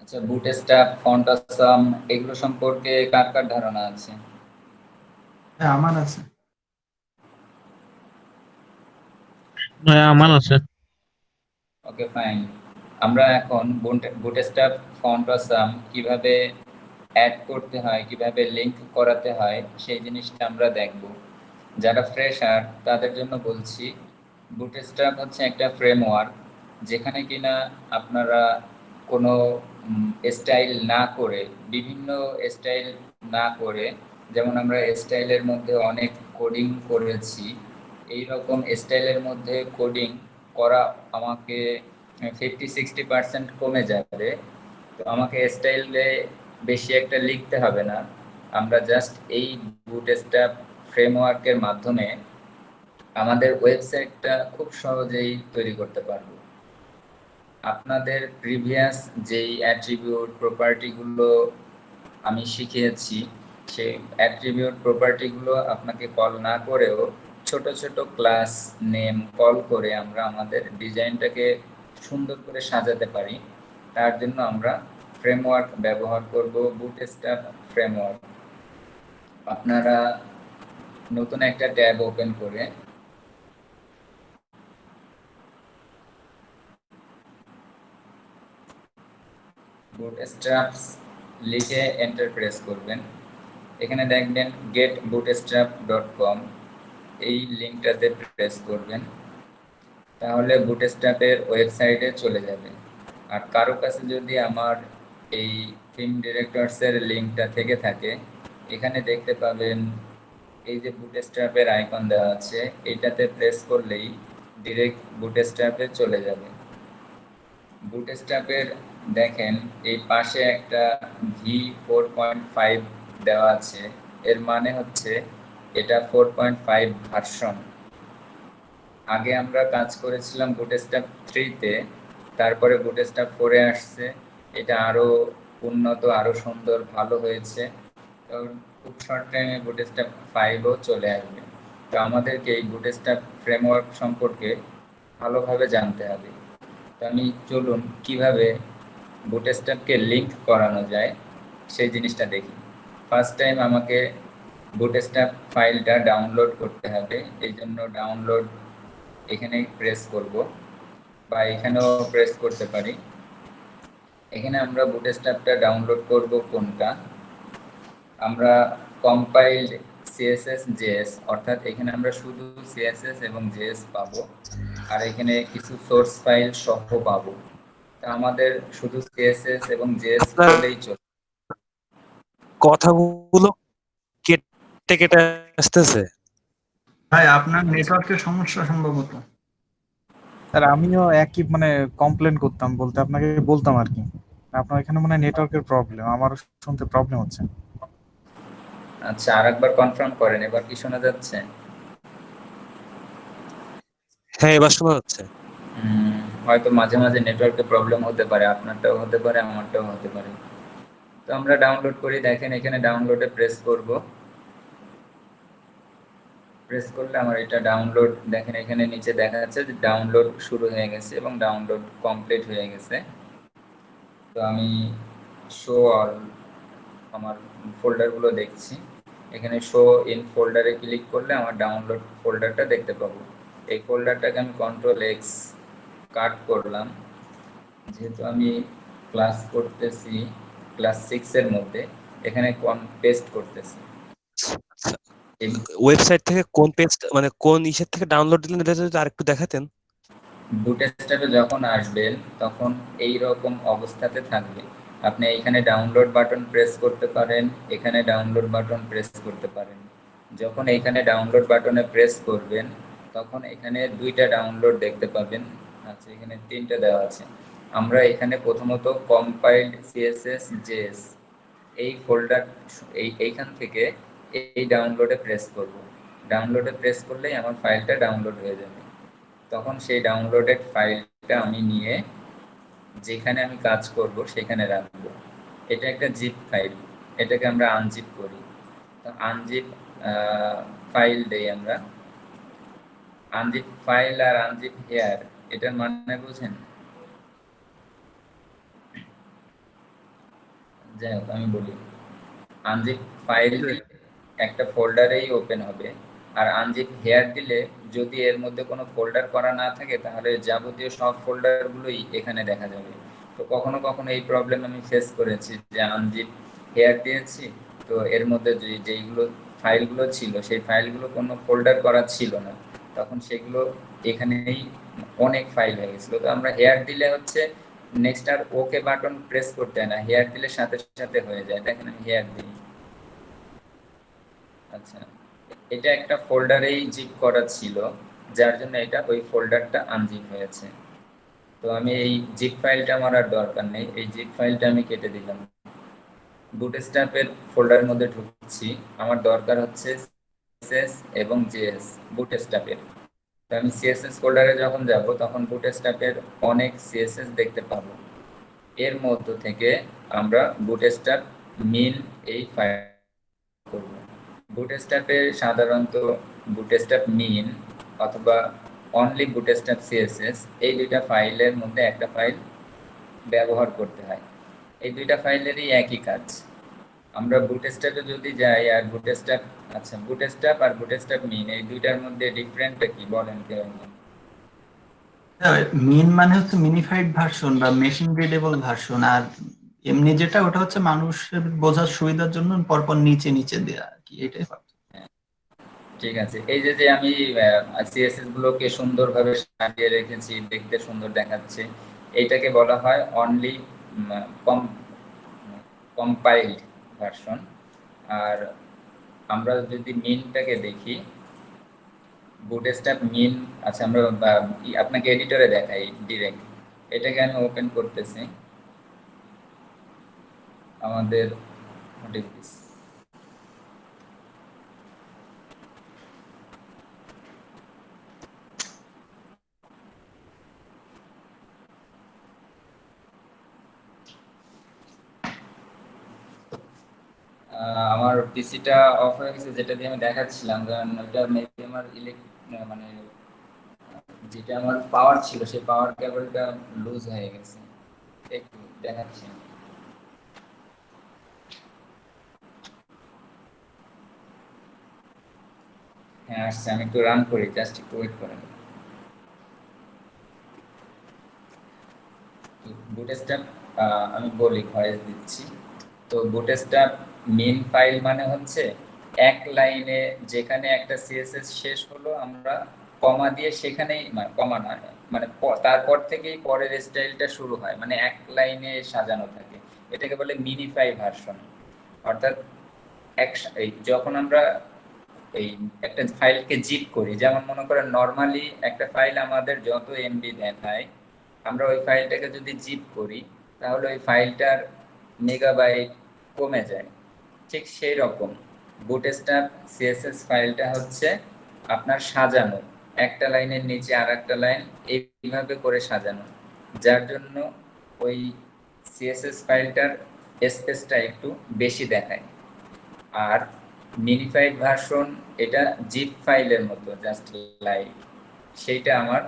আচ্ছা, বুটস্ট্র্যাপ, ফন্টাসাম এগুলো সম্পর্কে কার কার ধারণা আছে? হ্যাঁ, আমার আছে। হ্যাঁ, আমার আচ্ছা, আছে। Okay fine. আমরা এখন বুটস্ট্র্যাপ, ফন্টাসাম কিভাবে অ্যাড করতে হয়, কিভাবে লিংক করাতে হয় সেই জিনিসটা আমরা দেখব। যারা ফ্রেশার তাদের জন্য বলছি, বুটস্ট্র্যাপ হচ্ছে একটা ফ্রেমওয়ার্ক যেখানে কিনা আপনারা কোনো স্টাইল না করে, বিভিন্ন স্টাইল না করে, যেমন আমরা স্টাইলের মধ্যে অনেক কোডিং করেছি, এই রকম স্টাইলের মধ্যে কোডিং করা আমাকে 50-60% কমে যাবে। তো আমাকে স্টাইলে বেশি একটা লিখতে হবে না। আমরা জাস্ট এই বুটস্ট্র্যাপ ফ্রেমওয়ার্কের মাধ্যমে আমাদের ওয়েবসাইটটা খুব সহজেই তৈরি করতে পারবো। আপনাদের প্রিভিয়াস যেই অ্যাট্রিবিউট প্রপার্টিগুলো আমি শিখিয়েছি, সেই অ্যাট্রিবিউট প্রপার্টিগুলো আপনাকে কল না করেও ছোট ছোট ক্লাস নেম কল করে আমরা আমাদের ডিজাইনটাকে সুন্দর করে সাজাতে পারি। তার জন্য আমরা ফ্রেমওয়ার্ক ব্যবহার করব, বুটস্ট্র্যাপ ফ্রেমওয়ার্ক। আপনারা নতুন একটা ট্যাব ওপেন করে বুটস্ট্র্যাপস লিখে এন্টার প্রেস করবেন। এখানে দেখবেন getbootstrap.com, এই লিঙ্কটাতে প্রেস করবেন, তাহলে বুটস্ট্র্যাপের ওয়েবসাইটে চলে যাবে। আর কারো কাছে যদি আমার এই থিম ডিরেক্টরসের লিঙ্কটা থেকে থাকে, এখানে দেখতে পাবেন এই যে বুটস্ট্র্যাপের আইকন দেওয়া আছে, এইটাতে প্রেস করলেই ডিরেক্ট বুটস্ট্র্যাপে চলে যাবে। বুটস্ট্র্যাপের দেখেন এই পাশে একটা V4.5 দেওয়া আছে, এর মানে হচ্ছে এটা 4.5 ভার্সন। আগে আমরা কাজ করেছিলাম বুটস্ট্র্যাপ 3-তে, তারপরে বুটস্ট্র্যাপ 4-এ আসছে। এটা আরো উন্নত, আরো সুন্দর, ভালো হয়েছে। কারণ খুব শর্ট টাইমে বুটস্ট্র্যাপ 5-ও চলে আসবে। তো আমাদেরকে এই বুটস্ট্র্যাপ ফ্রেমওয়ার্ক সম্পর্কে ভালোভাবে জানতে হবে। তো আমি চলুন কিভাবে বুটস্ট্র্যাপকে লিঙ্ক করানো যায় সেই জিনিসটা দেখি। ফার্স্ট টাইম আমাকে বুটস্ট্র্যাপ ফাইলটা ডাউনলোড করতে হবে। এই জন্য ডাউনলোড এখানে প্রেস করব, বা এখানেও প্রেস করতে পারি। এখানে আমরা বুটস্ট্র্যাপটা ডাউনলোড করব কোনটা, আমরা কম্পাইলড সিএসএস জেএস, অর্থাৎ এখানে আমরা শুধু সিএসএস এবং জেএস পাবো, আর এখানে কিছু সোর্স ফাইল সহ পাবো। তা আমাদের শুধু সিএসএস এবং জেএস আপনার হলেই চলবে। কথাগুলো কেটে কেটে আসতেছে। ভাই, আপনার নেটওয়ার্কের সমস্যা সম্ভবত। স্যার আমিও একই মানে কমপ্লেন করতাম, বলতে আপনাকে বলতাম আর কি। আপনার এখানে মনে হয় নেটওয়ার্কের প্রবলেম, আমারও শুনতে প্রবলেম হচ্ছে। আচ্ছা, আরেকবার কনফার্ম করেন, এবার কি শোনা যাচ্ছে? হ্যাঁ, এবার শোনা যাচ্ছে। হয়তো মাঝে মাঝে নেটওয়ার্কের প্রবলেম হতে পারে, আপনারটাও হতে পারে, আমারটাও হতে পারে। তো আমরা ডাউনলোড করি, দেখেন এখানে ডাউনলোডে প্রেস করব। প্রেস করলে আমার এটা ডাউনলোড, দেখেন এখানে নিচে দেখা যাচ্ছে যে ডাউনলোড শুরু হয়ে গেছে এবং ডাউনলোড কমপ্লিট হয়ে গেছে। তো আমি শো অল আমার ফোল্ডারগুলো দেখছি। এখানে শো ইন ফোল্ডারে ক্লিক করলে আমার ডাউনলোড ফোল্ডারটা দেখতে পাবো। এই ফোল্ডারটাকে আমি Ctrl+X কাট করলাম, যেহেতু আমি ক্লাস করতেছি ক্লাস 6-এর মধ্যে, এখানে পেস্ট করতেছি। ওয়েবসাইট থেকে কোন পেজ, মানে কোন ইসের থেকে ডাউনলোড দিলেন, এটা যদি আরেকটু দেখাতেন। বুটস্ট্র্যাপে যখন আসবেন তখন এই রকম অবস্থাতে থাকবে। আপনি এখানে ডাউনলোড বাটন প্রেস করতে পারেন, এখানে ডাউনলোড বাটন প্রেস করতে পারেন। যখন এইখানে ডাউনলোড বাটনে প্রেস করবেন তখন এখানে 2টা ডাউনলোড দেখতে পাবেন। আচ্ছা, এখানে 3টা দেওয়া আছে। আমরা এখানে প্রথমত কম্পাইলড সিএসএস জেএস এই ফোল্ডার, এইখান থেকে এই ডাউনলোডে প্রেস করব। ডাউনলোডে প্রেস করলেই আমার ফাইলটা ডাউনলোড হয়ে যাবে। তখন সেই ডাউনলোডেড ফাইলটা আমি নিয়ে যেখানে আমি কাজ করব সেখানে রাখবো। এটা একটা জিপ ফাইল, এটাকে আমরা আনজিপ করি। তো আনজিপ ফাইল দেই আমরা। আনজিপ ফাইল আর আনজিপ হেয়ার, এটার মানে বুঝেন? যাই হোক আমি বলি, আনজিপ ফাইল দিলে একটা ফোল্ডারেই ওপেন হবে, আর আনজিপ হেয়ার দিলে যদি এর মধ্যে কোনো ফোল্ডার করা না থাকে তাহলে যাবতীয় সব ফোল্ডারগুলোই এখানে দেখা যাবে। তো কখনো কখনো এই প্রবলেম আমি ফেস করেছি যে আনজিপ হেয়ার দিয়েছি, তো এর মধ্যে যেইগুলো ফাইলগুলো ছিল সেই ফাইলগুলো কোনো ফোল্ডার করা ছিল না, তখন সেগুলো এখানেই অনেক ফাইল হয়ে গেছিলো। তো আমরা হেয়ার দিলে হচ্ছে নেক্সট আর ওকে বাটন প্রেস করতে হয় না, হেয়ার দিলে সাথে সাথে হয়ে যায়। দেখেন আমি হেয়ার দিই, আচ্ছা এটা একটা ফোল্ডারেই জিপ করা ছিল, যার জন্য এটা ওই ফোল্ডারটা আনজিপ হয়েছে। তো আমি এই জিপ ফাইলটা আমার আর দরকার নেই, এই জিপ ফাইলটা আমি কেটে দিলাম। বুটস্ট্র্যাপের ফোল্ডারের মধ্যে ঢুকছি, আমার দরকার হচ্ছে সিএসএস এবং জেএস বুটস্ট্র্যাপের। তো আমি সিএসএস ফোল্ডারে যখন যাব তখন বুটস্ট্র্যাপের অনেক সিএসএস দেখতে পাবো। এর মধ্য থেকে আমরা বুটস্ট্র্যাপ মিন এই ফাইল করব। বুটস্ট্র্যাপে সাধারণত বুটস্ট্র্যাপ মিন অথবা অনলি বুটস্ট্র্যাপ সিএসএস এই দুইটা ফাইলের মধ্যে একটা ফাইল ব্যবহার করতে হয়। এই দুইটা ফাইলেরই একই কাজ। আমরা বুটস্ট্র্যাপে যদি যাই আর বুটস্ট্র্যাপ, আচ্ছা বুটস্ট্র্যাপ আর বুটস্ট্র্যাপ মিন এই দুইটার মধ্যে ডিফারেন্টটা কি বলেন কেউ? মিন মানে হচ্ছে মিনিফাইড ভার্সন বা মেশিন রিডেবল ভার্সন, আর এমনি যেটা ওটা হচ্ছে মানুষের বোঝার সুবিধার জন্য পরপর নিচে নিচে দেয়া আর কি, এটাই পার্থক্য। ঠিক আছে, এই যে যে আমি সিএসএস গুলোকে সুন্দরভাবে সাজিয়ে রেখেছি, দেখতে সুন্দর দেখাচ্ছে, এইটাকে বলা হয় অনলি কম্পাইলড ভার্সন। আর আমরা যদি মিনটাকে দেখি, বুটস্ট্র্যাপ মিন, আচ্ছা আমরা আপনাকে এডিটরে দেখাই ডিরেক্ট। এটাকে আমি ওপেন করতেছি, আমাদের what is this? আমার পিসিটা অফ হয়ে গেছে, যেটা দিয়ে আমি দেখাচ্ছিলাম, কারণ ওটা মেবি আমার মানে যেটা আমার পাওয়ার ছিল সেই পাওয়ার কেবলটা লুজ হয়ে গেছে। একটু দেখাচ্ছি, হ্যাঁ আসছে, আমি একটু রান করি, জাস্ট একটু ওয়েট করেন। বুটস্ট্র্যাপ আমি বলি, ভয়েস দিচ্ছি। তো বুটস্ট্র্যাপ মেইন ফাইল মানে হচ্ছে এক লাইনে যেখানে একটা সিএসএস শেষ হলো আমরা কমা দিয়ে সেখানেই, মানে কমা না, মানে তারপর থেকেই পরের স্টাইলটা শুরু হয়, মানে এক লাইনে সাজানো থাকে, এটাকে বলে মিনিফাই ভার্সন। অর্থাৎ যখন আমরা এই একটা ফাইলকে জিপ করি, যেমন মনে করেন নর্মালি একটা ফাইল আমাদের যত এমবি দেখায়, আমরা ওই ফাইলটাকে যদি জিপ করি তাহলে ওই ফাইলটার মেগাবাইট কমে যায়। ঠিক সেই রকম বুটস্ট্র্যাপ সিএসএস ফাইলটা হচ্ছে আপনার সাজানো, একটা লাইনের নিচে আর একটা লাইন এইভাবে করে সাজানো, যার জন্য ওই সিএসএস ফাইলটার স্পেসটা একটু বেশি দেখায়। আর মিনিফাইড ভার্সন এটা জিপ ফাইলের মতো, জাস্ট লাইক সেইটা আমার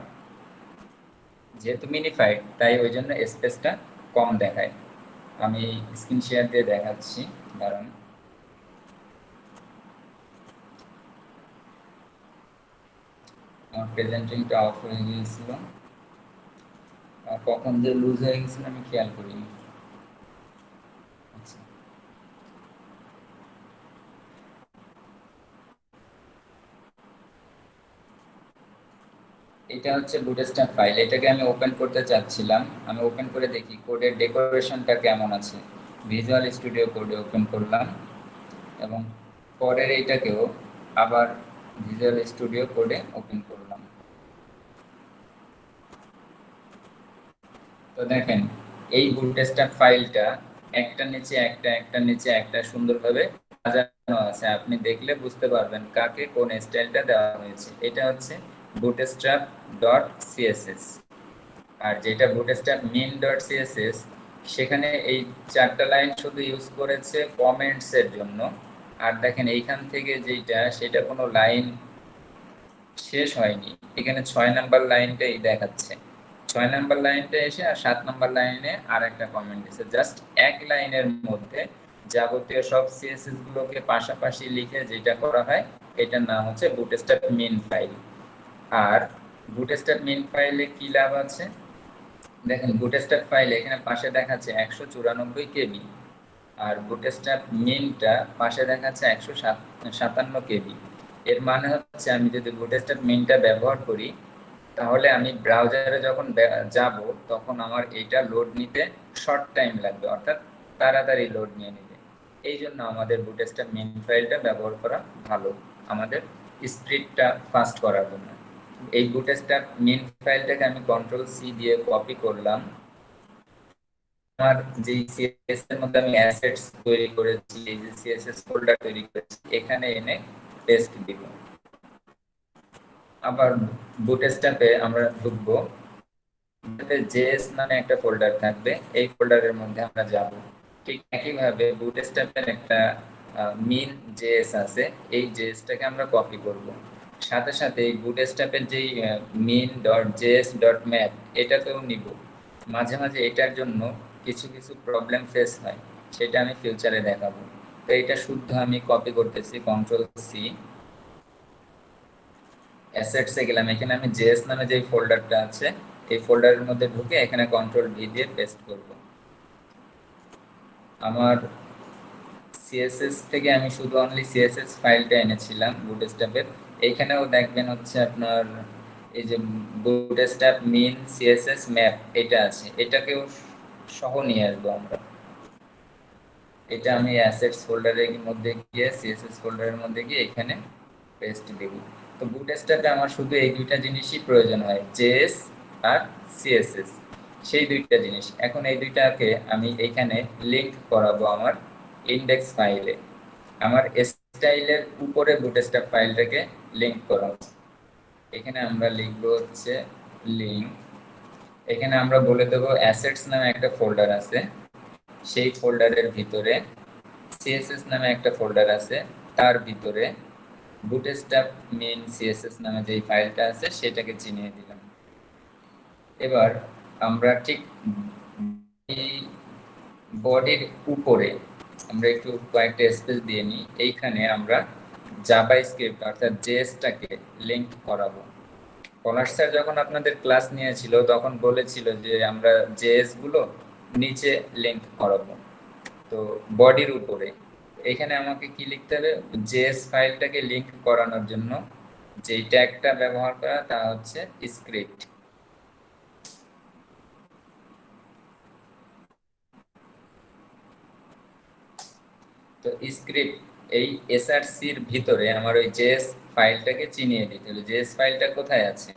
যেহেতু মিনিফাইড তাই ওই জন্য স্পেসটা কম দেখায়। আমি স্ক্রিন শেয়ার দিয়ে দেখাচ্ছি, কারণ আমার প্রেজেন্টিংটা অফ হয়ে গিয়েছিল, কখন যে লুজ হয়ে গেছিল আমি খেয়াল করিনি। আচ্ছা এটা হচ্ছে বুটস্ট্র্যাপ ফাইল, এটাকে আমি ওপেন করতে চাচ্ছিলাম। আমি ওপেন করে দেখি কোডের ডেকোরেশনটা কেমন আছে। ভিজুয়াল স্টুডিও কোডে ওপেন করলাম এবং পরের এইটাকেও আবার ভিজুয়াল স্টুডিও কোডে ওপেন করলাম। তো দেখেন এই বুটস্ট্র্যাপ ফাইলটা একটা নিচে একটা, একটা নিচে একটা সুন্দরভাবে সাজানো আছে। আপনি দেখলে বুঝতে পারবেন কাকে কোন স্টাইলটা দেওয়া হয়েছে। এটা হচ্ছে bootstrap.css, আর যেটা bootstrap main.css সেখানে এই চারটা লাইন শুধু ইউজ করেছে কমেন্টস এর জন্য। আর দেখেন এইখান থেকে যেটা, সেটা কোনো লাইন শেষ হয়নি, এখানে 6 নাম্বার লাইনটাই দেখাচ্ছে। 6 নাম্বার লাইনটা এসে আর 7 নাম্বার লাইনে আর একটা কমেন্ট দিছে। জাস্ট এক লাইনের মধ্যে যাবতীয় সব সিএসএস গুলোকে পাশাপাশি লিখে যেটা করা হয় এটার নাম হচ্ছে বুটস্ট্র্যাপ মিন ফাইল। আর বুটস্ট্র্যাপ মিন ফাইলে কি লাভ আছে দেখেন, বুটস্ট্র্যাপ ফাইলে এখানে পাশে দেখাচ্ছে 194 কেবি, আর বুটস্ট্র্যাপ মিনটা পাশে দেখাচ্ছে 157 কেবি। এর মানে হচ্ছে আমি যদি বুটস্ট্র্যাপ মিনটা ব্যবহার করি তাহলে আমি ব্রাউজারে যখন যাব তখন আমার এইটা লোড নিতে শর্ট টাইম লাগবে, অর্থাৎ তাড়াতাড়ি লোড নিয়ে নেবে। এই জন্য আমাদের বুটস্ট্র্যাপ মিন ফাইলটা ব্যবহার করা ভালো আমাদের স্পিডটা ফাস্ট করার জন্য। এই বুটস্ট্র্যাপ মিন ফাইলটাকে আমি কন্ট্রোল সি দিয়ে কপি করলাম। আমার যে সিএসএস এর মধ্যে আমি অ্যাসেটস তৈরি করেছি, এই যে সিএসএস ফোল্ডার তৈরি করেছি, এখানে এনে পেস্ট দিব। আবার বুটস্ট্র্যাপে আমরা ঢুকবো, জেএস নামে একটা ফোল্ডার থাকবে, এই ফোল্ডারের মধ্যে আমরা যাব। ঠিক একইভাবে বুটস্ট্র্যাপের একটা মিন জেএস আছে, এই জেএসটাকে আমরা কপি করব। সাথে সাথে এই বুটস্ট্র্যাপের যেই মিন ডট জেএস ডট ম্যাপ এটাকেও নিব। মাঝে মাঝে এটার জন্য কিছু কিছু প্রবলেম ফেস হয়, সেটা আমি ফিউচারে দেখাবো। তো এটা শুদ্ধ আমি কপি করতেছি, কন্ট্রোল সি, অ্যাসেটসে গেলাম। এখানে আমি জেএস নামে যে ফোল্ডারটা আছে এই ফোল্ডারের মধ্যে ঢুকে এখানে কন্ট্রোল ভি দিয়ে পেস্ট করব। আমার সিএসএস থেকে আমি শুধু অনলি সিএসএস ফাইলটা এনেছিলাম বুটস্ট্র্যাপের। এইখানেও দেখবেন হচ্ছে আপনার এই যে বুটস্ট্র্যাপ মিন সিএসএস ম্যাপ এটা আছে, এটাকেও সহ নিয়ে আসবো আমরা। এটা আমি অ্যাসেটস ফোল্ডারের মধ্যে গিয়ে সিএসএস ফোল্ডারের মধ্যে গিয়ে এখানে পেস্ট দেব। তো বুটস্ট্র্যাপে আমার শুধু এই দুইটা জিনিসই প্রয়োজন হয়, জেএস আর সিএসএস, সেই দুইটা জিনিস। এখন এই দুইটাকে আমি এখানে লিংক করাবো আমার ইনডেক্স ফাইলে। আমার স্টাইলের উপরে বুটস্ট্র্যাপ ফাইলটাকে লিংক করাবো। এখানে আমরা লিখবো হচ্ছে লিংক, এখানে আমরা বলে দেবো অ্যাসেটস নামে একটা ফোল্ডার আছে, সেই ফোল্ডারের ভিতরে সিএসএস নামে একটা ফোল্ডার আছে, তার ভিতরে বুটস্ট্র্যাপ মিন সিএসএস নামে যে ফাইলটা আছে সেটাকে চিনিয়ে দিলাম। এবার আমরা ঠিক বডির উপরে আমরা একটু কয়েকটা স্পেস দিয়ে নিই, এইখানে আমরা জাভাস্ক্রিপ্ট অর্থাৎ জেএসটাকে লিংক করাবো। পলাশ স্যার যখন আপনাদের ক্লাস নিয়েছিল তখন বলেছিল যে আমরা জেএস গুলো নিচে লিংক করাবো, তো বডির উপরে এখানে আমাকে কি লিখতে হবে, জেএস ফাইলটাকে লিংক করানোর জন্য যে ট্যাগটা ব্যবহার করা তা হচ্ছে স্ক্রিপ্ট। তো স্ক্রিপ্ট এই এসআরসির ভিতরে আমার ওই জেএস ফাইলটাকে চিনিয়ে দিতে হবে। জেএস ফাইলটা কোথায় আছে,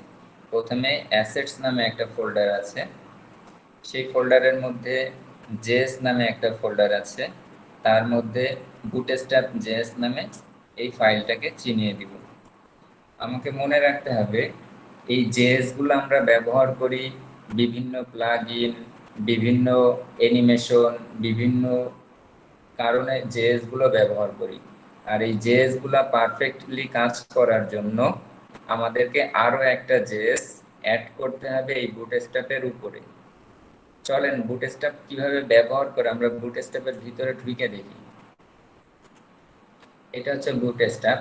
প্রথমে অ্যাসেটস নামে একটা ফোল্ডার আছে, সেই ফোল্ডারের মধ্যে জেএস নামে একটা ফোল্ডার আছে, তার মধ্যে বুটস্ট্র্যাপ জেএস নামে এই ফাইলটাকে চিনিয়ে দিব। আমাকে মনে রাখতে হবে এই জেএস গুলো আমরা ব্যবহার করি বিভিন্ন প্লাগইন, বিভিন্ন অ্যানিমেশন, বিভিন্ন কারণে জেএস গুলো ব্যবহার করি। আর এই জেএস গুলা পারফেক্টলি কাজ করার জন্য আমাদেরকে আরো একটা জেএস অ্যাড করতে হবে এই বুটস্ট্র্যাপের উপরে। চলেন বুটস্ট্র্যাপ কিভাবে ব্যবহার করে আমরা বুটস্ট্র্যাপের ভিতরে ঢুকে দেখি। এটা হচ্ছে বুটস্ট্র্যাপ।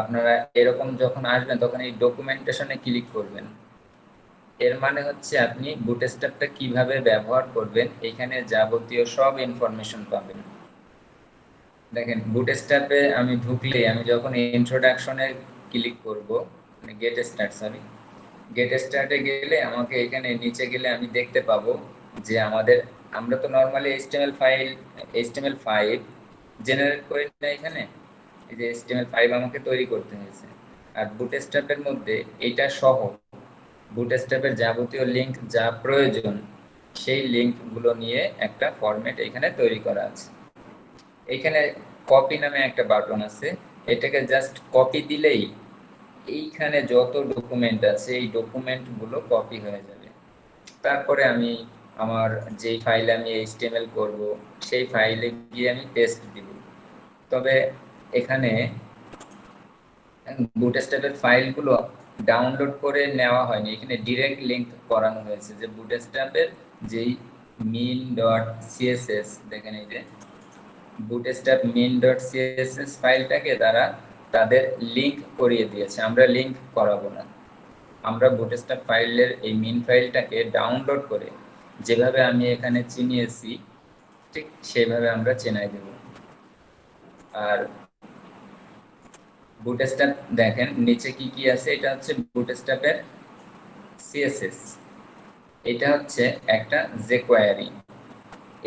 আপনারা এরকম যখন আসবেন তখন এই ডকুমেন্টেশনে ক্লিক করবেন। এর মানে হচ্ছে আপনি বুটস্ট্র্যাপটা কিভাবে ব্যবহার করবেন এখানে যাবতীয় সব ইনফরমেশন পাবেন। দেখেন বুটস্ট্র্যাপে আমি ঢুকলে আমি যখন ইন্ট্রোডাকশনে ক্লিক করব, মানে গেট স্টার্টে গেলে আমাকে এখানে নিচে গেলে আমি দেখতে পাবো যে আমরা তো নরমালি HTML5 জেনারেট করি না, এখানে এই যে HTML5 আমাকে তৈরি করতে হয়েছে। আর বুটস্ট্র্যাপের মধ্যে এটা সহ বুটস্ট্র্যাপের যাবতীয় লিংক যা প্রয়োজন সেই লিংকগুলো নিয়ে একটা ফরম্যাট এখানে তৈরি করা আছে। এখানে কপি নামে একটা বাটন আছে, এটাকে জাস্ট কপি দিলেই এইখানে যত ডকুমেন্ট আছে এই ডকুমেন্টগুলো কপি হয়ে যাবে। তারপরে আমি আমার যেই ফাইলে আমি HTML করব সেই ফাইলে গিয়ে আমি পেস্ট দিব। তবে এখানে বুটস্ট্র্যাপের ফাইলগুলো ডাউনলোড করে নেওয়া হয়নি, এখানে ডিরেক্ট লিংক করানো হয়েছে যে বুটস্ট্র্যাপের যেই min.css, দেখেন এই যে বুটস্ট্র্যাপ min.css ফাইলটাকে তারা তাদের লিংক করিয়ে দিয়েছে, আমরা লিংক করাবো না। আমরা বুটস্ট্র্যাপ ফাইলের এই মিন ফাইলটাকে ডাউনলোড করে যেভাবে আমি এখানে চিনিয়েছি ঠিক সেভাবে আমরা চেনাই দেব। আর বুটস্ট্র্যাপ দেখেন নিচে কি কি আছে, এটা হচ্ছে বুটস্ট্র্যাপের সিএসএস, এটা হচ্ছে একটা jQuery।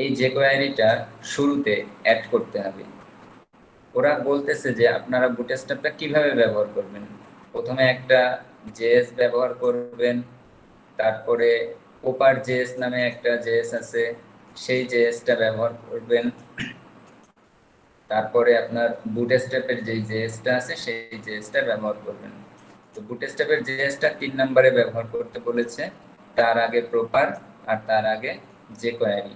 এই jQueryটা শুরুতে অ্যাড করতে হবে। ওরা বলতেছে যে আপনারা বুটস্ট্র্যাপটা কিভাবে ব্যবহার করবেন, প্রথমে একটা জেএস ব্যবহার করবেন, তারপরে ওপার জেএস নামে একটা জেএস আছে, সেই জেএসটা ব্যবহার করবেন, তারপরে আপনার বুটস্ট্র্যাপের যে জেএসটা আছে সেই জেএসটা ব্যবহার করবেন। তো বুটস্ট্র্যাপের জেএসটা 3 নম্বরে ব্যবহার করতে বলেছে, তার আগে প্রপার আর তার আগে jQuery।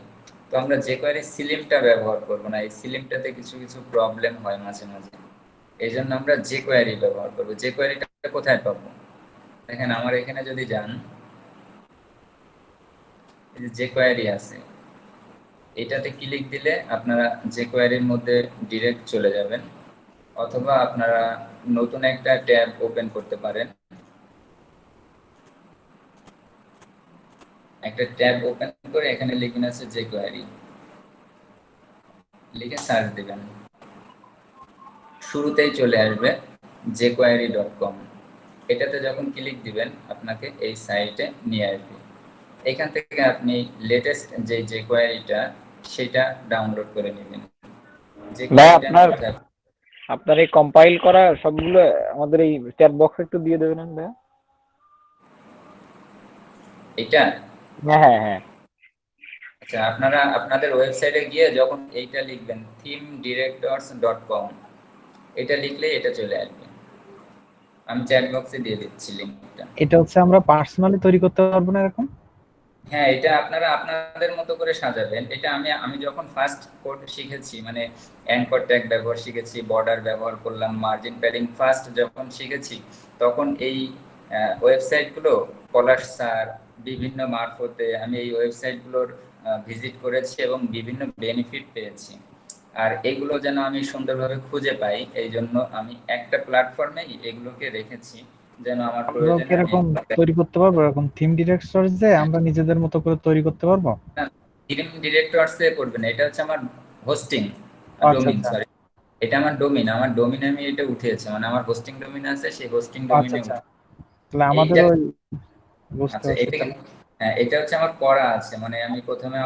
তো আমরা jQuery সিলিমটা ব্যবহার করব না, এই সিলিমটাতে কিছু কিছু প্রবলেম হয় মাঝে মাঝে, এই জন্য আমরা jQuery ব্যবহার করব। jQueryটা কোথায় পাবো, দেখেন আমার এখানে যদি যান, এই যে jQuery আছে, এটাতে ক্লিক দিলে আপনারা jQueryর মধ্যে ডিরেক্ট চলে যাবেন, অথবা আপনারা নতুন একটা ট্যাব ওপেন করতে পারেন, একটা ট্যাব ওপেন করে এখানে লিখুন আছে jQuery, লিখে সার্চ দিবেন, শুরুতেই চলে আসবে jQuery.com। এটাতে যখন ক্লিক দিবেন আপনাকে এই সাইটে নিয়ে আসবে, এখান থেকে আপনি লেটেস্ট যে jQueryটা সেটা ডাউনলোড করে নেবেন। ভাই আপনার এই কম্পাইল করা সবগুলো আমাদের এই চ্যাট বক্সে একটু দিয়ে দেবেন ভাই। এটা হ্যাঁ হ্যাঁ। আচ্ছা, আপনারা আপনাদের ওয়েবসাইটে গিয়ে যখন এইটা লিখবেন themedirectors.com, এটা লিখলে এটা চলে আসবে, আমি চ্যাট বক্সে দিয়ে দিচ্ছি লিংকটা। এটা হচ্ছে আমরা পার্সোনালি তৈরি করতে পারবো না এরকম? হ্যাঁ, এটা আপনারা আপনাদের মতো করে সাজাবেন। এটা আমি যখন ফার্স্ট কোড শিখেছি, মানে অ্যাঙ্কর ট্যাগ ব্যবহার শিখেছি, বর্ডার ব্যবহার করলাম, মার্জিন প্যাডিং ফার্স্ট যখন শিখেছি, তখন এই ওয়েবসাইটগুলো পলাশ স্যার বিভিন্ন মারফতে আমি এই ওয়েবসাইটগুলোর ভিজিট করেছি এবং বিভিন্ন বেনিফিট পেয়েছি। আর এগুলো যেন আমি সুন্দরভাবে খুঁজে পাই, এই জন্য আমি একটা প্ল্যাটফর্মেই এগুলোকে রেখেছি, যেন আমার প্রয়োজনে এরকম তৈরি করতে পারবো, এরকম থিম ডিরেক্টরস যে আমরা নিজেদের মতো করে তৈরি করতে পারবো। থিম ডিরেক্টরসে করবে না, এটা হচ্ছে আমার হোস্টিং ডোমেইন, সরি এটা আমার ডোমেইন, আমার ডোমেইন আমি এটা উঠিয়েছি, মানে আমার হোস্টিং ডোমেইন আছে, সেই হোস্টিং ডোমেইনে তাহলে আমাদের ওই বুঝতে আচ্ছা, এটা হ্যাঁ, এটা হচ্ছে আমার করা আছে, মানে আমি প্রথমে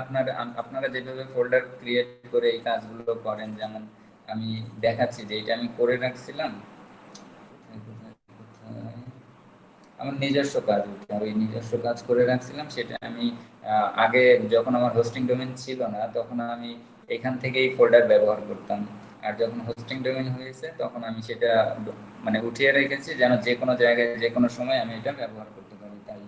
আপনারা যেভাবে ফোল্ডার ক্রিয়েট করে এই কাজগুলো করেন, যেমন আমি দেখাচ্ছি যে এটা আমি করে রাখছিলাম, আমার নিজস্ব কাজ, ওই নিজস্ব কাজ করে রাখছিলাম, সেটা আমি আগে যখন আমার হোস্টিং ডোমেইন ছিল না তখন আমি এখান থেকেই ফোল্ডার ব্যবহার করতাম, আর যখন হোস্টিং ডোমেইন হয়েছে তখন আমি সেটা মানে উঠিয়ে রেখেছি যেন যে কোনো জায়গায় যে কোনো সময় আমি এটা ব্যবহার করতে পারি। তাই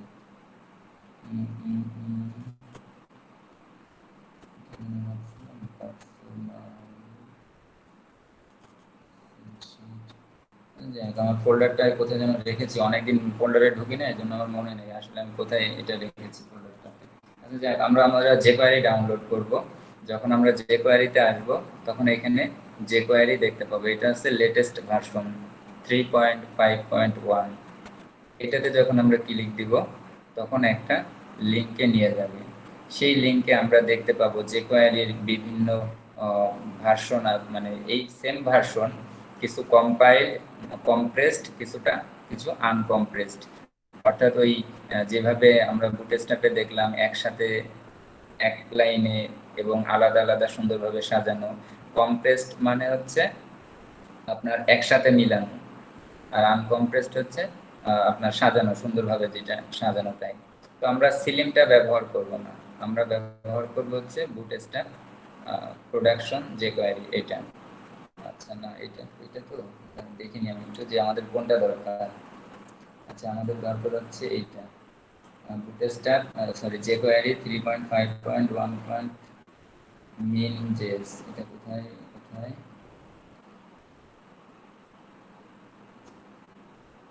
আমার ফোল্ডারটা কোথায় যেন রেখেছি, অনেকদিন ফোল্ডারে ঢুকি না, এই জন্য আমার মনে নেই আসলে আমি কোথায় এটা রেখেছি ফোল্ডারটা। আচ্ছা যাক, আমরা jQuery ডাউনলোড করব, যখন আমরা jQueryতে আসব তখন এখানে jQuery দেখতে পাবো, এটা হচ্ছে লেটেস্ট ভার্সন 3.5.1। এটাতে যখন আমরা ক্লিক দিব তখন একটা লিংকে নিয়ে যাবে, সেই লিংকে আমরা দেখতে পাবো jQueryর বিভিন্ন ভার্সন, মানে এই সেম ভার্সন কিছু কম্পাইল কম্প্রেসড, কিছু আনকম্প্রেসড, অর্থাৎ ওই যেভাবে আমরা বুটস্ট্র্যাপে দেখলাম একসাথে এক লাইনে এবং আলাদা আলাদা সুন্দরভাবে সাজানো, কম্প্রেসড মানে হচ্ছে আপনার একসাথে মিলানো, আর আনকম্প্রেসড হচ্ছে আপনার সাজানো সুন্দরভাবে, যেটা সাজানো তাই। তো আমরা সিলিমটা ব্যবহার করব না, আমরা ব্যবহার করব হচ্ছে বুটস্ট্র্যাপ প্রোডাকশন jQuery, এটা। আচ্ছা না, এটা তো দেখিনি আমি একটু যে আমাদের কোনটা দরকার। আচ্ছা, আমাদের দরকার হচ্ছে এইটা বুটস্ট্র্যাপ jQuery 3.5.1. min.js, এটা কোথায়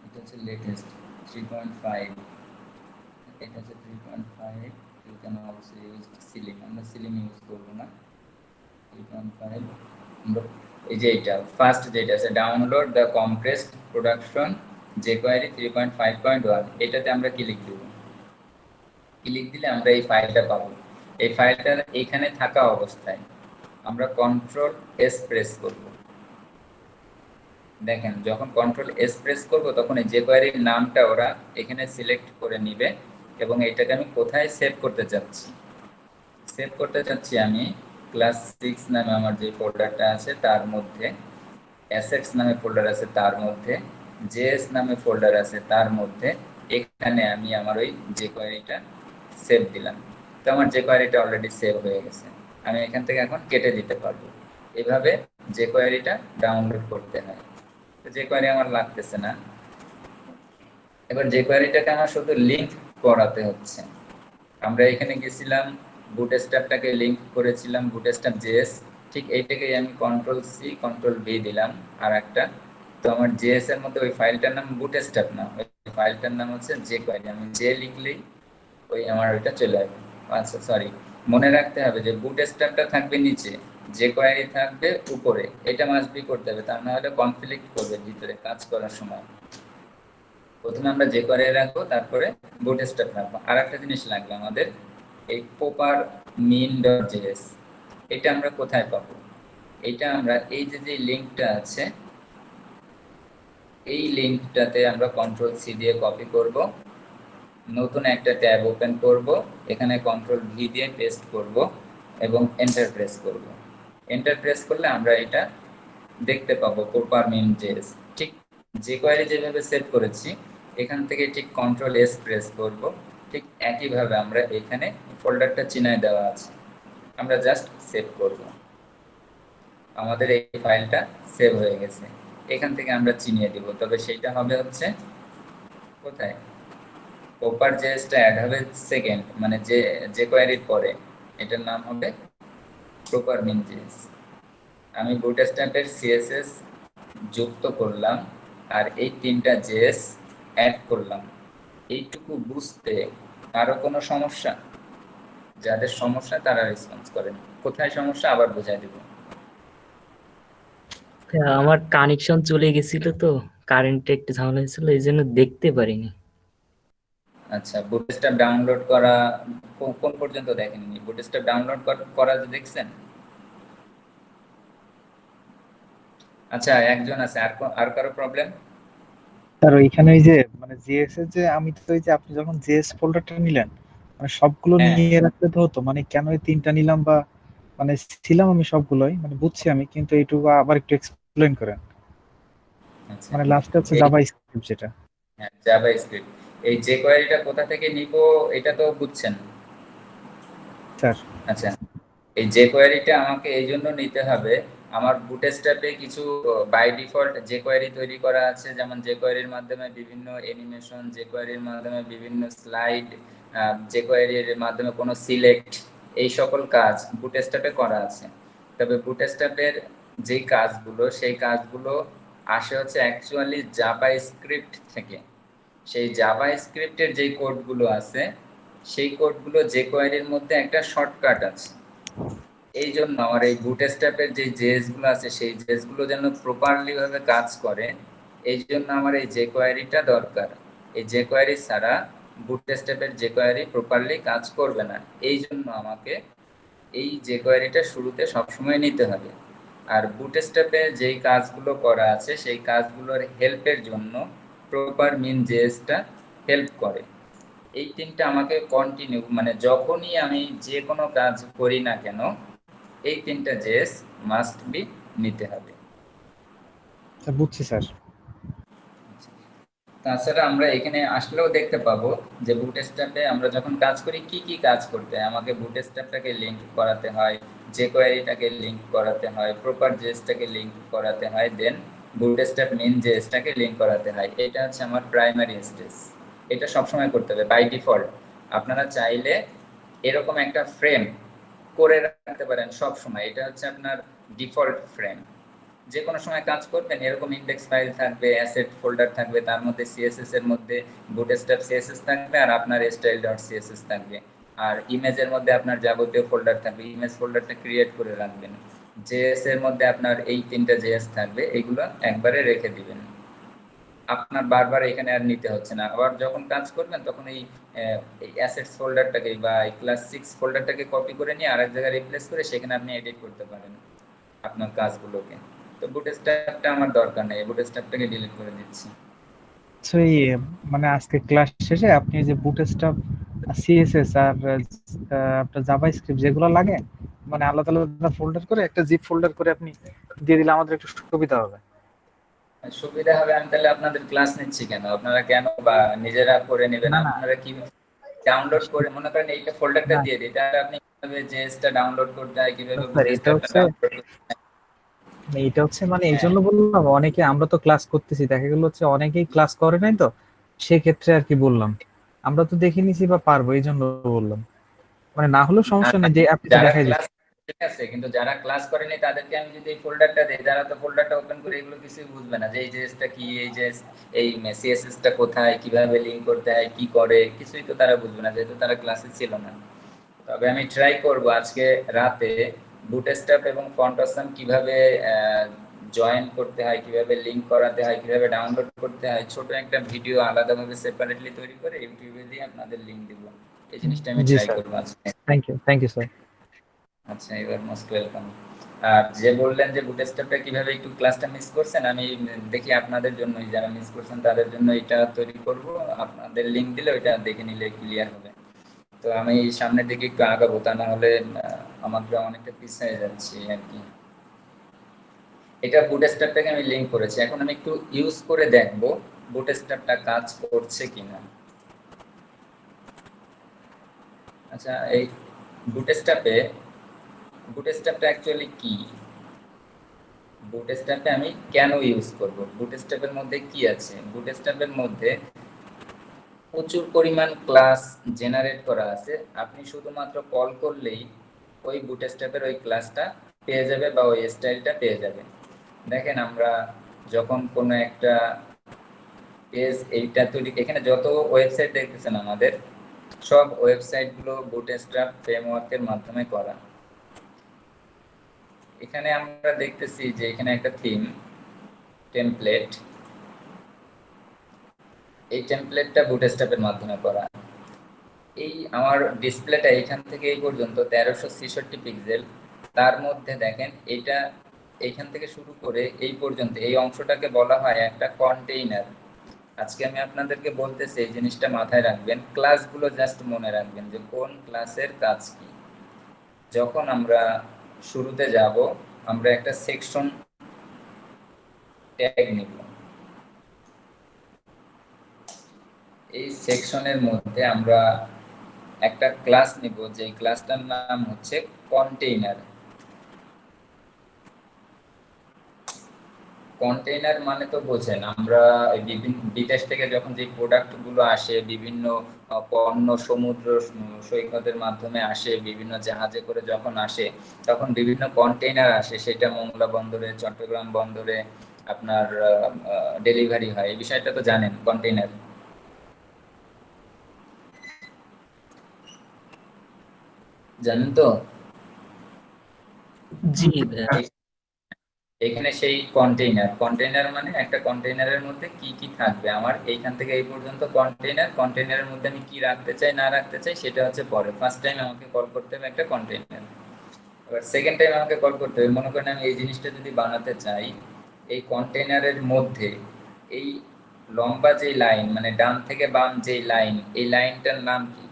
এটা হচ্ছে লেটেস্ট 3.5, এটা হচ্ছে 3.5, you can also use Selim, আমরা Selim ইউজ করব না। 3.5 আমরা এই যে এটা ফার্স্ট যেটা আছে download the compressed production jQuery 3.5.1, এটাতে আমরা ক্লিক দেব। ক্লিক দিলে আমরা এই ফাইলটা পাবো। এই ফাইলটা এখানে থাকা অবস্থায় আমরা কন্ট্রোল এস প্রেস করব। দেখেন যখন কন্ট্রোল এস প্রেস করব তখন এই jQuery এর নামটা ওরা এখানে সিলেক্ট করে নেবে এবং এটাকে আমি কোথায় সেভ করতে চাচ্ছি। সেভ করতে চাচ্ছি আমি ক্লাস 6 নামে আমার যে ফোল্ডারটা আছে তার মধ্যে, অ্যাসেটস নামে ফোল্ডার আছে তার মধ্যে, জেএস নামে ফোল্ডার আছে তার মধ্যে, এখানে আমি আমার ওই jQueryটা সেভ দিলাম। তো আমার jQueryটা অলরেডি সেভ হয়ে গেছে, আমি এখান থেকে এখন কেটে দিতে পারবো। এভাবে jQueryটা ডাউনলোড করতে হয়। তো jQuery আমার লাগতেছে না, এবার jQueryটাকে আমার শুধু লিংক করাতে হচ্ছে। আমরা এখানে গেছিলাম বুটস্ট্র্যাপটাকে লিংক করেছিলাম বুটস্ট্র্যাপ জেএস, ঠিক এইটাকেই আমি কন্ট্রোল সি কন্ট্রোল ভি দিলাম আর একটা। তো আমার জেএস এর মধ্যে ওই ফাইলটার নাম বুটস্ট্র্যাপ না, ওই ফাইলটার নাম হচ্ছে jQuery, আমি জে লিখলেই ওই আমার ওইটা চলে আসবে। আচ্ছা সরি, মনে রাখতে হবে যে বুটস্ট্র্যাপটা থাকবে নিচে, jQuery থাকবে উপরে, এটা মাস্ট বি করতে হবে, তা না হলে কনফ্লিক্ট করবে ভিতরে কাজ করার সময়। প্রথমে আমরা jQuery রাখবো, তারপরে বুটস্ট্র্যাপ রাখবো। আর একটা জিনিস লাগবে আমাদের, এই প্রপার min.js, এটা আমরা কোথায় পাবো? এটা আমরা এই যে লিংকটা আছে এই লিংকটাতে আমরা কন্ট্রোল সি দিয়ে কপি করব, নতুন একটা ট্যাব ওপেন করব, এখানে কন্ট্রোল ভি দিয়ে পেস্ট করব এবং এন্টার প্রেস করব। এন্টার প্রেস করলে আমরা এটা দেখতে পাবো প্রপার min.js। ঠিক jQuery যেভাবে সেভ করেছি এখান থেকে ঠিক কন্ট্রোল এস প্রেস করব, ঠিক একইভাবে আমরা এখানে ফোল্ডারটা চিনায় দেওয়া আছে, আমরা জাস্ট সেভ করব। আমাদের এই ফাইলটা সেভ হয়ে গেছে, এখান থেকে আমরা চিনিয়ে দিব, তবে সেইটা হবে হচ্ছে কোথায়, প্রপার জেএসটা অ্যাড হবে সেকেন্ড, মানে যে jQuery পরে, এটার নাম হবে প্রপার min.js। আমি বুটস্ট্র্যাপের সিএসএস যুক্ত করলাম আর এই তিনটা জেএস অ্যাড করলাম। এইটুকু বুঝতে কারো কোনো সমস্যা? যাদের সমস্যা তারা রেসপন্স করেন, কোথায় সমস্যা আবার বোঝাই দেব। আমার কানেকশন চলে গেছিল তো, কারেন্টে একটু ঝামেলা হয়েছিল, এই জন্য দেখতে পারিনি। আচ্ছা, বুটস্ট্র্যাপ ডাউনলোড করা কোন পর্যন্ত দেখেননি? বুটস্ট্র্যাপ ডাউনলোড করা দেখছেন? আচ্ছা, একজন আছে, আর কারো প্রবলেম? স্যার ওইখানে ওই যে মানে জেএস এর যে আমি তো ওই যে আপনি যখন জেএস ফোল্ডারটা নিলেন মানে সবগুলো হ্যাঁ। নিয়ে রাখলে তো হতো, মানে কেন এই তিনটা নিলাম বা মানে ছিলাম আমি সবগুলোই মানে বুঝছি আমি, কিন্তু এইটুকু আবার একটু এক্সপ্লেইন করেন। আচ্ছা, মানে লাস্টে হচ্ছে জাভা স্ক্রিপ্ট যেটা। হ্যাঁ জাভা স্ক্রিপ্ট, এই jQueryটা কোথা থেকে নিব এটা তো বুঝছেন? স্যার আচ্ছা, এই jQueryটা আমাকে এই জন্য নিতে হবে, আমার বুটস্ট্র্যাপে কিছু বাই ডিফল্ট jQuery তৈরি করা আছে, যেমন jQueryর মাধ্যমে বিভিন্ন অ্যানিমেশন, jQueryর মাধ্যমে বিভিন্ন স্লাইড, jQueryর মাধ্যমে কোনো সিলেক্ট, এই সকল কাজ বুটস্ট্র্যাপে করা আছে। তবে বুটস্ট্র্যাপের যেই কাজগুলো সেই কাজগুলো আসে হচ্ছে অ্যাকচুয়ালি জাভা স্ক্রিপ্ট থেকে। সেই জাভা স্ক্রিপ্টের যেই কোডগুলো আছে সেই কোডগুলো jQueryর মধ্যে একটা শর্টকাট আছে। এই জন্য আমার এই বুটস্ট্র্যাপের যে জেএস গুলো আছে সেই জেএস গুলো যেন প্রপারলি ভাবে কাজ করে, এই জন্য আমার এই jQueryটা দরকার। এই jQuery ছাড়া বুটস্ট্র্যাপের jQuery প্রপারলি কাজ করবে না, এই জন্য আমাকে এই jQueryটা শুরুতে সবসময় নিতে হবে। আর বুটস্ট্র্যাপে যেই কাজগুলো করা আছে সেই কাজগুলোর হেল্পের জন্য প্রপার min.js-টা হেল্প করে। এই তিনটা আমাকে কন্টিনিউ, মানে যখনই আমি যে কোনো কাজ করি না কেন এই তিনটা জেএস মাস্ট বি নিতে হবে। স্যার বুঝছি স্যার। তাছাড়া আমরা এখানে আসলেও দেখতে পাবো যে বুটস্ট্র্যাপে আমরা যখন কাজ করি কি কি কাজ করতে হয়, আমাকে বুটস্ট্র্যাপটাকে লিংক করাতে হয়, jQuery-টাকে লিংক করাতে হয়, প্রপার জেএসটাকে লিংক করাতে হয়, দেন বুটস্ট্র্যাপ min.js-টাকে লিংক করাতে হয়। এটা হচ্ছে আমার প্রাইমারি স্টেজ, এটা সবসময় করতে হবে বাই ডিফল্ট। আপনারা চাইলে এরকম একটা ফ্রেম করে রাখতে পারেন সব সময়, এটা হচ্ছে আপনার ডিফল্ট ফ্রেম। যে কোনো সময় কাজ করবেন, এরকম ইন্ডেক্স ফাইল থাকবে, অ্যাসেট ফোল্ডার থাকবে, তার মধ্যে সিএসএস এর মধ্যে বুটস্ট্র্যাপ সিএসএস থাকবে আর আপনার style.css থাকবে, আর ইমেজের মধ্যে আপনার যাবতীয় ফোল্ডার থাকবে। ইমেজ ফোল্ডারটা ক্রিয়েট করে রাখবেন। জেএস এর মধ্যে আপনার এই 3টা জেএস থাকবে, এইগুলো একবারে রেখে দিবেন। আপনার বারবার এখানে আর নিতে হচ্ছে না। আবার যখন কাজ করবেন তখন এই অ্যাসেটস ফোল্ডারটাকে বা এই ক্লাস 6 ফোল্ডারটাকে কপি করে নিয়ে আরেক জায়গায় রিপ্লেস করে সেখানে আপনি এডিট করতে পারেন আপনার কাজগুলোকে। তো বুটস্ট্র্যাপটা আমার দরকার নেই, বুটস্ট্র্যাপটাকে ডিলিট করে দিচ্ছি। তো এই মানে আজকে ক্লাস শেষে আপনি যে বুটস্ট্র্যাপ, সিএসএস আর আপনার জাভাস্ক্রিপ্ট যেগুলো লাগে মানে আলাদা আলাদা ফোল্ডার করে একটা জিপ ফোল্ডার করে আপনি দিয়ে দিলে আমাদের একটু সুবিধা হবে। সুবিধা হবে। আমি তাহলে আপনাদের ক্লাস নিচ্ছি কেন? আপনারা কেন বা নিজেরা করে নেবেন? না, না। আপনারা কি ডাউনলোড করে মনে করেন এইটা ফোল্ডারটা না। দিয়ে দিই, এটা আপনি কিভাবে জেএসটা ডাউনলোড করতে হয়, কিভাবে স্যার, এটা বুটস্ট্র্যাপটা হচ্ছে ডাউনলোড করতে হয়। এটা হচ্ছে মানে এই জন্য বললাম, অনেকে আমরা তো ক্লাস করতেছি, দেখা গেল হচ্ছে অনেকেই ক্লাস করে নাই, তো সেক্ষেত্রে আর কি বললাম। আমরা তো দেখে নিছি বা পারবো, এই জন্য বললাম। মানে না হলেও সমস্যা নেই, যে আপনি তো যারা দেখাই ক্লাস দিচ্ছেন। ঠিক আছে, কিন্তু যারা ক্লাস করেনি তাদেরকে আমি যদি এই ফোল্ডারটা দেই, যারা তো ফোল্ডারটা ওপেন করে এগুলো কিছুই বুঝবে না যে এই জেএসটা কি, এই জেএস এই সিএসএসটা কোথায়, কিভাবে লিংক করতে হয়, কি করে, কিছুই তো তারা বুঝবে না যেহেতু তারা ক্লাসে ছিল না। তবে আমি ট্রাই করব আজকে রাতে বুটস্ট্র্যাপ এবং ফন্ট অসাম কিভাবে জয়েন করতে হয়, কিভাবে লিংক করাতে হয়, কিভাবে ডাউনলোড করতে হয়, ছোট একটা ভিডিও আলাদাভাবে সেপারেটলি তৈরি করে ইউটিউবে দিয়ে আপনাদের লিংক দিব। এই জিনিসটা আমি জি ট্রাই স্যার, করব আজকে। Thank you sir. আচ্ছা, এবার মোস্ট ওয়েলকাম। আর যে বললেন যে বুটস্ট্র্যাপটা কিভাবে একটু ক্লাসটা মিস করছেন, আমি দেখি আপনাদের জন্য, যারা মিস করছেন তাদের জন্য এটা তৈরি করব। আপনাদের লিংক দিলে ওইটা দেখে নিলে ক্লিয়ার হবে। তো আমি সামনের দিকে একটু আগাবো, তা না হলে আমরা অনেকটা পিছিয়ে যাচ্ছি আর কি। এটা বুটস্ট্র্যাপটাকে আমি লিংক করেছি, এখন আমি একটু ইউজ করে দেখব বুটস্ট্র্যাপটা কাজ করছে কিনা। আচ্ছা, এই বুটস্ট্র্যাপটা অ্যাকচুয়ালি কি, বুটস্ট্র্যাপে আমি কেন ইউজ করব, বুটস্ট্র্যাপের মধ্যে কি আছে? বুটস্ট্র্যাপের মধ্যে প্রচুর পরিমাণ ক্লাস জেনারেট করা আছে। আপনি শুধুমাত্র কল করলেই ওই বুটস্ট্র্যাপের ওই ক্লাসটা পেয়ে যাবে বা ওই স্টাইলটা পেয়ে যাবে। দেখেন, আমরা যখন কোনো একটা পেজ এইটা তৈরি, এখানে যত ওয়েবসাইট দেখতেছেন আমাদের সব ওয়েবসাইটগুলো বুটস্ট্র্যাপ ফ্রেমওয়ার্কের মাধ্যমে করা। এখানে আমরা দেখতেছি যে এখানে একটা থিম টেমপ্লেট, এই টেমপ্লেটটা বুটস্ট্র্যাপের মাধ্যমে করা। এই আমার ডিসপ্লেটা এখান থেকে এই পর্যন্ত 1366 পিক্সেল। তার মধ্যে দেখেন এটা এইখান থেকে শুরু করে এই পর্যন্ত এই অংশটাকে বলা হয় একটা কন্টেইনার। আজকে আমি আপনাদেরকে বলতেছি এই জিনিসটা মাথায় রাখবেন, ক্লাসগুলো জাস্ট মনে রাখবেন যে কোন ক্লাসের কাজ কি। যখন আমরা শুরুতে যাব, আমরা একটা সেকশন ট্যাগ নিব। এই সেকশনের মধ্যে আমরা একটা ক্লাস নিব, যে ক্লাসটার নাম হচ্ছে কন্টেইনার। কন্টেইনার মানে তো বোঝেন, আমরা বিভিন্ন বিদেশ থেকে যখন যে প্রোডাক্টগুলো আসে, বিভিন্ন পণ্য সমুদ্র সৈকতের মাধ্যমে আসে, বিভিন্ন জাহাজে করে যখন আসে, তখন বিভিন্ন কন্টেইনার আসে, সেটা মোংলা বন্দরে, চট্টগ্রাম বন্দরে আপনার ডেলিভারি হয়। এই বিষয়টা তো জানেন, কন্টেইনার জানেন তো? জি ভাইয়া। এখানে সেই কন্টেইনার মানে একটা কন্টেইনারের মধ্যে কি কি থাকবে, আমার এইখান থেকে এই পর্যন্ত কন্টেইনারের মধ্যে আমি কি রাখতে চাই না রাখতে চাই সেটা হচ্ছে পরে। ফার্স্ট টাইম আমাকে কল করতে হবে একটা কন্টেইনার, এবার সেকেন্ড টাইম আমাকে কল করতে হবে, মনে করেন আমি এই জিনিসটা যদি বানাতে চাই, এই কন্টেইনারের মধ্যে এই লম্বা যে লাইন, মানে ডান থেকে বাম যে লাইন, এই লাইনটার নাম কি?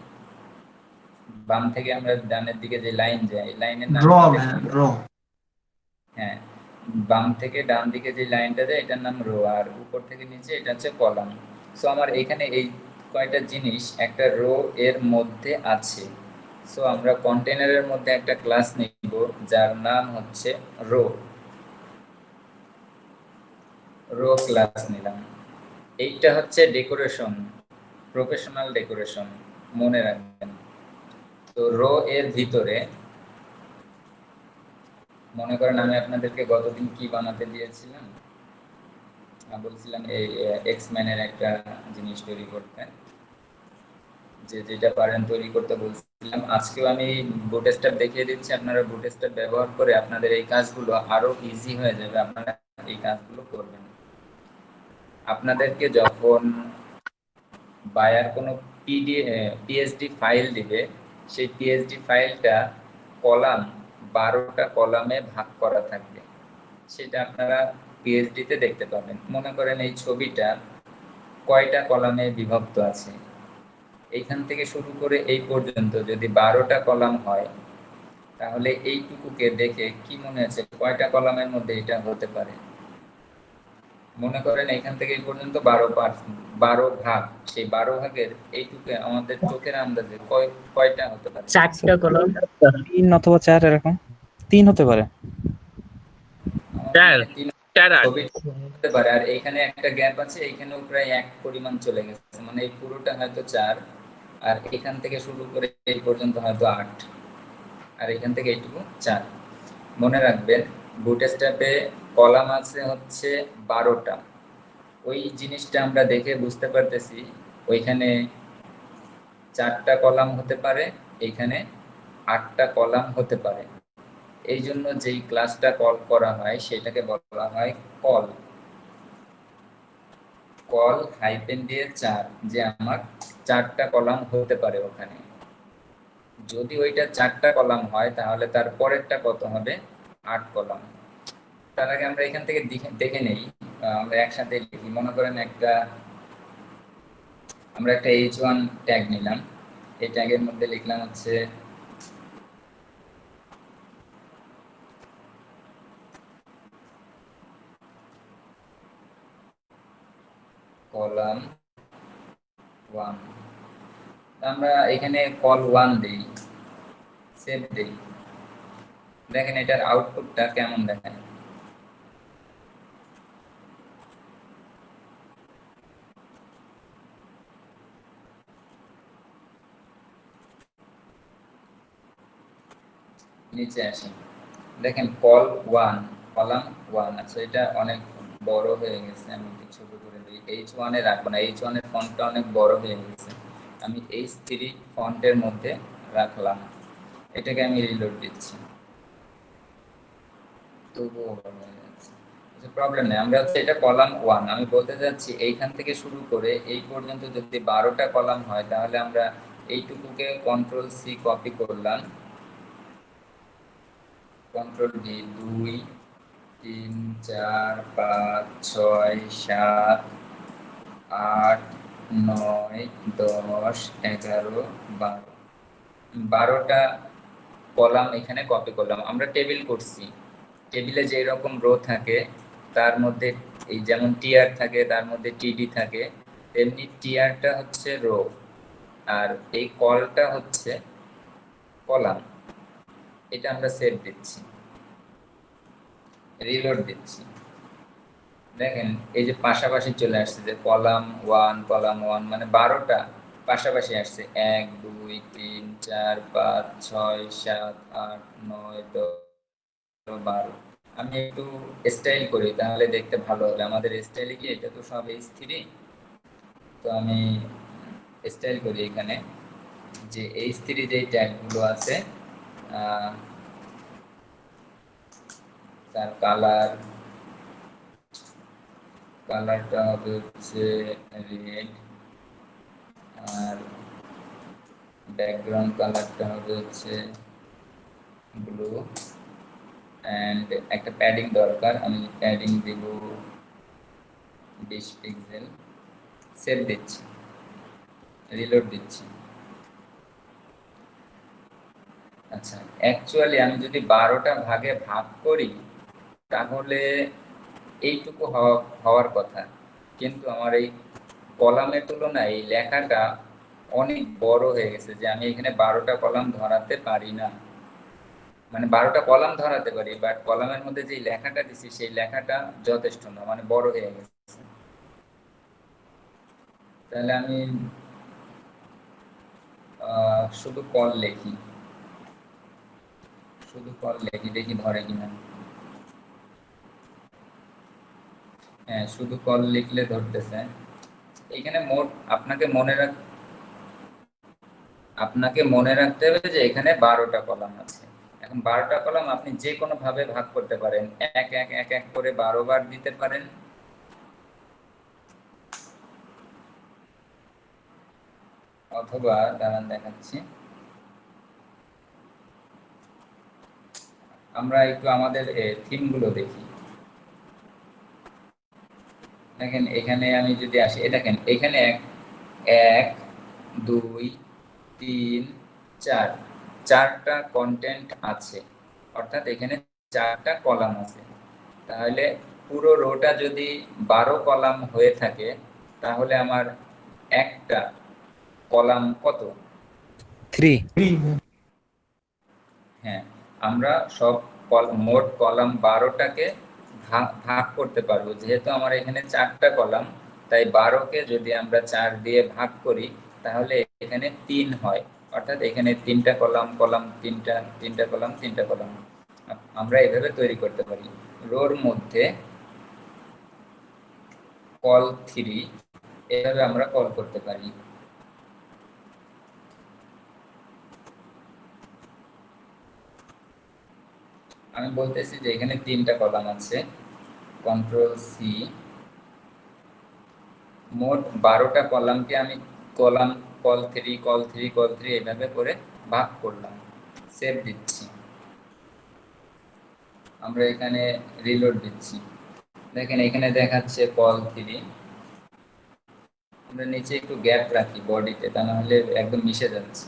বাম থেকে আমরা ডানের দিকে যে লাইন যায়, এই লাইনের নাম কি? র। হ্যাঁ, বাম থেকে ডান দিকে যে লাইনটা যায় এটার নাম রো, আর উপর থেকে নিচে এটা হচ্ছে কলাম। সো আমার এখানে এই কয়টা জিনিস একটা রো এর মধ্যে আছে। সো আমরা কন্টেইনারের মধ্যে একটা ক্লাস নিব যার নাম হচ্ছে রো ক্লাস নিলাম। এইটা হচ্ছে ডেকোরেশন, প্রফেশনাল ডেকোরেশন, মনে রাখবেন। তো রো এর ভিতরে মনে করেন আমি আপনাদেরকে গতদিন কি বানাতে দিয়েছিলাম, বলছিলাম এই এক্সম্যানের একটা জিনিস তৈরি করতে, যেটা পারেন তৈরি করতে বলছিলাম। আজকেও আমি বুটস্ট্র্যাপ দেখিয়ে দিচ্ছি, আপনারা বুটস্ট্র্যাপ ব্যবহার করে আপনাদের এই কাজগুলো আরো ইজি হয়ে যাবে, আপনারা এই কাজগুলো করবেন। আপনাদেরকে যখন বায়ার কোনো পিএইচডি ফাইল দিবে, সেই পিএইচডি ফাইলটা কলাম 12টা কলামে ভাগ করা থাকবে, সেটা আপনারা পিএইচডিতে দেখতে পাবেন। মনে করেন এই ছবিটা কয়টা কলামে বিভক্ত আছে, এইখান থেকে শুরু করে এই পর্যন্ত যদি 12টা কলাম হয়, তাহলে এইটুকুকে দেখে কি মনে আছে কয়টা কলামের মধ্যে এটা হতে পারে? মনে করেন এখান থেকে এই পর্যন্ত 12 ভাগ, সেই 12 ভাগের এইটুকু আমাদের চোখের আন্দাজে কয়টা হতে পারে? 4টা কলাম। 3 অথবা 4 এরকম 3 হতে পারে। চার। চার আট। ছবি হতে পারে, আর এইখানে একটা গ্যাপ আছে, এইখানেও প্রায় এক পরিমাণ চলে গেছে, মানে এই পুরোটা হয়তো 4, আর এখান থেকে শুরু করে এই পর্যন্ত হয়তো 8, আর এখান থেকে এইটুকু 4। মনে রাখবেন বুটস্ট্র্যাপে কলাম আছে হচ্ছে 12টা। ওই জিনিসটা আমরা দেখে বুঝতে পারতেছি ওইখানে 4টা কলাম হতে পারে, এইখানে 8টা কলাম হতে পারে। এই জন্য যেই ক্লাসটা কল করা হয় সেটাকে বলা হয় কল। কল হাইফেন দিয়ে 4, যে আমার 4টা কলাম হতে পারে ওখানে। যদি ওইটা 4টা কলাম হয় তাহলে তার পরেরটা কত হবে? 8 কলাম। তার আগে আমরা এখান থেকে দেখে নেই, আমরা একসাথে লিখি। মনে করেন আমরা একটা h1 ট্যাগ নিলাম, এই ট্যাগের মধ্যে লিখলাম হচ্ছে কলাম 1। আমরা এখানে কল 1 দেই, সেভ দেই। দেখেন এটার আউটপুটটা কেমন দেখায়। নিচে আসেন, দেখেন কল 1, কলাম 1। আচ্ছা, এটা অনেক বড় হয়ে গেছে, আমি একটু ছোট করে দিই। h1 এ রাখবো না, h1 এর ফন্টটা অনেক বড় হয়ে গেছে, আমি h3 ফন্টের মধ্যে রাখলাম। এটাকে আমি রিলোড দিচ্ছি, তবুও বড় হয়ে যাচ্ছে। প্রবলেম নেই, আমরা হচ্ছে এটা কলাম 1। আমি বলতে চাচ্ছি এইখান থেকে শুরু করে এই পর্যন্ত যদি 12টা কলাম হয়, তাহলে আমরা এইটুকুকে কন্ট্রোল সি কপি করলাম, কন্ট্রোল ভি, 2 3 4 5 6 7 8 9 10 11 12, 12টা কলাম এখানে কপি করলাম। আমরা টেবিল করছি, টেবিলে যে রকম রো থাকে তার মধ্যে এই যেমন টিআর থাকে, তার মধ্যে টিডি থাকে, তেমনি টিআরটা হচ্ছে রো, আর এই কলটা হচ্ছে কলাম। এটা আমরা সেভ দিচ্ছি, রিলোড দিচ্ছি। দেখেন এই যে পাশাপাশি চলে আসছে, যে কলাম 1 কলাম 1, মানে 12টা পাশাপাশি আসছে, 1 2 3 4 5 6 7 8 9 10 12। আমি একটু স্টাইল করি তাহলে দেখতে ভালো হবে। আমাদের স্টাইলে কি, এটা তো সব h3, তো আমি স্টাইল করি এখানে, যে h3 যে ট্যাগগুলো আছে তার কালারটা হবে হচ্ছে রেড, আর ব্যাকগ্রাউন্ড কালারটা হবে হচ্ছে ব্লু, এন্ড একটা প্যাডিং দরকার, আমি প্যাডিং দেব 20 পিক্সেল। সেভ দিচ্ছি, রিলোড দিচ্ছি। আচ্ছা, অ্যাকচুয়ালি আমি যদি 12টা ভাগে ভাগ করি তাহলে এইটুকু হওয়ার কথা, কিন্তু আমার এই কলামের তুলনায় এই লেখাটা অনেক বড় হয়ে গেছে, যে আমি এখানে 12টা কলাম ধরাতে পারি না। মানে 12টা কলাম ধরাতে পারি, বাট কলামের মধ্যে যে লেখাটা দিছি সেই লেখাটা যথেষ্ট না, মানে বড় হয়ে গেছে। তাহলে আমি শুধু কল লিখি, শুধু কল লিখি, দেখি ধরে কিনা। হ্যাঁ, শুধু কল লিখলে ধরতেছে। এখানে মোট আপনাকে মনে রাখতে হবে যে এখানে 12টা কলাম আছে। এখন 12টা কলাম আপনি যে কোনো ভাবে ভাগ করতে পারেন, এক এক এক এক করে 12 বার দিতে পারেন, অথবা দাঁড়ান দেখাচ্ছি। আমরা একটু আমাদের থিমগুলো দেখি। দেখেন এখানে আমি যদি আসি, দেখেন এখানে 1 2 3 4 4টা কন্টেন্ট আছে, অর্থাৎ এখানে 4টা কলাম আছে। তাহলে পুরো রোটা যদি 12 কলাম হয়ে থাকে, তাহলে আমার একটা কলাম কত? 3। হ্যাঁ, আমরা সব মোট কলাম 12টাকে ভাগ করতে পারবো। যেহেতু আমার এখানে 4টা কলাম, তাই 12কে যদি আমরা 4 দিয়ে ভাগ করি, তাহলে এখানে 3 হয়। অর্থাৎ এখানে 3টা কলাম, 3টা কলাম, 3টা কলাম আমরা এভাবে তৈরি করতে পারি। রোর মধ্যে কল 3 এভাবে আমরা কল করতে পারি। আমি বলতেছি যে এখানে 3টা কলাম আছে, কন্ট্রোল সি, মোট 12টা কলামকে আমি কল 3 এভাবে করে ভাগ করলাম, সেভ দিচ্ছি। আমরা এখানে রিলোড দিচ্ছি। দেখেন এখানে দেখাচ্ছে কল 3। আমরা নিচে একটু গ্যাপ রাখি বডিতে, তা না হলে একদম মিশে যাচ্ছে।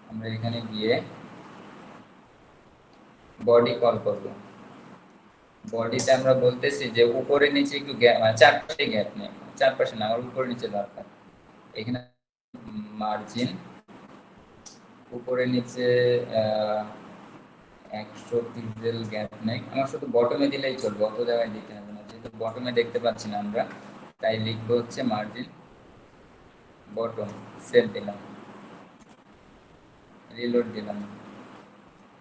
আমরা এখানে গিয়ে বডি কল করব। বডিতে আমরা বলতেছি যে উপরে নিচে একটু গ্যাপ, চারপাশে গ্যাপ নেই, চারপাশে না, আমার উপরে নিচে দরকার। এখানে মার্জিন উপরে নিচে 100 পিক্সেল গ্যাপ নেই, আমার শুধু বটমে দিলেই চলবে, অত জায়গায় দিতে হবে না। যেহেতু বটমে দেখতে পাচ্ছি না আমরা, তাই লিখবো হচ্ছে মার্জিন বটম, সেভ দিলাম, রিলোড দিলাম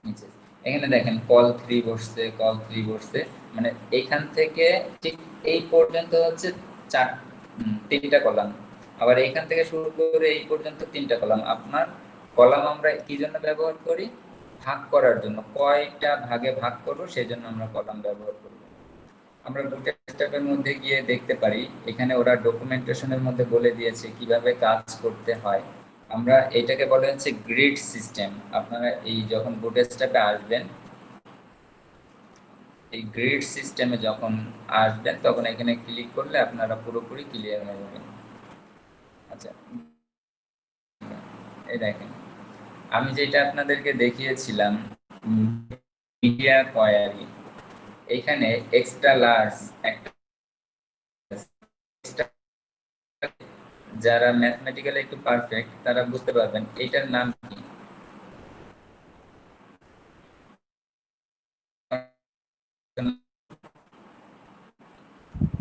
নিচে। এখানে দেখেন কল 3 বসছে, মানে এখান থেকে ঠিক এই পর্যন্ত হচ্ছে 3টা কলাম, আবার এখান থেকে শুরু করে এই পর্যন্ত 3টা কলাম। আপনার কলাম আমরা কি জন্য ব্যবহার করি? ভাগ করার জন্য। কয়টা ভাগে ভাগ করব সেই জন্য আমরা কলাম ব্যবহার করব। আমরা বুটস্ট্র্যাপের মধ্যে গিয়ে দেখতে পারি, এখানে ওরা ডকুমেন্টেশনের মধ্যে বলে দিয়েছে কিভাবে কাজ করতে হয়। আমরা এটাকে বলা হচ্ছে গ্রিড সিস্টেম। আপনারা এই যখন বুটস্ট্র্যাপে আসবেন, এই গ্রিড সিস্টেমে যখন আসবেন, তখন এখানে ক্লিক করলে আপনারা পুরোপুরি ক্লিয়ার হয়ে যাবেন। আচ্ছা, এই দেখেন আমি যেটা আপনাদেরকে দেখিয়েছিলাম মিডিয়া কোয়ারি, এখানে এক্সট্রা লার্জ একটা, যারা ম্যাথমেটিক্যালি একটু পারফেক্ট তারা বুঝতে পারবেন এটার নাম কি।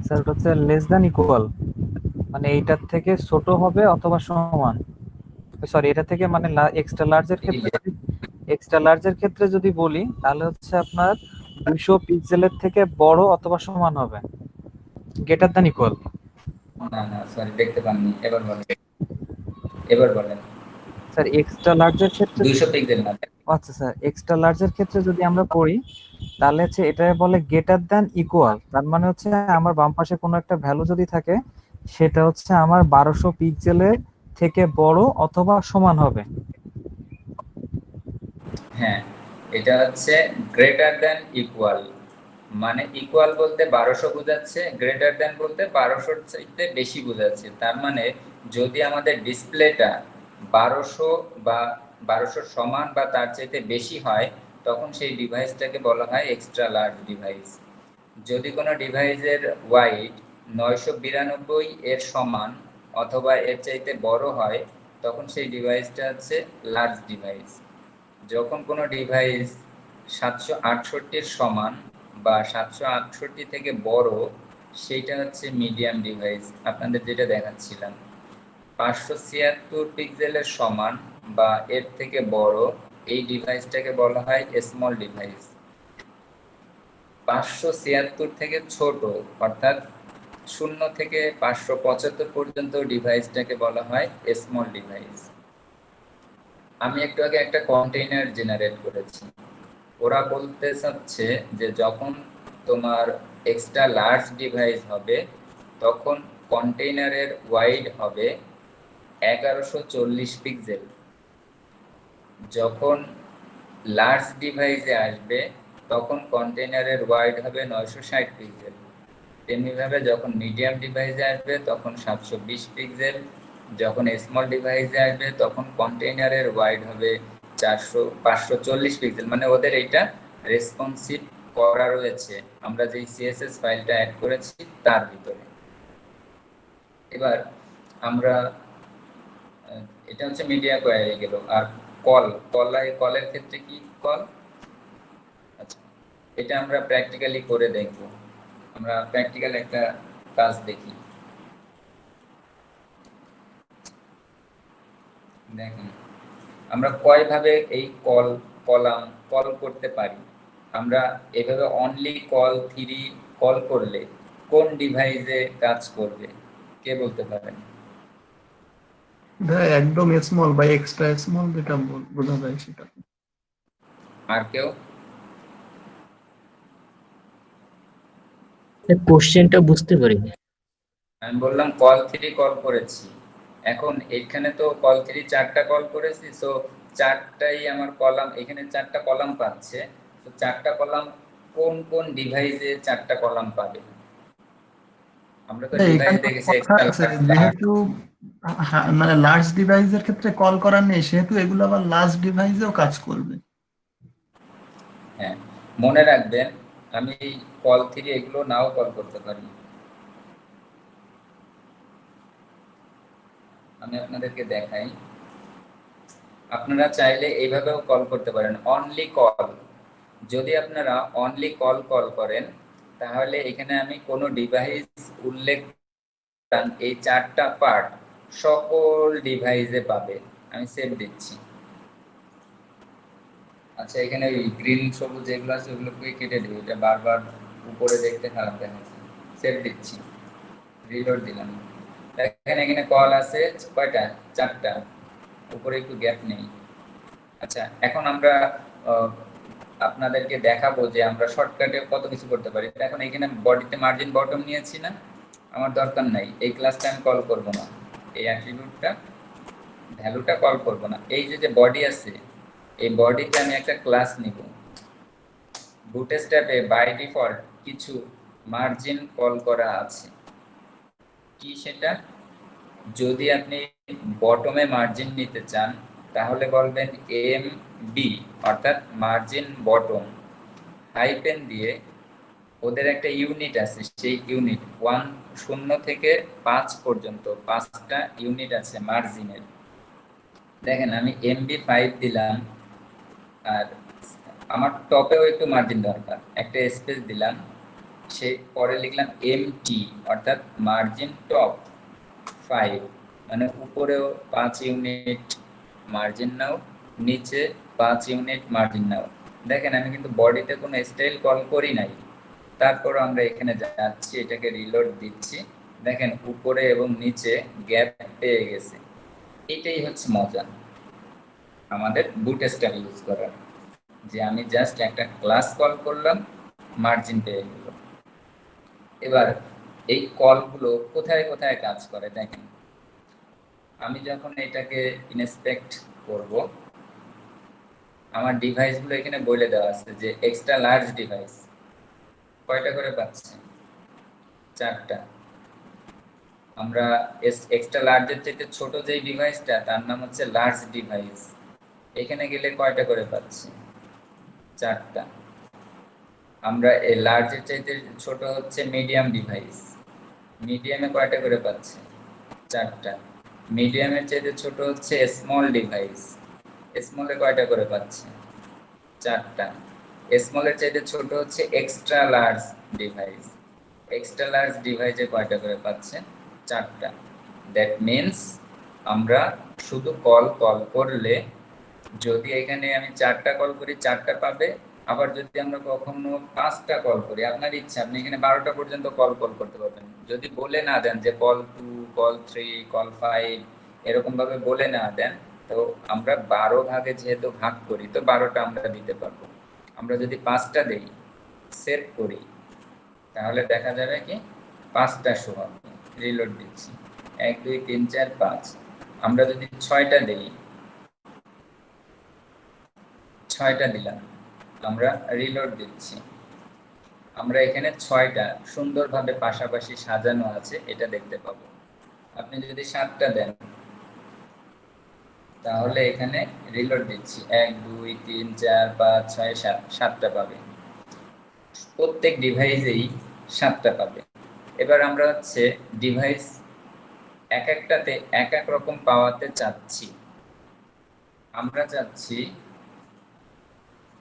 স্যার ওটা হচ্ছে লেস দ্যান ইকুয়াল, মানে এইটার থেকে ছোট হবে অথবা সমান। সরি, এটা থেকে মানে এক্সট্রা লার্জের ক্ষেত্রে যদি বলি, তাহলে হচ্ছে আপনার 200 পিক্সেলের থেকে বড় অথবা সমান হবে, গ্রেটার দ্যান ইকুয়াল। না সরি, দেখতে পাননি, এবার বলেন। স্যার এক্সট্রা লার্জের ক্ষেত্রে 200 পিক্সেল না। আচ্ছা স্যার, এক্সট্রা লার্জের ক্ষেত্রে যদি আমরা করি, তাহলে হচ্ছে এটা বলে গ্রেটার দ্যান ইকুয়াল। তার মানে হচ্ছে আমার বাম পাশে কোনো একটা ভ্যালু যদি থাকে, সেটা হচ্ছে আমার 1200 পিক্সেলের থেকে বড় অথবা সমান হবে। হ্যাঁ, এটা হচ্ছে গ্রেটার দ্যান ইকুয়াল, মানে ইকুয়াল বলতে 1200 বোঝাচ্ছে, গ্রেটার দ্যান বলতে 1200-র চাইতে বেশি বোঝাচ্ছে। তার মানে যদি আমাদের ডিসপ্লেটা 1200 বা 1200 সমান বা তার চাইতে বেশি হয়, তখন সেই ডিভাইসটাকে বলা হয় এক্সট্রা লার্জ ডিভাইস। যদি কোনো ডিভাইসের ওয়াইড 992 এর সমান অথবা এর চাইতে বড় হয়, তখন সেই ডিভাইসটা হচ্ছে লার্জ ডিভাইস। যখন কোনো ডিভাইস 768-এর সমান বা 768 থেকে বড়, সেইটা হচ্ছে মিডিয়াম ডিভাইস। আপনাদের যেটা দেখাচ্ছিলাম 576 পিক্সেলের সমান বা এর থেকে বড়, এই ডিভাইসটাকে বলা হয় স্মল ডিভাইস। 576 থেকে ছোট অর্থাৎ 0 থেকে 575 পর্যন্ত ডিভাইসটাকে বলা হয় স্মল ডিভাইস। আমি একটু আগে একটা কন্টেইনার জেনারেট করেছি, ওরা বলতে চাচ্ছে যে যখন তোমার এক্সট্রা লার্জ ডিভাইস হবে তখন কন্টেইনারের ওয়াইড হবে 1140 পিক্সেল, যখন লার্জ ডিভাইসে আসবে তখন কন্টেইনারের ওয়াইড হবে 960 পিক্সেল। তেমনিভাবে যখন মিডিয়াম ডিভাইসে আসবে তখন 720 পিক্সেল, যখন স্মল ডিভাইসে আসবে তখন কন্টেইনারের ওয়াইড হবে 540 পিক্সেল। মানে ওদের এটা রেসপন্সিভ করা রয়েছে আমরা যেই সিএসএস ফাইলটা অ্যাড করেছি তার ভিতরে। এবার আমরা এটা হচ্ছে মিডিয়া কোয়ারি গেল। আর কলের ক্ষেত্রে কি কল? আচ্ছা, এটা আমরা প্র্যাকটিক্যালি করে দেখব। আমরা প্র্যাকটিক্যাল একটা কাজ দেখি। দেখুন আমরা কয়ভাবে এই কল করতে পারি। আমরা এভাবে অনলি কল 3 কল করলে কোন ডিভাইসে কাজ করবে কে বলতে পারেন? ভাই একদম স্মল বা এক্সট্রা স্মল যেটা বোঝা যায় সেটা। আর কেউ? কোশ্চেনটা বুঝতে পারিনি। আমি বললাম কল 3 কল করেছি, এখন এখানে তো কল 3 4টা কল করেছি, সো 4টাই আমার কলাম, এখানে 4টা কলাম পাচ্ছে। তো 4টা কলাম কোন কোন ডিভাইসে 4টা কলাম পাবে? আমরা তো ডিভাইস দেখেছি যেহেতু মানে লার্জ ডিভাইসের ক্ষেত্রে কল করার নেই, সেহেতু এগুলো আবার লার্জ ডিভাইসেও কাজ করবে। হ্যাঁ, মনে রাখবেন আমি কল 3 এগুলো নাও কল করতে পারি। আমি আপনাদেরকে দেখাই, আপনারা চাইলে এইভাবেও কল করতে পারেন অনলি কল। যদি আপনারা অনলি কল করেন তাহলে এখানে আমি কোনো ডিভাইস উল্লেখ করান এই 4টা পার্ট সকল ডিভাইসে পাবে। আমি সেভ দিচ্ছি। আচ্ছা, এখানে ওই গ্রিন সবুজ যেগুলো আছে ওগুলোকে কেটে দেবো, এটা বারবার উপরে দেখতে খারাপ দেখাচ্ছে। সেভ দিচ্ছি, রিলোড দিলাম। দেখেন এখানে কল আছে কয়টা? 4টা, উপরে একটু গ্যাপ নেই। আচ্ছা, এখন আমরা আপনাদেরকে দেখাবো যে আমরা শর্টকাটে কত কিছু করতে পারি। এখন এখানে বডিতে মার্জিন বটম নিয়েছি না, আমার দরকার নাই, এই ক্লাসটা আমি কল করব না, এই অ্যাট্রিবিউটটা ভ্যালুটা কল করব না। এই যে বডি আছে এই বডিতে আমি একটা ক্লাস নিব। বুটস্ট্র্যাপে বাই ডিফল্ট কিছু মার্জিন কল করা আছে, কি সেটা? যদি আপনি বটমে মার্জিন নিতে চান তাহলে বলবেন MB অর্থাৎ মার্জিন বটম, হাইপেন দিয়ে ওদের একটা ইউনিট আছে, সেই ইউনিট 0 থেকে 5 পর্যন্ত 5টা ইউনিট আছে মার্জিনের। দেখেন আমি MB5 দিলাম, আর আমার টপেও একটু মার্জিন দরকার, একটা স্পেস দিলাম, সেই পরে লিখলাম MT অর্থাৎ মার্জিন টপ 5, মানে উপরেও 5 ইউনিট মার্জিন নাও, নিচে 5 ইউনিট মার্জিন নাও। দেখেন আমি কিন্তু বডিতে কোনো স্টাইল কল করি নাই, তারপর আমরা এখানে যাচ্ছি, এটাকে রিলোড দিচ্ছি, দেখেন উপরে এবং নিচে গ্যাপ পেয়ে গেছে। এটাই হচ্ছে মজা আমাদের বুটস্ট্র্যাপ ইউজ করার, যে আমি জাস্ট একটা ক্লাস কল করলাম, মার্জিন পেয়ে গেল। এবার এই কলগুলো কোথায় কোথায় কাজ করে দেখেন। আমি যখন এটাকে ইনস্পেক্ট করব, আমার ডিভাইসগুলো এখানে বলে দেওয়া আছে যে এক্সট্রা লার্জ ডিভাইস কয়টা করে পাচ্ছে? 4টা। আমরা এক্সট্রা লার্জের চাইতে ছোট যেই ডিভাইসটা তার নাম হচ্ছে লার্জ ডিভাইস, এখানে গেলে কয়টা করে পাচ্ছি? 4টা। আমরা এই লার্জের চাইতে ছোট হচ্ছে মিডিয়াম ডিভাইস, মিডিয়ামে কয়টা করে পাচ্ছে? 4টা। মিডিয়ামের চাইতে ছোট হচ্ছে স্মল ডিভাইস, স্মলে কয়টা করে পাচ্ছে? 4টা। স্মলের চাইতে ছোট হচ্ছে extra large device, extra large ডিভাইসে কয়টা করে পাচ্ছে? 4টা। দ্যাট মিনস আমরা শুধু কল করলে যদি এখানে আমি 4টা কল করি 4টা পাবে, আবার যদি আমরা কখনো 5টা কল করি, আপনার ইচ্ছা, আপনি এখানে 12টা পর্যন্ত কল করতে পারবেন। যদি বলে না দেন যে কল 2, কল 3, কল 5 এরকম ভাবে বলে না দেন, তো আমরা 12 ভাগে যেহেতু ভাগ করি, তো 12টা আমরা দিতে পারবো। আমরা যদি 5টা দেই, সেভ করি, তাহলে দেখা যাবে কি 5টা শো হবে। রিলোড দিচ্ছি, 1 2 3 4 5। আমরা যদি 6টা দেই, 6টা দিলাম, আমরা রিলোড দিচ্ছি, আমরা এখানে 6টা সুন্দরভাবে পাশাপাশি সাজানো আছে এটা দেখতে পাবো। আপনি যদি 7টা দেন, তাহলে এখানে রিলোড দিচ্ছি, 1 2 3 4 5 6 7, 7টা পাবে। প্রত্যেক ডিভাইসেই 7টা পাবে। এবার আমরা হচ্ছে ডিভাইস এক একটাতে এক এক রকম পাওয়াতে চাচ্ছি। আমরা চাচ্ছি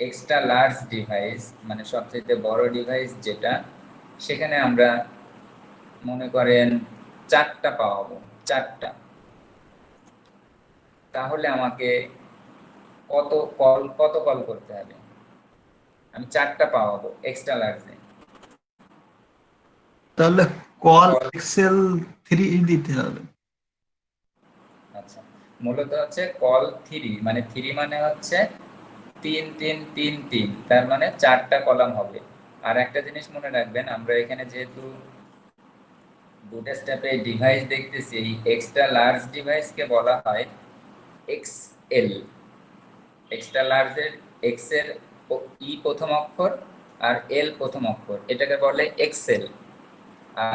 এক্সট্রা লার্জ ডিভাইস, মানে সবচেয়ে বড় ডিভাইস যেটা, সেখানে আমরা মনে করেন 4টা পাওয়াবো, 4টা। তাহলে আমাকে কত কল করতে হবে? আমি 4টা পাওয়াবো এক্সট্রা লার্জে। তাহলে কল কল, এক্সেল 3 দিতে হবে। আচ্ছা, মূলত হচ্ছে কল 3, মানে 3 মানে হচ্ছে 3 3 3 3, তার মানে 4টা কলাম হবে। আর একটা জিনিস মনে রাখবেন, আমরা এখানে যেহেতু বুটস্ট্র্যাপে ডিভাইস দেখতেছি, এই এক্সট্রা লার্জ ডিভাইসকে বলা হয় এক্সএল। এক্সট্রা লার্জের এক্স এর ই প্রথম অক্ষর আর এল প্রথম অক্ষর, এটাকে বলে এক্সেল।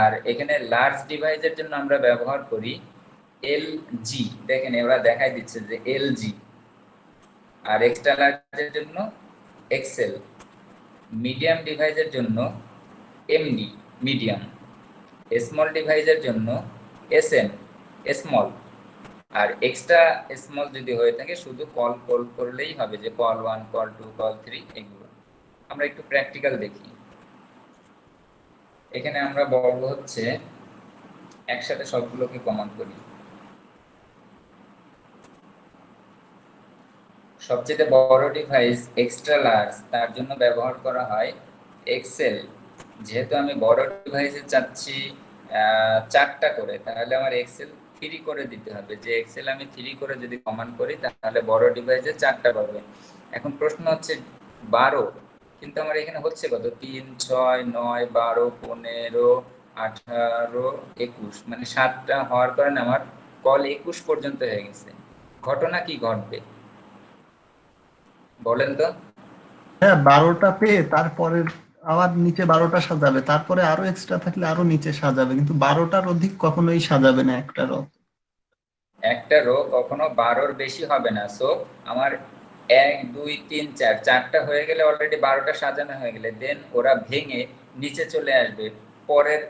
আর এখানে লার্জ ডিভাইসের জন্য আমরা ব্যবহার করি এলজি। দেখেন ওরা দেখাই দিচ্ছে যে এলজি। আর এক্সট্রা লার্জের জন্য এক্সেল। মিডিয়াম ডিভাইসের জন্য এমডি, মিডিয়াম। স্মল ডিভাইসের জন্য এসএম, স্মল। আর এক্সট্রা স্মল যদি হয়ে থাকে, শুধু কল করলেই হবে, যে কল 1, কল 2, কল 3 এগুলো। আমরা একটু প্র্যাকটিক্যাল দেখি। এখানে আমরা বর্গ হচ্ছে একসাথে সবগুলোকে কমন করি। সবচেয়ে বড় ডিভাইস এক্সট্রা লার্জ, তার জন্য ব্যবহার করা হয় এক্সেল। যেহেতু আমি বড় ডিভাইসে চাচ্ছি 4টা করে, তাহলে আমার এক্সেল 3 করে দিতে হবে। যে এক্সেল আমি 3 করে যদি কমান্ড করি, তাহলে বড় ডিভাইসে 4টা পাবে। এখন প্রশ্ন হচ্ছে 12, কিন্তু আমার এখানে হচ্ছে কত? 3 6 9 12 15 18 21, মানে 7টা হওয়ার কারণে আমার কল 21 পর্যন্ত হয়ে গেছে। ঘটনা কি ঘটবে বলেন তো? হ্যাঁ, 12টা পেয়ে তারপরে আবার নিচে 12টা সাজাবে, তারপরে আরো এক্সট্রা থাকলে আরো নিচে সাজাবে, কিন্তু 12টার অধিক কখনোই সাজাবে না একটা রো। একটা রো কখনো 12-র বেশি হবে না। সো আমার 1 2 3 4, 4টা হয়ে গেলে অলরেডি 12টা সাজানো হয়ে গেলে, দেন ওরা ভেঙে নিচে চলে আসবে, পরের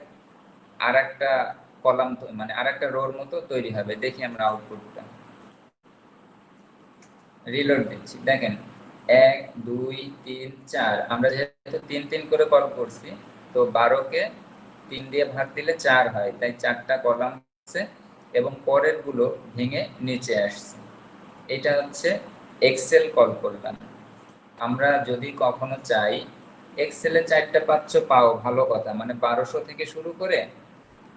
আরেকটা কলাম, মানে আরেকটা রোর মতো তৈরি হবে। দেখি আমরা আউটপুটটা। রিলোড দিচ্ছি, দেখেন 1 2 3 4। আমরা যেহেতু 3 3 করে কল করছি, তো 12কে 3 দিয়ে ভাগ দিলে 4 হয়, তাই 4টা কলাম আছে এবং পরের গুলো ভেঙে নিচে আসছে। এটা হচ্ছে এক্সেল কল করলাম। আমরা যদি কখনো চাই এক্সেলে 4টা 500 পাও, ভালো কথা, মানে 1200 থেকে শুরু করে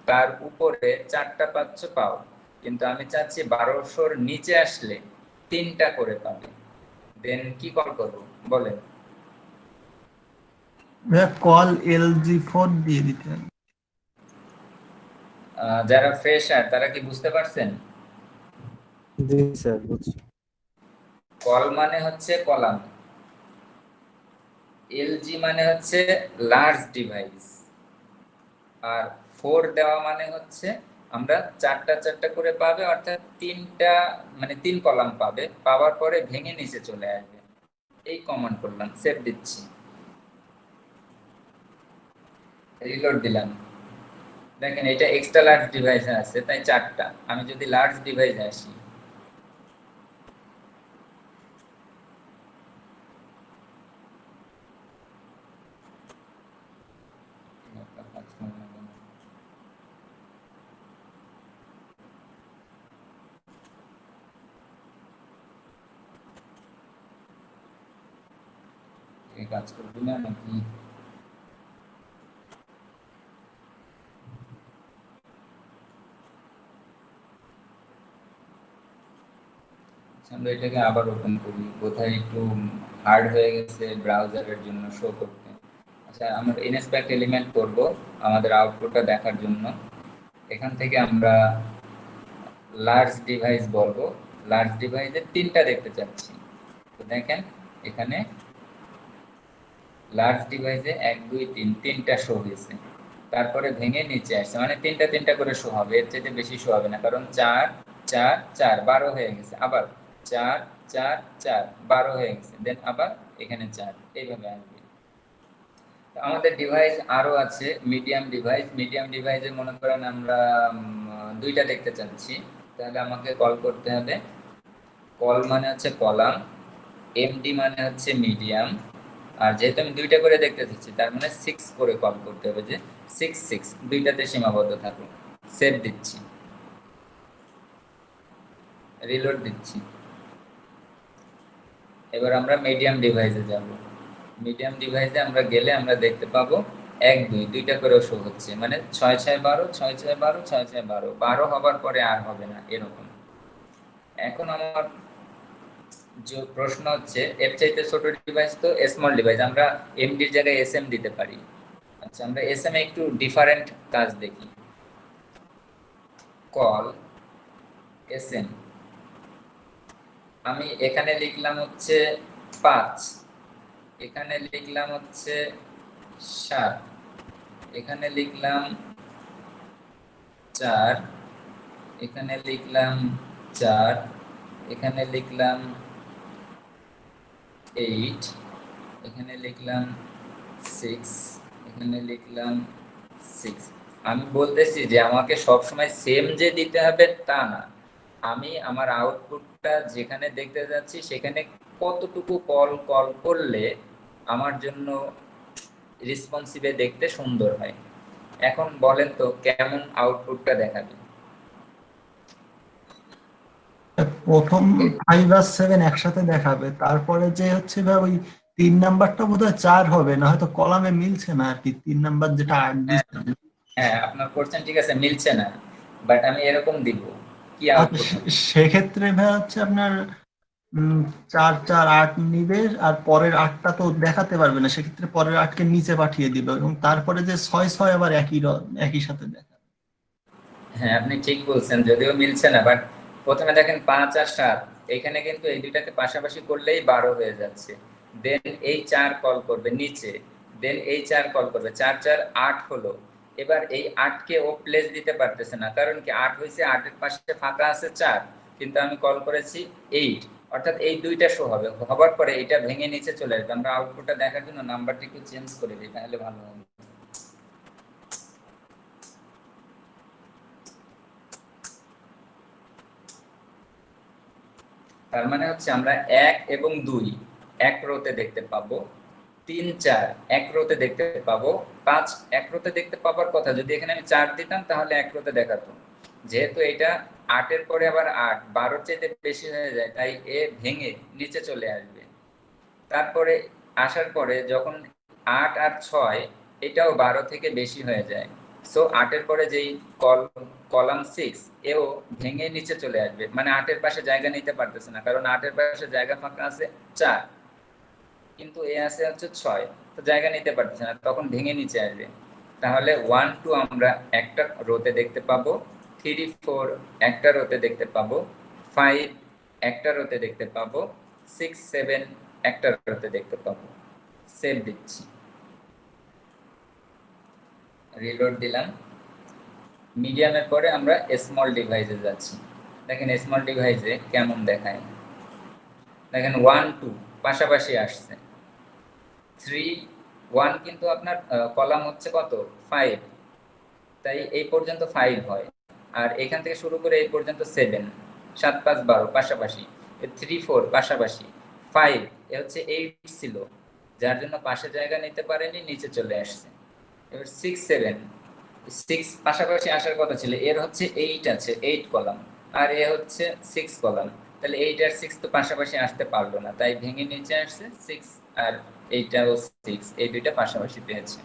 তার উপরে 4টা 500 পাও, কিন্তু আমি চাচ্ছি 1200-র নিচে আসলে 3টা করে পাবে। দেন কি কল করব বলেন? কল LG4 দিয়ে দিতে হবে। যারা ফ্রেশার তারা কি বুঝতে পারছেন? জি স্যার, বুঝছি। কল মানে হচ্ছে কলাম, এলজি মানে হচ্ছে লার্জ ডিভাইস, আর 4 দেওয়া মানে হচ্ছে আমরা 4টা 4টা করে পাবে, অর্থাৎ 3টা, মানে 3 কলাম পাবে। পাওয়ার পরে ভেঙে নিচে চলে আসবে। এই কমান্ড করলাম, সেভ দিচ্ছি, রিলোড দিলাম। দেখেন এটা এক্সট্রা লার্জ ডিভাইসে আছে, তাই 4টা। আমি যদি লার্জ ডিভাইসে আসি, এই কাজ করবি না নাকি? আমরা এটাকে আবার ওপেন করি, কোথায় একটু হার্ড হয়ে গেছে ব্রাউজারের জন্য শো করতে। আচ্ছা, আমরা ইনস্পেক্ট এলিমেন্ট করব আমাদের আউটপুটটা দেখার জন্য। এখান থেকে আমরা লার্জ ডিভাইস বলবো, লার্জ ডিভাইসের তিনটা দেখতে চাচ্ছি। তো দেখেন এখানে লার্জ ডিভাইসে 1 2 3 তিনটা শো হয়েছে, তারপরে ভেঙে নিচে আসছে, মানে তিনটা তিনটা করে শো হবে, এর চাইতে বেশি শো হবে না, কারণ 4 4 4 12 হয়ে গেছে, আবার 4 4 4 12 হয়ে গেছে, দেন আবার এখানে 4, এইভাবে আসবে। আমাদের ডিভাইস আরো আছে মিডিয়াম ডিভাইস। মিডিয়াম ডিভাইসে মনে করেন আমরা দুইটা দেখতে চাচ্ছি, তাহলে আমাকে কল করতে হবে। কল মানে হচ্ছে কলাম, এমডি মানে হচ্ছে মিডিয়াম, আর যেহেতু আমি দুইটা করে দেখতে চাচ্ছি তার মানে 6 করে কল করতে হবে, যে 6 6 দুইটাতে সীমাবদ্ধ থাকুক। সেভ দিচ্ছি, রিলোড দিচ্ছি। এবার আমরা মিডিয়াম ডিভাইসে যাব। মিডিয়াম ডিভাইসে আমরা গেলে আমরা দেখতে পাবো 1 2 দুইটা করে শো হচ্ছে, মানে 6 6 12 6 6 12 6 6 12 12 হবার পরে আর হবে না এরকম। এখন আমার যে প্রশ্ন হচ্ছে, এর চাইতে ছোট ডিভাইস তো স্মল ডিভাইস, আমরা এমডির জায়গায় এসএম দিতে পারি। আচ্ছা, আমরা এসএম এ একটু ডিফারেন্ট কাজ দেখি। কল এসএম, আমি এখানে লিখলাম হচ্ছে 5, এখানে লিখলাম হচ্ছে 7, এখানে লিখলাম 4, এখানে লিখলাম 4, এখানে লিখলাম 8, এখানে লিখলাম 6, এখানে লিখলাম 6। আমি বলতেছি যে আমাকে সবসময় সেম যে দিতে হবে তা না, আমি আমার আউটপুটটা যেখানে দেখতে যাচ্ছি সেখানে কতটুকু কল করলে আমার জন্য রেসপন্সিভে দেখতে সুন্দর হয়। এখন বলেন তো কেমন আউটপুটটা দেখাবে? প্রথম 5 আর 7 একসাথে দেখাবে, তারপরে যে হচ্ছে ভাই ওই 3 নাম্বারটা বোধহয় 4 হবে না, হয়তো কলামে মিলছে না আর কি, 3 নাম্বার যেটা 8 দিচ্ছে। হ্যাঁ, আপনার কোশ্চেন ঠিক আছে, মিলছে না, বাট আমি এরকম দিব কি আউটপুট হবে? সেক্ষেত্রে ভাই হচ্ছে আপনার 4 4 8 নিবে, আর পরের 8টা তো দেখাতে পারবে না, সেক্ষেত্রে পরের 8কে নিচে পাঠিয়ে দিবে, এবং তারপরে যে 6 6 আবার একই সাথে দেখাবে। হ্যাঁ, আপনি ঠিক বলছেন, যদিও মিলছে না, বাট প্রথমে দেখেন 5 আর 7, এখানে কিন্তু এই দুইটাকে পাশাপাশি করলেই 12 হয়ে যাচ্ছে। দেন এই 4 কল করবে নিচে, দেন এই 4 কল করবে, 4 4 8 হলো। এবার এই 8কে ও প্লেস দিতে পারতেছে না, কারণ কি 8 হইছে, 8 এর পাশে ফাঁকা আছে 4, কিন্তু আমি কল করেছি 8, অর্থাৎ এই দুইটা শো হবে, হবার পরে এটা ভেঙে নিচে চলে আসবে। আমরা আউটপুটটা দেখার জন্য নাম্বারটা একটু চেঞ্জ করে দিই, তাহলে ভালো হবে। তার মানে হচ্ছে আমরা 1 এবং 2 এক রোতে দেখতে পাবো, 3 4 এক রোতে দেখতে পাবো, 5 এক রোতে দেখতে পাবার কথা, যদি এখানে আমি 4 দিতাম তাহলে এক রোতে দেখাতো। যেহেতু এটা 8 এর পরে আবার 8 12 চাইতে বেশি হয়ে যায়, তাই এ ভেঙে নিচে চলে আসবে। তারপরে আসার পরে যখন 8 আর 6 এটাও 12 থেকে বেশি হয়ে যায়, সো 8 এর পরে যেই কলাম 6 এও ভেঙে নিচে চলে আসবে, মানে 8 এর পাশে জায়গা নিতে পারতেছে না, কারণ 8 এর পাশে জায়গা ফাঁকা আছে 4, কিন্তু এ আছে হচ্ছে 6, তো জায়গা নিতে পারতেছে না, তখন ভেঙে নিচে আসবে। তাহলে 1 2 আমরা একটা রোতে দেখতে পাবো, 3 4 একটা রোতে দেখতে পাবো, 5 একটা রোতে দেখতে পাবো, 6 7 একটা রোতে দেখতে পাবো। সেভ দিচ্ছি, রিলোড দিলাম। মিডিয়ামের পরে আমরা স্মল ডিভাইসে যাচ্ছি। দেখেন স্মল ডিভাইসে কেমন দেখায়, দেখেন 1 2 পাশাপাশি আসছে, 3 1 কিন্তু আপনার কলাম হচ্ছে কত 5, তাই এই পর্যন্ত 5 হয়, আর এখান থেকে শুরু করে এই পর্যন্ত 7 7 5 12 পাশাপাশি, 3 4 পাশাপাশি, 5 এ হচ্ছে 8 ছিল, যার জন্য পাশে জায়গা নিতে পারেনি, নিচে চলে আসছে। এবার 6 7 6 পাশাপাশি আসার কথা ছিল, এর হচ্ছে 8 আছে 8 কলাম, আর এ হচ্ছে 6 কলাম, তাহলে 8 আর 6 তো পাশাপাশি আসতে পারলো না, তাই ভেঙে নিচে আসছে 6, আর এইটাও 6, এই দুইটা পাশাপাশি পেয়েছে।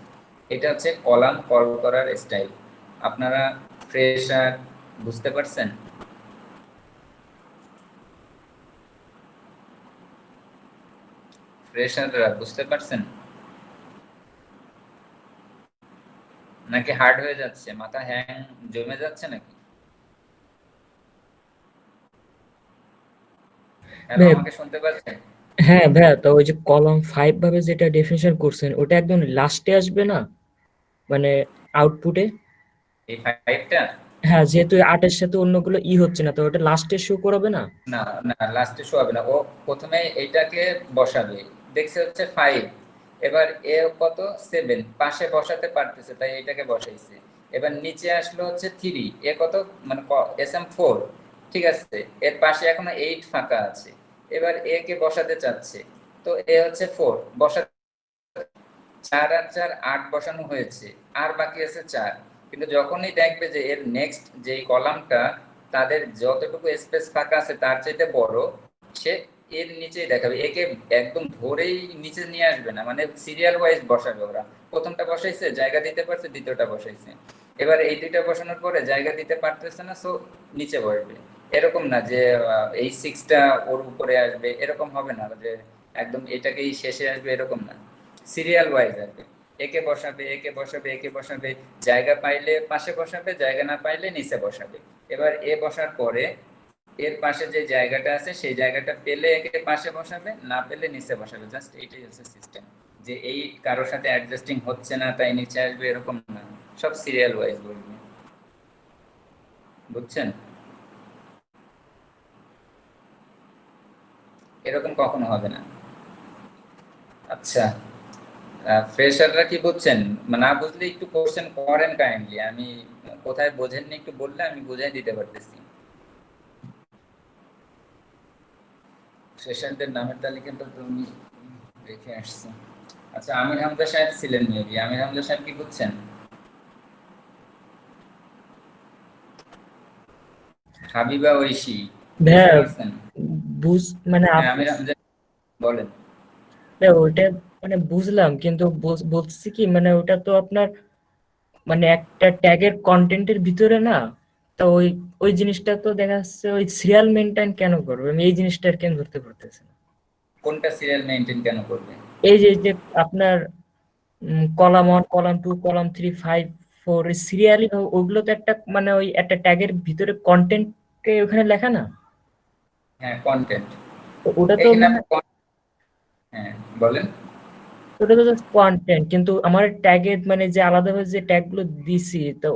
এটা হচ্ছে কলাম কল করার স্টাইল। আপনারা ফ্রেশার বুঝতে পারছেন? ফ্রেশাররা বুঝতে পারছেন নাকি হার্ড হয়ে যাচ্ছে, মাথা হ্যাং জমে যাচ্ছে নাকি? হ্যালো, ভাইয়া, আমাকে শুনতে পাচ্ছেন? হ্যাঁ ভাইয়া, তো ওই যে কলাম 5 ভাবে যেটা ডেফিনেশন করছেন ওটা একদম লাস্টে আসবে না, মানে আউটপুটে? এই 5টা হ্যাঁ, যেহেতু 8 এর সাথে অন্যগুলো হচ্ছে না, তো ওটা লাস্টে শো করাবে না? না, না, লাস্টে শো হবে না। ও প্রথমে এইটাকে বসাবে, দেখছে হচ্ছে 5, এবার এ কত 7, পাশে বসাতে পারতেছে তাই এটাকে বসাইছে। এবার নিচে আসলো হচ্ছে 3, এ কত মানে এসএম 4, ঠিক আছে, এর পাশে এখনো 8 ফাঁকা আছে, এবার এ কে বসাতে চাচ্ছে, তো এ হচ্ছে 4 বসা, 4 আর 4 8 বসানো হয়েছে, আর বাকি আছে 4। কিন্তু যখনই দেখবে যে এর নেক্সট যেই কলামটা তাদের যতটুকু স্পেস ফাঁকা আছে তার চাইতে বড়, সে এর নিচেই দেখাবে, একে একদম ধরেই নিচে নিয়ে আসবে না, মানে সিরিয়াল ওয়াইজ বসাবে। ওরা প্রথমটা বসাইছে, জায়গা দিতে পারছে, দ্বিতীয়টা বসাইছে, এবার এই দুইটা বসানোর পরে জায়গা দিতে পারতেছে না, সো নিচে বসবে। এরকম না যে এই 6টা ওর উপরে আসবে, এরকম হবে না যে একদম এটাকেই শেষে আসবে, এরকম না, সিরিয়াল ওয়াইজ আসবে। একে বসাবে, একে বসাবে, একে বসাবে, জায়গা পাইলে পাশে বসাবে, জায়গা না পাইলে নিচে বসাবে। এবার এ বসার পরে এর পাশে যে জায়গাটা আছে সেই জায়গাটা পেলে একে পাশে বসাবে, না পেলে নিচে বসাবে। জাস্ট এইটাই হচ্ছে সিস্টেম, যে এই কারোর সাথে অ্যাডজাস্টিং হচ্ছে না তাই নিচে আসবে, এরকম না, সব সিরিয়াল ওয়াইজ বলবে। বুঝছেন? এরকম কখনো হবে না। আচ্ছা, ফ্রেশাররা কি বুঝছেন? না বুঝলে একটু কোশ্চেন করেন কাইন্ডলি, আমি কোথায় বোঝেননি একটু বললে আমি বুঝাই দিতে পারতেছি। ফ্রেশারদের নামের তালিকাটা তুমি রেখে আসছো। আচ্ছা, আমির হামজা সাহেব ছিলেন মেবি, আমির হামজা সাহেব কি বুঝছেন? হাবিবা ঐশী বুঝতে ভাইয়া, পারছেন? মানে হ্যাঁ, আমির হামজা বলেন। ভাইয়া, ওইটা মানে বুঝলাম, কিন্তু বলতেছি কি, মানে ওটা তো আপনার মানে একটা ট্যাগের কন্টেন্টের ভিতরে না, তো ওই ওই জিনিসটা তো দেখা যাচ্ছে ওই সিরিয়াল মেনটেন কেন করবে, আমি এই জিনিসটা আর কেন ধরতে পারতেছি না। কোনটা সিরিয়াল মেইনটেইন কেন করবে? এই যে আপনার কলাম 1, কলাম 2, কলাম 3, 5, 4 সিরিয়ালি, ওগুলো তো একটা মানে ওই একটা ট্যাগের ভিতরে কন্টেন্টকে ওখানে লেখা না? হ্যাঁ, কন্টেন্ট। তো ওটা তো এখানে মানে আমরা হ্যাঁ, বলেন। ওটা তো জাস্ট কন্টেন্ট, কিন্তু আমার ট্যাগের মানে যে আলাদাভাবে যে ট্যাগ গুলো দিছি, তো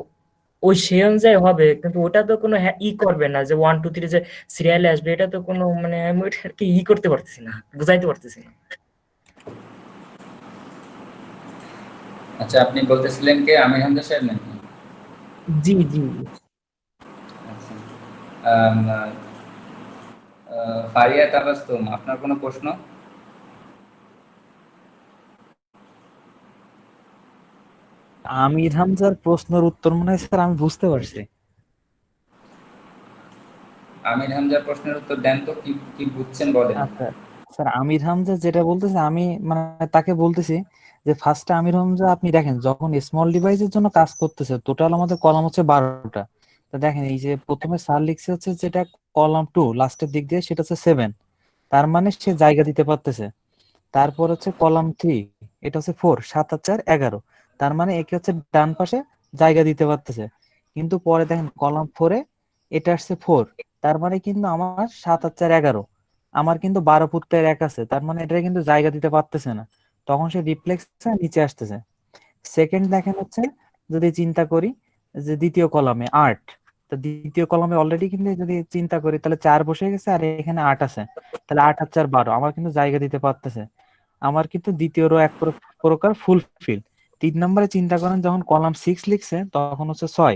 ওই সেই অনুযায়ী হবে, কিন্তু ওটা তো কোনো করবে না যে 1 2 3 যে সিরিয়ালে আসবে, এটা তো কোনো মানে আমি ওইটা আর কি করতে পারতেছি না, বুঝাইতে পারতেছি না। আচ্ছা, আপনি বলতেছিলেন কে, আমির হামজা সাহেব নাকি? জি জি। আচ্ছা, আম, ফারিয়া তাবাসসুম, আপনার কোনো প্রশ্ন? আমির হামজার প্রশ্নের উত্তর মনে হয় স্যার আমি বুঝতে পারছি। আমির হামজার প্রশ্নের উত্তর দেন তো, কি কি বুঝছেন বলেন। আচ্ছা স্যার, আমির হামজা যেটা বলতেছে, আমি মানে তাকে বলতেছি যে ফার্স্টে আমির হামজা আপনি দেখেন যখন স্মল ডিভাইসের জন্য কাজ করতেছে, টোটাল আমাদের কলাম হচ্ছে 12টা। তো দেখেন এই যে প্রথমে স্যার লিখছে হচ্ছে যেটা কলাম 2 লাস্টের দিক দিয়ে সেটা হচ্ছে 7, তার মানে সে জায়গা দিতে পারতেছে। তারপর হচ্ছে কলাম 3, এটা হচ্ছে 4, 7 আর 4 11, তার মানে একে হচ্ছে ডান পাশে জায়গা দিতে পারতেছে। কিন্তু পরে দেখেন কলাম 4-এ এটা আসছে 4, তার মানে কিন্তু আমার 7 আর 4 11, আমার কিন্তু 12 ফুটের এক আছে, তার মানে এটা কিন্তু জায়গা দিতে পারতেছে না, তখন সে রিফ্লেক্স নিচে আসতেছে। সেকেন্ড দেখেন হচ্ছে যদি চিন্তা করি যে দ্বিতীয় কলামে 8, তো দ্বিতীয় কলামে অলরেডি কিন্তু যদি চিন্তা করি তাহলে 4 বসে গেছে আর এখানে 8 আছে, তাহলে 8 আর 4 12, আমার কিন্তু জায়গা দিতে পারতেছে। আমার কিন্তু দ্বিতীয় রো এক প্রকার ফুলফিল। 3 নম্বরে চিন্তা করেন যখন কলাম 6 লিখছে তখন হচ্ছে 6,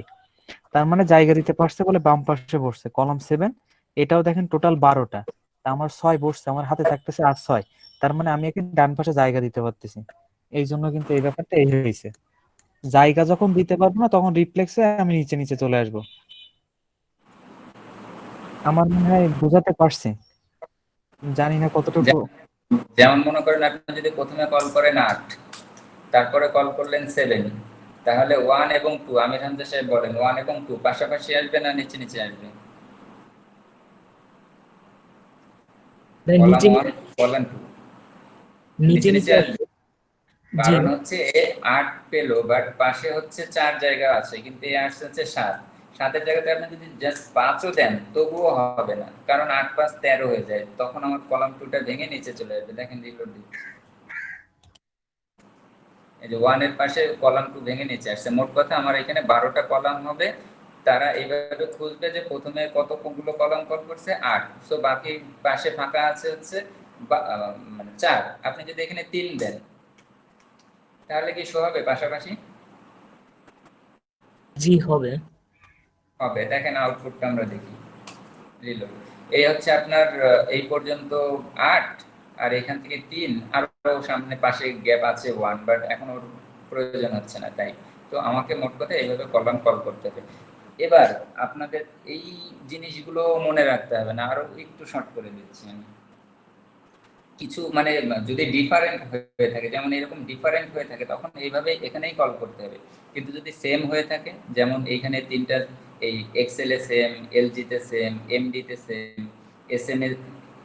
তার মানে জায়গা দিতে পারছে বলে বাম পাশে বসছে। কলাম 7, এটাও দেখেন টোটাল 12টা, তা আমার 6 বসছে, আমার হাতে থাকতেছে আর 6, তার মানে আমি একে ডান পাশে জায়গা দিতে পারতেছি। এই জন্য কিন্তু এই ব্যাপারটা এই হয়েছে, জায়গা যখন দিতে পারবো না তখন রিফ্লেক্সে আমি নিচে নিচে চলে আসবো। আমার মনে হয় বোঝাতে পারছি, জানি না কতটুকু। যেমন মনে করেন আপনি যদি প্রথমে কল করেন 8, তারপরে কল করলেন 7, তাহলে 1 এবং 2, আমির হামজা সাহেব বলেন 1 এবং 2 পাশাপাশি আসবে না নিচে নিচে আসবে? ভাই কলাম নিচে 1 কলাম 2 নিচে নিচে নিচে নিচে আসবে। জি কারণ হচ্ছে এ 8 পেলো, বাট পাশে হচ্ছে 4 জায়গা আছে, কিন্তু এ আসছে হচ্ছে 7। 7-এর জায়গাতে আপনি যদি জাস্ট 5ও দেন তবুও হবে না, কারণ 8 5 13 হয়ে যায়, তখন আমার কলাম 2টা ভেঙে নিচে চলে আসবে। দেখেন রিলোড দিচ্ছি, এই যে 1 এর পাশে কলাম 2 ভেঙে নিচে আসছে। মোট কথা আমার এখানে 12টা কলাম হবে। তারা এইভাবে খুঁজবে যে প্রথমে কতগুলো কলাম কল করছে, 8, সো বাকি পাশে ফাঁকা আছে হচ্ছে মানে 4। আপনি যদি এখানে 3 দেন তাহলে কি শো হবে পাশাপাশি? জি হবে। হবে। দেখেন আউটপুটটা আমরা দেখি, রিলোড। এই হচ্ছে আপনার এই পর্যন্ত 8, আর এখান থেকে 3, আরো সামনে পাশে গ্যাপ আছে 1, বাট এখন ওর প্রয়োজন হচ্ছে না তাই। তো আমাকে মোট কথা এইভাবে কলাম কল করতে হবে। এবার আপনাদের এই জিনিসগুলো মনে রাখতে হবে না, আরো একটু শর্ট করে দিচ্ছি আমি। কিছু মানে যদি ডিফারেন্ট হয়ে থাকে, যেমন এরকম ডিফারেন্ট হয়ে থাকে, তখন এইভাবে এখানেই কল করতে হবে। কিন্তু যদি সেম হয়ে থাকে, যেমন এইখানে 3টা, এই এক্সেল এ সেম, এলজি তে সেম, এমডি তে সেম, এসএম এ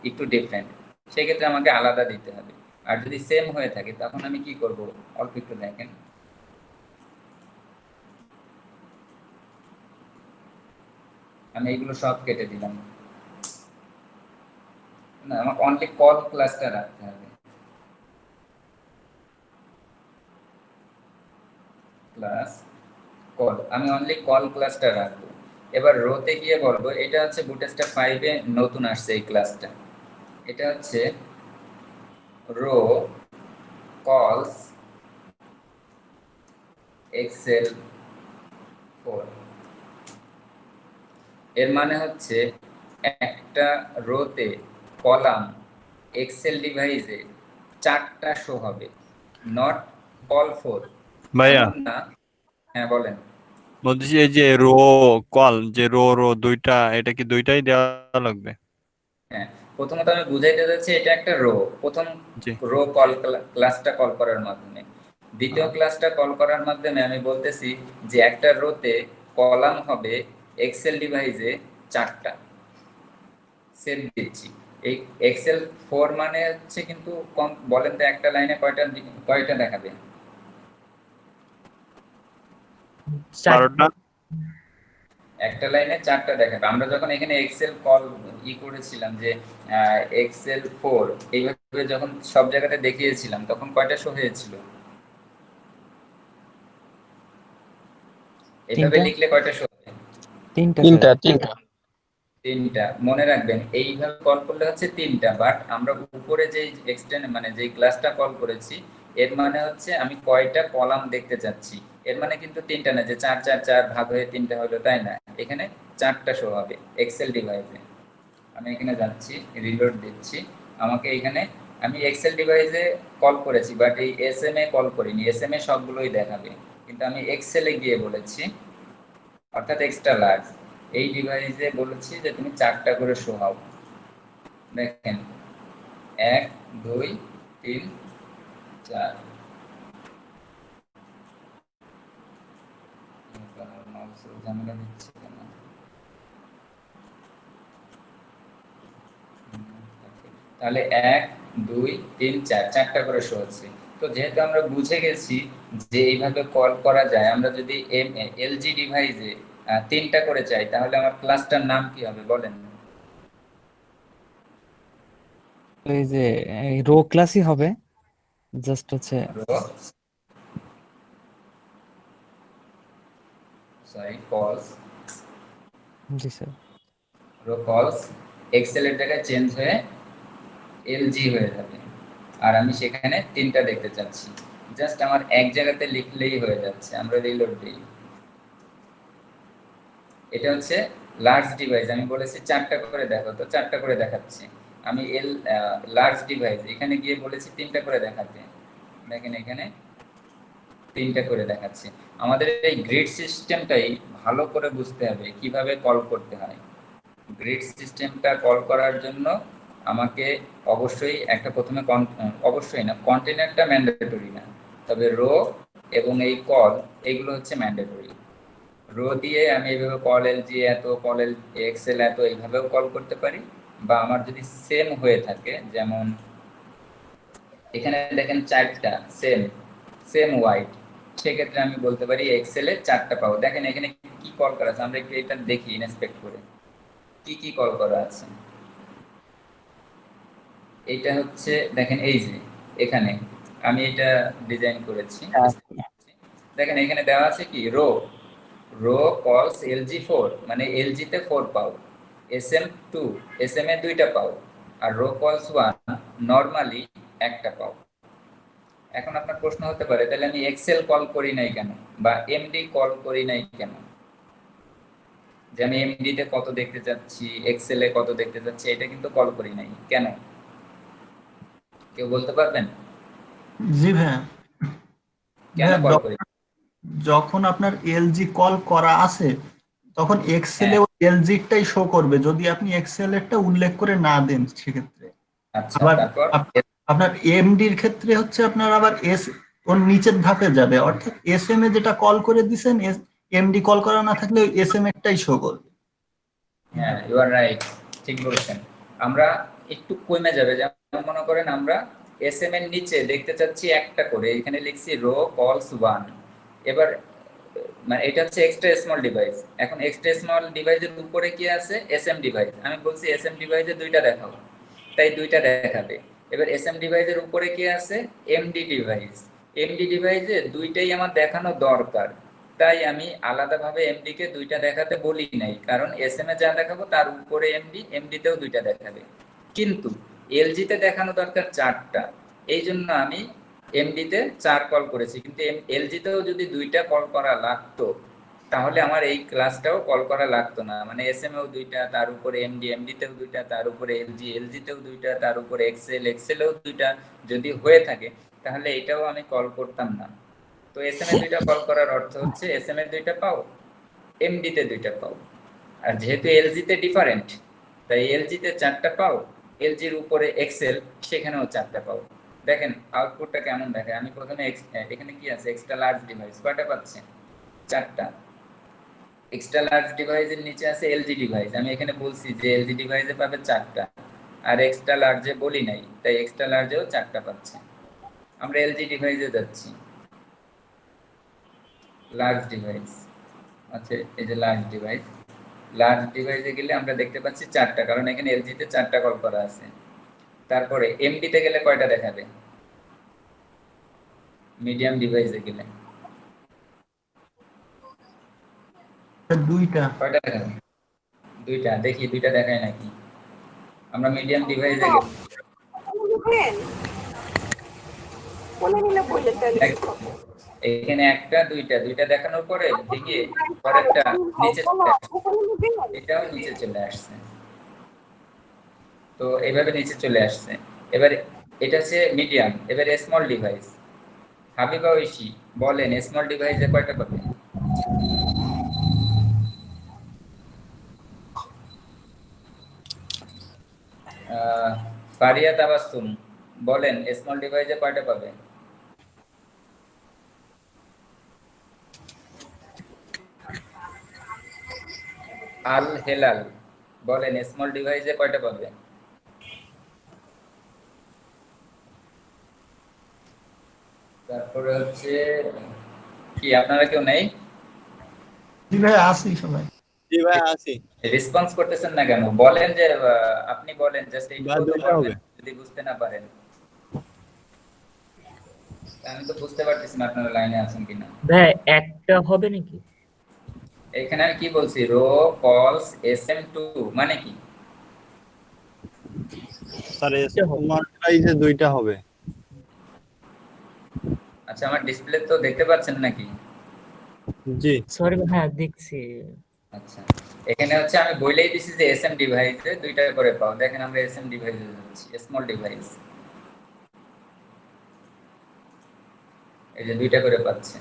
একটু ডিফারেন্ট, সেই ক্ষেত্রে আমাকে আলাদা দিতে হবে। আর যদি সেম হয়ে থাকে তখন আমি কি করব, অল্প একটু দেখেন। আমি এগুলো সব কেটে দিলাম, না আমাকে অনলি কল ক্লাসটা রাখতে হবে। ক্লাস কল, আমি অনলি কল ক্লাসটা রাখবো। এবার রোতে গিয়ে বলবো, এটা হচ্ছে বুটস্ট্র্যাপ 5 এ নতুন আসছে এই ক্লাসটা। এটা হচ্ছে রো কলস এক্সেল 4। এর মানে হচ্ছে একটা রোতে কলাম এক্সেল ডিভাইসে 4টা শো হবে, নট অল 4। ভাইয়া এমন না। হ্যাঁ বলেন। বলতেছি এই যে রো কল, যে রো রো দুইটা, এটা কি দুইটাই দেওয়া লাগবে? হ্যাঁ, প্রথমত আমি বুঝাইতে যাচ্ছি এটা একটা রো, প্রথম জি। রো কল ক্লাসটা কল করার মাধ্যমে। দ্বিতীয় ক্লাসটা কল করার মাধ্যমে আমি বলতেছি যে একটা রোতে কলাম হবে এক্সেল ডিভাইসে 4টা। সেট দিচ্ছি। এই এক্সেল 4 মানে হচ্ছে কিন্তু বলেন তো একটা লাইনে কয়টা দেখাবে? 12টা। একটা লাইনে 4টা দেখাবে। আমরা যখন এখানে এক্সেল কল করেছিলাম যে এক্সেল 4, এইভাবে যখন সব জায়গাতে দেখিয়েছিলাম তখন কয়টা শো হয়েছিল? এইভাবে 3টা। লিখলে কয়টা শো হবে? 3টা তিনটা স্যার। তিনটা 3টা। মনে রাখবেন এইভাবে কল করলে হচ্ছে 3টা, বাট আমরা উপরে যে এক্সটেন্ড মানে যে ক্লাসটা কল করেছি এর মানে হচ্ছে আমি কয়টা কলাম দেখতে চাচ্ছি। এর মানে কিন্তু 3টা না যে 4 4 4 ভাগ হয়ে 3টা হলো, তাই না। এখানে 4টা শো হবে এক্সেল ডিভাইসে। আমি এখানে যাচ্ছি, রিলোড দিচ্ছি। আমাকে এখানে আমি এক্সেল ডিভাইসে কল করেছি, বাট এই এসএম এ কল করিনি। এসএম এ সবগুলোই দেখাবে, কিন্তু আমি এক্সেলে গিয়ে বলেছি, অর্থাৎ এক্সট্রা লার্জ, এই ডিভাইসে বলেছি যে তুমি 4টা করে শো হও। দেখেন 1 2 3 4। ঝামেলা দিচ্ছে কেন? তাহলে 1 2 3 4, 4টা করে শো হচ্ছে। তো যেহেতু আমরা বুঝে গেছি যে এইভাবে কল করা যায়, আমরা যদি এলজি ডিভাইসে 3টা করে চাই তাহলে আমার ক্লাসটার নাম কি হবে বলেন? এই যে রো ক্লাসই হবে, জাস্ট হচ্ছে রো কলস, জি স্যার। রো কলস এক্সেল এর জায়গায় চেঞ্জ হয়ে এলজি হয়ে যাবে। আর আমি সেখানে 3টা দেখতে চাচ্ছি, জাস্ট আমার এক জায়গাতে লিখলেই হয়ে যাচ্ছে। আমরা রিলোড দিই। এটা হচ্ছে লার্জ ডিভাইস, আমি বলেছি 4টা করে দেখো, তো 4টা করে দেখাচ্ছে। আমি লার্জ ডিভাইস এখানে গিয়ে বলেছি 3টা করে দেখাতে, দেখেন এখানে 3টা করে দেখাচ্ছে। আমাদের এই গ্রিড সিস্টেমটাই ভালো করে বুঝতে হবে কিভাবে কল করতে হয়। গ্রিড সিস্টেমটা কল করার জন্য আমাকে অবশ্যই একটা প্রথমে অবশ্যই না, কন্টেনারটা ম্যান্ডেটরি না, তবে রো এবং এই কল এইগুলো হচ্ছে ম্যান্ডেটরি। রো দিয়ে আমি এইভাবে কল এলজি এত, কল এক্সেল এত, এইভাবেও কল করতে পারি। বা আমার যদি সেম হয়ে থাকে, যেমন এখানে দেখেন 4টা সেম ওয়াইড, সেক্ষেত্রে আমি বলতে পারি এক্সেল এর 4টা পাবো। দেখেন এখানে কি কল করা আছে, আমরা একটু এটা দেখি ইনস্পেক্ট করে কি কল করা আছে। এটা হচ্ছে দেখেন, এই যে এখানে আমি এটা ডিজাইন করেছি, দেখেন এখানে দেওয়া আছে কি রো কলস LG4, মানে এলজি তে 4 পাও, SM2 SM এ 2টা পাও, আর রো কলস 1 নরমালি 1টা পাও। এখন আপনার প্রশ্ন হতে পারে, তাহলে আমি এক্সেল কল করি নাই কেন, বা এমডি কল করি নাই কেন? যে আমি এমডি তে কত দেখতে চাচ্ছি, এক্সেল এ কত দেখতে চাচ্ছি, এটা কিন্তু কল করি নাই কেন? কেউ বলতে পারবেন জি ভাইয়া। কেন ভাইয়া, কল করি? যখন আপনার এলজি কল করা আছে তখন এক্সেলে হ্যাঁ। ওই এলজিটাই শো করবে, যদি আপনি এক্সেল এরটা উল্লেখ করে না দেন সেক্ষেত্রে। আচ্ছা, আবার তারপর আপনার এমডির ক্ষেত্রে হচ্ছে আপনার আবার ওর নিচের ধাপে যাবে, অর্থাৎ এসএম এ যেটা কল করে দিছেন, এমডি কল করা না থাকলে ওই এসএম এরটাই শো করবে। হ্যাঁ, ইউ আর রাইট, ঠিক বলেছেন। আমরা একটু কমে যাবে, যেমন মনে করেন আমরা এসএম এর নিচে দেখতে চাচ্ছি একটা করে, এখানে লিখছি রো কলস 1। এবার মানে এটা হচ্ছে এক্সট্রা স্মল ডিভাইস। এখন এক্সট্রা স্মল ডিভাইসের উপরে কি আছে, এসএম ডিভাইস। আমি বলছি এসএম ডিভাইসে 2টা দেখাও, তাই 2টা দেখাবে। এবার এসএম ডিভাইসের উপরে কি আছে, এমডি ডিভাইস। এমডি ডিভাইসে 2টাই আমার দেখানো দরকার, তাই আমি আলাদাভাবে এমডি কে 2টা দেখাতে বলি নাই, কারণ এসএম এ যা দেখাবো তার উপরে এমডি তেও 2টা দেখাবে। কিন্তু এলজি তে দেখানো দরকার 4টা, এই জন্য আমি এমডি তে 4 কল করেছি। কিন্তু এলজি তেও যদি 2টা কল করা লাগতো, তাহলে আমার এই ক্লাসটাও কল করা লাগতো না। মানে এসএম এও 2টা, তার উপরে এমডি তেও 2টা, তার উপরে এলজি তেও 2টা, তার উপরে এক্সেলেও 2টা যদি হয়ে থাকে, তাহলে এটাও আমি কল করতাম না। তো এসএম এ 2টা কল করার অর্থ হচ্ছে এসএম এ 2টা পাও, এমডি তে 2টা পাও। আর যেহেতু এলজি তে ডিফারেন্ট, তাই এলজি তে 4টা পাও, এলজির উপরে এক্সেল সেখানেও 4টা পাও। দেখেন আউটপুটটা কেমন দেখায়। আমি প্রথমে এখানে কি আছে, এক্সট্রা লার্জ ডিভাইস, কয়টা পাচ্ছে? 4টা। এক্সট্রা লার্জ ডিভাইসের নিচে আছে এলজি ডিভাইস, আমি এখানে বলছি যে এলজি ডিভাইসে পাবে 4টা, আর এক্সট্রা লার্জে বলি নাই, তাই এক্সট্রা লার্জেও 4টা পাচ্ছে। আমরা এলজি ডিভাইসে যাচ্ছি, লার্জ ডিভাইস, আচ্ছা এই যে লার্জ ডিভাইসে গেলে আমরা দেখতে পাচ্ছি 4টা, কারণ এখানে এলজি তে 4টা কল করা আছে। তারপরে এমডি তে গেলে কয়টা দেখাবে, মিডিয়াম ডিভাইসে গেলে 2টা। কয়টা দেখাবে? 2টা। দেখি 2টা দেখায় নাকি। আমরা মিডিয়াম ডিভাইসে গেলে এখানে 1টা 2টা দেখানোর পরে ভেঙে পরেরটা নিচে চলে আসছে, এটাও নিচে চলে আসছে। তো এইভাবে নিচে চলে আসছে। এবার এটা হচ্ছে মিডিয়াম। এবার স্মল ডিভাইস, হাবিবা ঐশী বলেন স্মল ডিভাইসে কয়টা পাবে? ফারিয়া তাবাসসুম বলেন স্মল ডিভাইসে কয়টা পাবে? আল হেলাল বলেন স্মল ডিভাইসে কয়টা পাবে? তারপরে হচ্ছে কি, আপনারা কেউ নেই? জি ভাই, আসি সবাই। জি ভাই আছি। রেসপন্স করতেছেন না কেন? বলেন যে আপনি বলেন, জাস্ট বা এইটুকু তো দুইটা বলবেন হবে। যদি বুঝতে না পারেন। আমি তো বুঝতে পারতেছি না আপনারা লাইনে আছেন কিনা। ভাই একটা হবে নাকি? এখানে আমি কি বলছি, রো কলস SM2 মানে কি? স্যার স্মল ডিভাইসে 2টা হবে। আচ্ছা, আমার ডিসপ্লে তো দেখতে পাচ্ছেন নাকি? জি সরি, হ্যাঁ দেখছি। আচ্ছা, এখানে হচ্ছে আমি বলেই দিছি যে এসএম ডিভাইসে 2টা করে পাও। দেখেন আমরা এসএম ডিভাইসে যাচ্ছি, স্মল ডিভাইস, এই যে 2টা করে পাচ্ছে।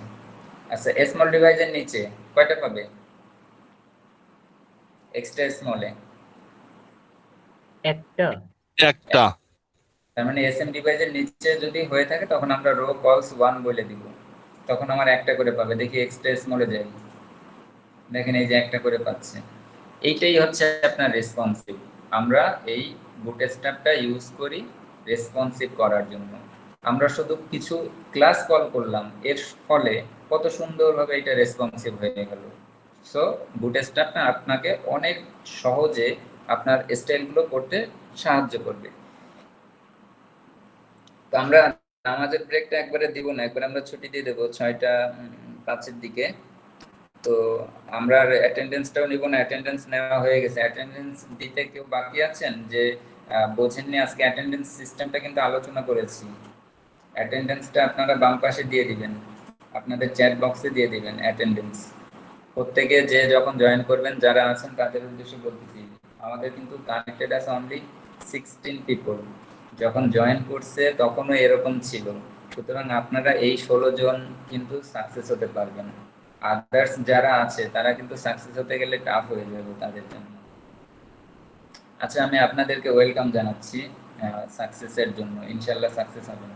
আচ্ছা, স্মল ডিভাইসের নিচে কয়টা পাবে? এক্সট্রা স্মলে একটা একটা। তার মানে এসএম ডিভাইসের নিচে যদি হয়ে থাকে তখন আমরা রো কলস 1 বলে দিব, তখন আমার একটা করে পাবে। দেখি এক্সপ্রেস মোডে যাই, দেখেন এই যে একটা করে পাচ্ছে। এইটাই হচ্ছে আপনার রেসপন্সিভ। আমরা এই বুটস্ট্র্যাপটা ইউজ করি রেসপন্সিভ করার জন্য। আমরা শুধু কিছু ক্লাস কল করলাম, এর ফলে কত সুন্দরভাবে এটা রেসপন্সিভ হয়ে গেল। সো বুটস্ট্র্যাপটা আপনাকে অনেক সহজে আপনার স্টাইলগুলো করতে সাহায্য করবে। তো আমরা নামাজের ব্রেকটা একবারে দিব না, একবারে আমরা ছুটি দিয়ে দেবো 6:05 দিকে। তো আমরা অ্যাটেন্ডেন্সটাও নিব না, অ্যাটেন্ডেন্স নেওয়া হয়ে গেছে। অ্যাটেন্ডেন্স দিতে কেউ বাকি আছেন যে বোঝেননি? আজকে অ্যাটেন্ডেন্স সিস্টেমটা কিন্তু আলোচনা করেছি। অ্যাটেন্ডেন্সটা আপনারা বাম পাশে দিয়ে দিবেন, আপনাদের চ্যাট বক্সে দিয়ে দিবেন অ্যাটেন্ডেন্স। প্রত্যেকে যে যখন জয়েন করবেন, যারা আছেন তাদের উদ্দেশ্যে বলতেছি, আমাদের কিন্তু কানেক্টেড আছে অনলি 16 পিপল। যখন জয়েন করছে তখনও এরকম ছিল। সুতরাং আপনারা এই 16 জন কিন্তু সাকসেস হতে পারবেন। আদার্স যারা আছে তারা কিন্তু সাকসেস হতে গেলে টাফ হয়ে যাবে তাদের জন্য। আচ্ছা, আমি আপনাদেরকে ওয়েলকাম জানাচ্ছি সাকসেসের জন্য। ইনশাআল্লাহ সাকসেস হবেন।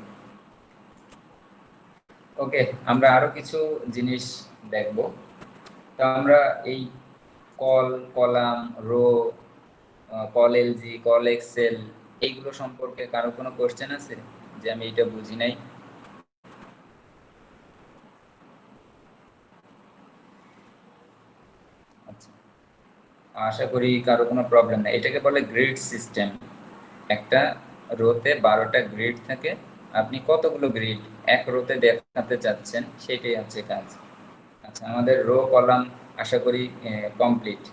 ওকে, আমরা আরো কিছু জিনিস দেখব। তো আমরা এই col, column, row, col LG, col XL, এইগুলো সম্পর্কে কারো কোনো কোশ্চেন আছে যে আমি এটা বুঝি নাই? আচ্ছা, আশা করি কারো কোনো প্রবলেম নেই। এটাকে বলে গ্রিড সিস্টেম। একটা রোতে 12টা গ্রিড থাকে, আপনি কতগুলো গ্রিড এক রোতে দেখাতে চাচ্ছেন সেটাই হচ্ছে কাজ। আচ্ছা, আমাদের রো কলাম আশা করি কমপ্লিট।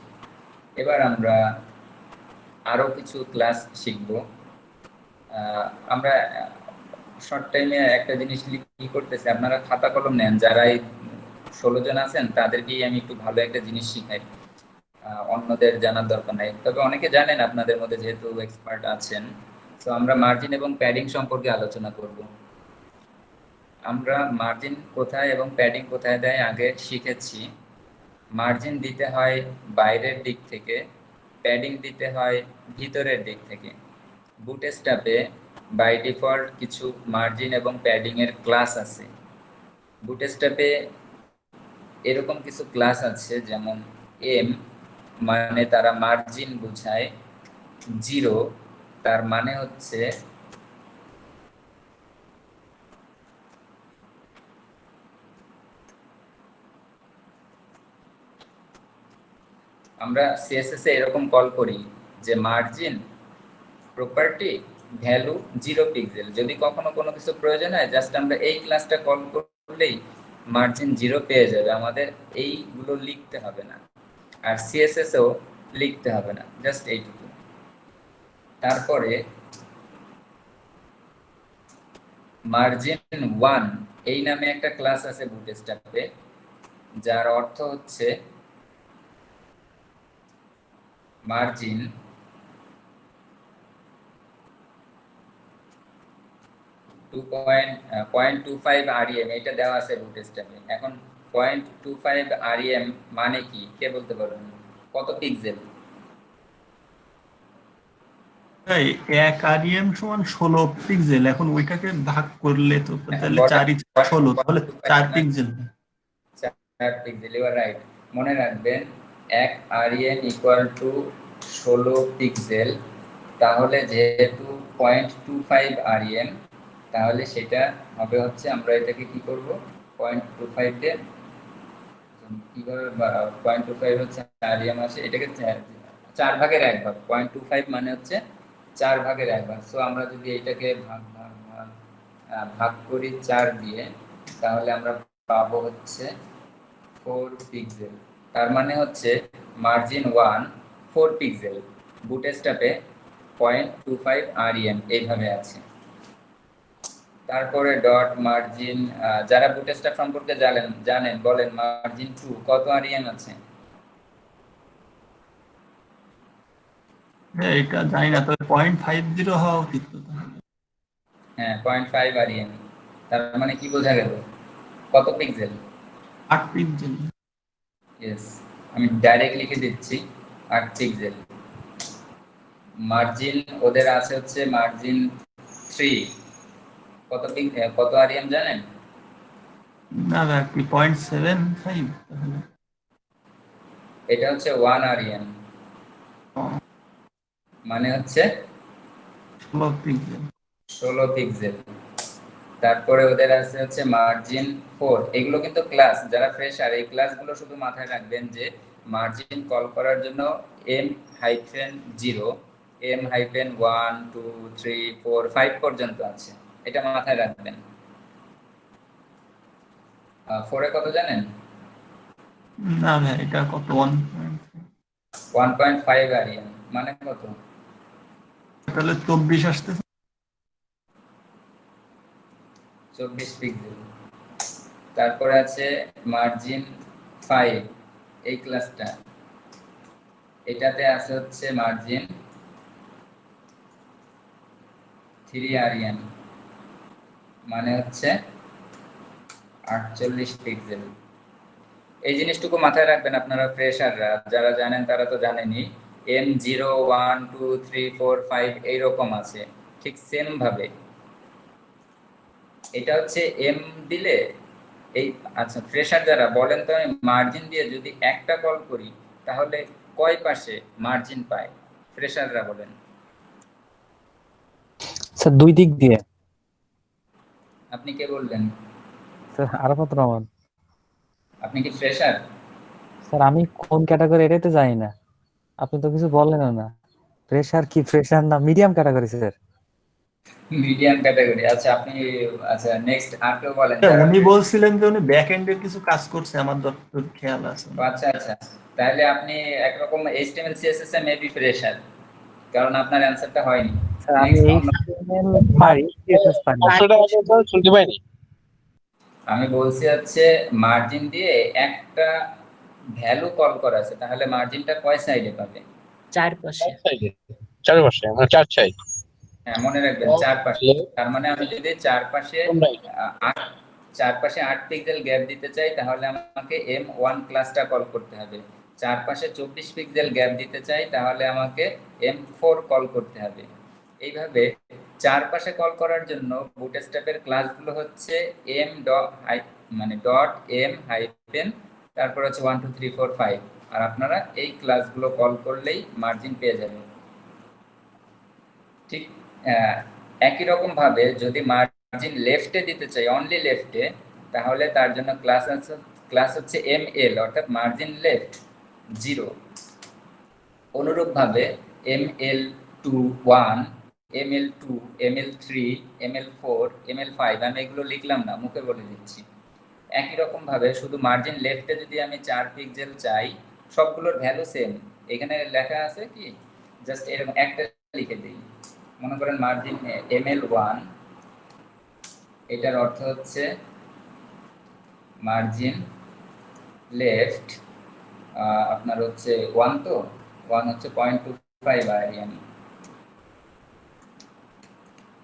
এবার আমরা আরো কিছু ক্লাস শিখব। আমরা শর্ট টাইমে একটা জিনিস কি করতেছি, আপনারা খাতা কলম নেন। যারা এই 16 জন আছেন তাদেরকেই আমি একটু ভালো একটা জিনিস শিখাই, অন্যদের জানার দরকার নাই। তবে অনেকে জানেন আপনাদের মধ্যে, যেহেতু এক্সপার্ট আছেন। তো আমরা মার্জিন এবং প্যাডিং সম্পর্কে আলোচনা করব। আমরা মার্জিন কোথায় এবং প্যাডিং কোথায় দেয় আগে শিখেছি। মার্জিন দিতে হয় বাইরের দিক থেকে, প্যাডিং দিতে হয় ভিতরের দিক থেকে। বুটস্ট্র্যাপে বাই ডিফল্ট কিছু মার্জিন এবং প্যাডিং এর ক্লাস আছে। বুটস্ট্র্যাপে এরকম কিছু ক্লাস আছে, যেমন এম মানে তারা মার্জিন বোঝায়, 0 তার মানে হচ্ছে আমরা সিএসএস এ এরকম কল করি যে মার্জিন প্রপার্টি ভ্যালু 0 পিক্সেল। যদি কখনো কোনো কিছু প্রয়োজন হয়, জাস্ট আমরা এই ক্লাসটা কল করলেই মার্জিন 0 পেয়ে যাবে। আমাদের এইগুলো লিখতে হবে না, আর সিএসএস এও লিখতে হবে না, জাস্ট এইটুকু। তারপরে মার্জিন 1 এই নামে একটা ক্লাস আছে বুটস্ট্র্যাপে, যার অর্থ হচ্ছে মার্জিন 0.25 REM, এটা দেওয়া আছে বুটস্ট্র্যাপে। এখন 0.25 REM মানে কি, কে বলতে পারবেন? কত পিক্সেল? তাই 1 আরইএম সমান 16 পিক্সেল। এখন ওইটাকে ভাগ করলে তো তাহলে 4 16, তাহলে 4 pixel. 4 pixel, you are right. মনে রাখবেন 1 REM ইকুয়াল টু 16 পিক্সেল। তাহলে যেহেতু 0.25 REM, তাহলে সেটা হবে হচ্ছে, আমরা এটাকে কি করব, 0.25 তে কিভাবে 0.25 হচ্ছে REM আসে, এটাকে 4 ভাগের 1 ভাগ। 0.25 মানে হচ্ছে 4 ভাগের 1 ভাগ। সো আমরা যদি এটাকে ভাগ করি 4 দিয়ে, তাহলে আমরা পাবো হচ্ছে 4 পিক্সেল। তার মানে হচ্ছে মার্জিন 1 4 পিক্সেল। বুটস্ট্র্যাপে 0.25 REM এইভাবে আছে। তারপরে ডট মার্জিন, যারা বুটস্ট্র্যাপ সম্পর্কে জানেন বলেন, মার্জিন 2 কত REM আছে? হ্যাঁ, এটা জানি না, তবে 0.50 হওয়া উচিত তো। হ্যাঁ, 0.5 REM। তার মানে কি বোঝা গেল, কত পিক্সেল? 8 পিক্সেল। ইয়েস, আমি ডাইরেক্ট লিখে দিচ্ছি 8 পিক্সেল। মার্জিন ওদের আছে হচ্ছে মার্জিন 3, কত আরএম জানেন? না ভাই, কি 0.75 তাহলে? এটা হচ্ছে 1 আরএম, ও, মানে হচ্ছে 16 পিক্সেল। 16 পিক্সেল। তারপরে ওদের আছে হচ্ছে মার্জিন 4। এগুলো কিন্তু ক্লাস, যারা ফ্রেশার এই ক্লাসগুলো শুধু মাথায় রাখবেন যে মার্জিন কল করার জন্য M-0, M-1 2 3 4 5 পর্যন্ত আছে, এটা মাথায় রাখবেন। 4 এ কত জানেন? না ভাই, এটা কত? 1.5 আরএম, মানে কত? তাহলে 24 আসতেছে। 24 পিক্সেল। তারপরে আছে মার্জিন 5, এই ক্লাসটা, এটাতে আছে হচ্ছে মার্জিন 3 আরএম, মানে হচ্ছে 48 পিক্সেল। এই জিনিসটুকু মাথায় রাখবেন আপনারা ফ্রেশাররা, যারা জানেন তারা তো জানেনই। M0 1 2 3 4 5 এইরকম আছে, ঠিক সেম ভাবে এটা হচ্ছে এম দিলে এই, আচ্ছা ফ্রেশার যারা বলেন তো, আমি মার্জিন দিয়ে যদি একটা কল করি তাহলে কয় পাশে মার্জিন পায়? ফ্রেশাররা বলেন। স্যার 2 দিক দিয়ে। আপনি কে বললেন? স্যার আরাফাত রহমান। আপনি কি ফ্রেশার? স্যার আমি কোন ক্যাটাগরি এটাই তো জানি না, আপনি তো কিছু বললেনও না। ফ্রেশার কি ফ্রেশার না medium category sir? Medium category. আচ্ছা আপনি, আচ্ছা নেক্সট আর কেউ বলেন যারা। উনি বলছিলেন যে উনি ব্যাক এন্ডের কিছু কাজ করছে, আমার যতদূর খেয়াল আছে। আচ্ছা আচ্ছা, তাহলে আপনি একরকম HTML CSS এ মেবি ফ্রেশার, কারণ আপনার অ্যানসারটা হয়নি। স্যার আমি নেক্সট HTML পারি, CSS পারি না। শুনতে পাইনি। আমি বলছি হচ্ছে মার্জিন দিয়ে একটা ভ্যালু কল করা আছে, তাহলে মার্জিনটা কয় সাইডে পাবে? চারপাশে। চারপাশে, মানে চার সাইড। হ্যাঁ মনে রাখবেন, চারপাশে। তার মানে আমি যদি চারপাশে 8 পিক্সেল গ্যাপ দিতে চাই তাহলে আমাকে M1 ক্লাসটা কল করতে হবে। চারপাশে 24 পিক্সেল গ্যাপ দিতে চাই তাহলে আমাকে M4 কল করতে হবে। এইভাবে চারপাশে কল করার জন্য বুটস্ট্র্যাপের ক্লাসগুলো হচ্ছে m ডট মানে ডট m হাইফেন, তারপর হচ্ছে 1 2 3 4 5, আর আপনারা এই ক্লাসগুলো কল করলেই মার্জিন পেয়ে যাবেন। ঠিক একই রকম ভাবে যদি মার্জিন লেফটে দিতে চাই, অনলি লেফটে, তাহলে তার জন্য ক্লাস হচ্ছে ML, অর্থাৎ মার্জিন লেফট 0। অনুরূপভাবে ML2 1, ML2, ML3, ML4, ML5, আমি এগুলো লিখলাম না, মুখে বলে দিচ্ছি। একই রকম ভাবে শুধু মার্জিন লেফটে যদি আমি 4 পিক্সেল চাই, সবগুলোর ভ্যালু সেম, এখানে লেখা আছে কি, জাস্ট এরকম একটা লিখে দিই। মনে করেন মার্জিন ML1, এটার অর্থ হচ্ছে মার্জিন লেফট আপনার হচ্ছে 1, তো 1 হচ্ছে 0.25 আরএম,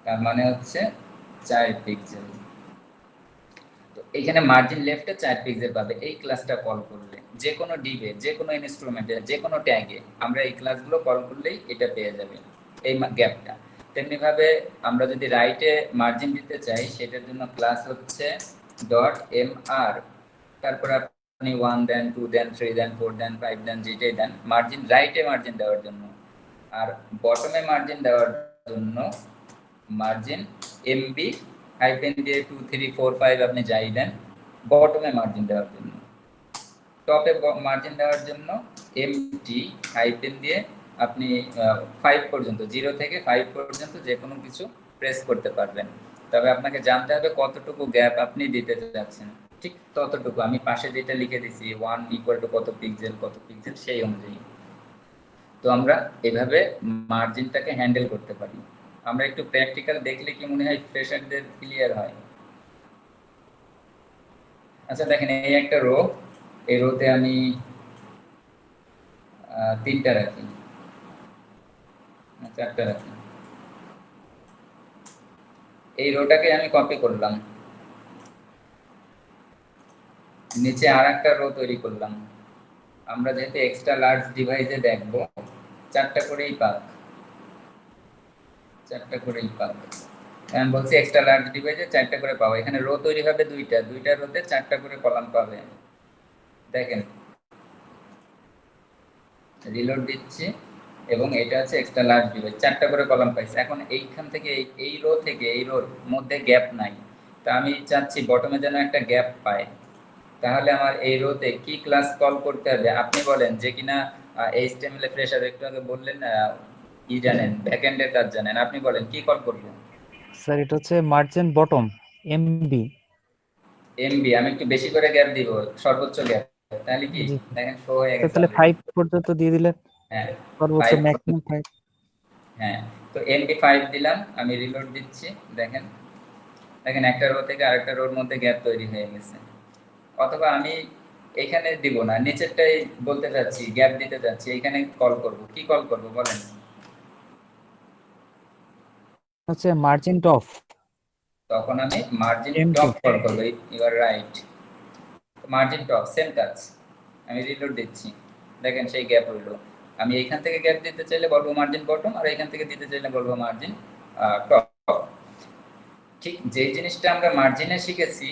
তার মানে হচ্ছে 4 পিক্সেল। তো এখানে মার্জিন লেফটে 4 পিক্সেল পাবে এই ক্লাসটা কল করলে। যে কোনো ডিভে, যে কোনো ইনস্ট্রুমেন্টে, যে কোনো ট্যাগে আমরা এই ক্লাসগুলো কল করলেই এটা পেয়ে যাবে, এই গ্যাপটা। তেমনিভাবে আমরা যদি রাইটে মার্জিন দিতে চাই, সেটার জন্য ক্লাস হচ্ছে ডট mr, তারপর আপনি 1 দেন, 2 দেন, 3 দেন, 4 দেন, 5 দেন, যেটাই দেন, মার্জিন রাইটে মার্জিন দেওয়ার জন্য। আর বটমে মার্জিন দেওয়ার জন্য মার্জিন MB হাইফেন দিয়ে 2 3 4 5 আপনি যাই দেন, বটমে মার্জিন দেওয়ার জন্য। টপে মার্জিন দেওয়ার জন্য MT হাইফেন দিয়ে আপনি 5 পর্যন্ত, 0 থেকে 5 পর্যন্ত যে কোনো কিছু প্রেস করতে পারবেন। তবে আপনাকে জানতে হবে কতটুকু গ্যাপ আপনি দিতে যাচ্ছেন, ঠিক ততটুকু। আমি পাশে যেটা লিখে দিছি 1 ইকুয়াল টু কত পিক্সেল, কত পিক্সেল, সেই অনুযায়ী। তো আমরা এভাবে মার্জিনটাকে হ্যান্ডেল করতে পারি। আমরা একটু প্র্যাকটিক্যাল দেখলে কি মনে হয় ফ্রেশারদের ক্লিয়ার হয়? আচ্ছা দেখেন, এই একটা রো, এই রোতে আমি 3টা রাখি, 4টা রাখি। এই রোটাকে আমি কপি করলাম, নিচে আর একটা রো তৈরি করলাম। আমরা যেহেতু এক্সট্রা লার্জ ডিভাইসে দেখব, 4টা করেই পাক, 4টা করেই পাবো। আমি বলছি এক্সট্রা লার্জ ডিভাইসে 4টা করে পাবো। এখানে রো তৈরি হবে 2টা রোতে 4টা করে কলাম পাবে। দেখেন রিলোড দিচ্ছি এবং এটা হচ্ছে এক্সট্রা লার্জ ডিভাইস, 4টা করে কলাম পাইছে। এখন এইখান থেকে এই রো থেকে এই রোর মধ্যে গ্যাপ নাই, তা আমি চাচ্ছি বটমে যেন একটা গ্যাপ পায়। তাহলে আমার এই রোতে কি ক্লাস কল করতে হবে আপনি বলেন, যে কিনা HTML এ ফ্রেশার একটু আগে বললেন কি জানেন, ব্যাকএন্ডের কাজ জানেন, আপনি বলেন কি কল করবেন? স্যার এটা হচ্ছে মার্জিন বটম এমবি। এমবি, আমি একটু বেশি করে গ্যাপ দিব, সর্বোচ্চ গ্যাপ, তাহলে কি জি দেখেন শো হয়ে গেছে তাহলে already। 5 পর্যন্ত দিয়ে দিলেন, হ্যাঁ সর্বোচ্চ 5, ম্যাক্সিমাম 5। হ্যাঁ তো MB5 দিলাম, আমি রিলোড দিচ্ছি। দেখেন একটা রো থেকে আরেকটা রোর মধ্যে গ্যাপ তৈরি হয়ে গেছে। অথবা আমি এখানে দিব না, নিচেরটাই বলতে চাচ্ছি, গ্যাপ দিতে চাচ্ছি, এখানে কল করব, কি কল করব বলেন? হচ্ছে মার্জিন টপ তখন আমি মার্জিন M2 টপ কল করব। You are right, margin top same কাজ। আমি রিলোড দিচ্ছি, দেখেন সেই গ্যাপ হইলো। আমি এইখান থেকে গ্যাপ দিতে চাইলে বলবো মার্জিন বটম, আর এইখান থেকে দিতে চাইলে বলবো মার্জিন টপ। ঠিক যে জিনিসটা আমরা মার্জিনে শিখেছি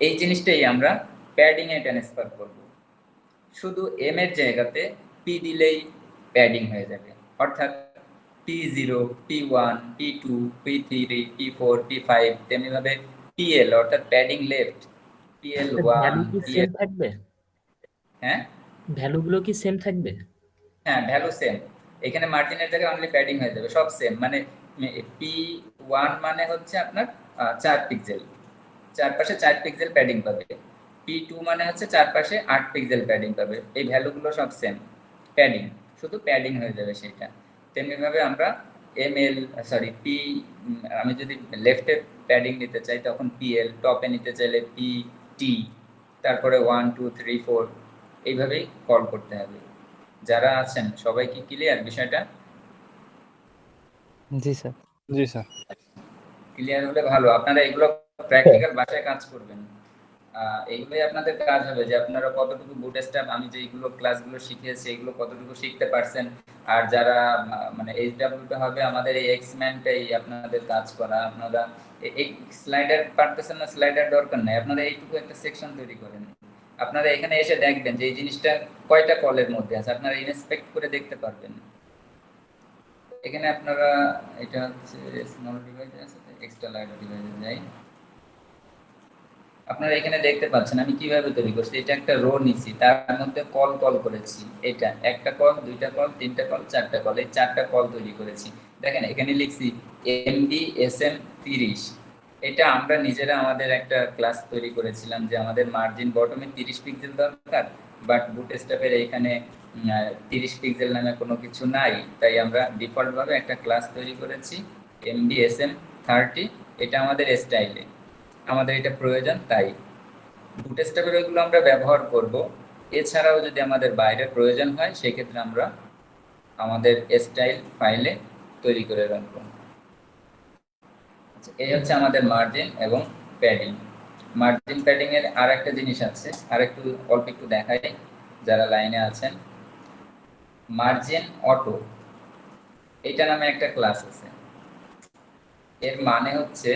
এই জিনিসটাই আমরা প্যাডিং এ ট্রান্সফার করব। শুধু এম এর জায়গাতে পি দিলেই প্যাডিং হয়ে যাবে, অর্থাৎ P0, P1, P2, P3, P4, P5, তেমনিভাবে PL অর্থাৎ প্যাডিং লেফট, PL1, ভ্যালু কি সেম থাকবে? হ্যাঁ ভ্যালুগুলো কি সেম থাকবে? হ্যাঁ ভ্যালু সেম। এখানে মার্জিনের জায়গায় অনলি প্যাডিং হয়ে যাবে, সব সেম। মানে P1 মানে হচ্ছে আপনার 4 পিক্সেল, চারপাশে 4 পিক্সেল প্যাডিং পাবে। P2 মানে হচ্ছে চারপাশে 8 পিক্সেল প্যাডিং পাবে। এই ভ্যালুগুলো সব সেম, প্যাডিং, শুধু প্যাডিং হয়ে যাবে সেটা। তেমনিভাবে আমরা পি, আমি যদি লেফটে প্যাডিং নিতে চাই তখন PL, টপে নিতে চাইলে PT, তারপরে 1 2 3 4 এইভাবেই কল করতে হবে। যারা আছেন সবাই কি ক্লিয়ার বিষয়টা? জি স্যার। জি স্যার। ক্লিয়ার হলে ভালো। আপনারা এগুলো প্র্যাকটিক্যাল বাসায় কাজ করবেন। এইগুলোই আপনাদের কাজ হবে, যে আপনারা কতটুকু বুটস্ট্র্যাপ, আমি যে এইগুলো ক্লাসগুলো শিখিয়েছি এগুলো কতটুকু শিখতে পারছেন। আর যারা মানে HWটা হবে আমাদের এই এক্সম্যানটাই আপনাদের কাজ করা। আপনারা এই স্লাইডার পারতেছেন না, স্লাইডার দরকার নাই, আপনারা এইটুকু একটা সেকশন তৈরি করেন। আপনারা এখানে এসে দেখবেন যে এই জিনিসটা কয়টা কলের মধ্যে আছে, আপনারা ইনস্পেক্ট করে দেখতে পারবেন। এখানে আপনারা এটা হচ্ছে স্মল ডিভাইসে আছে, এক্সট্রা লার্জ ডিভাইসে যাই। আপনারা এখানে দেখতে পাচ্ছেন আমি কিভাবে তৈরি করছি। এটা একটা রো নিছি, তার মধ্যে কল করেছি। এটা একটা কল, দুইটা কল, তিনটা কল, চারটা কল, এই 4টা কল তৈরি করেছি। দেখেন এখানে লিখছি MDSM30। এটা আমরা নিজেরা আমাদের একটা ক্লাস তৈরি করেছিলাম যে আমাদের মার্জিন বটমে 30 পিক্সেল দরকার, বাট বুটস্ট্র্যাপের এখানে 30 পিক্সেল নামে কোনো কিছু নাই, তাই আমরা ডিফল্ট ভাবে একটা ক্লাস তৈরি করেছি MDSM30। এটা আমাদের স্টাইলে, আমাদের এটা প্রয়োজন, তাই বুটস্ট্র্যাপের ওইগুলো আমরা ব্যবহার করব। এছাড়াও যদি আমাদের বাইরে প্রয়োজন হয় সেক্ষেত্রে আমরা আমাদের স্টাইল ফাইলে তৈরি করে রাখবো। এই হচ্ছে আমাদের মার্জিন এবং প্যাডিং। মার্জিন প্যাডিং এর আর একটা জিনিস আছে, আর একটু অল্প একটু দেখাই যারা লাইনে আছেন। মার্জিন অটো, এটা নামে একটা ক্লাস আছে। এর মানে হচ্ছে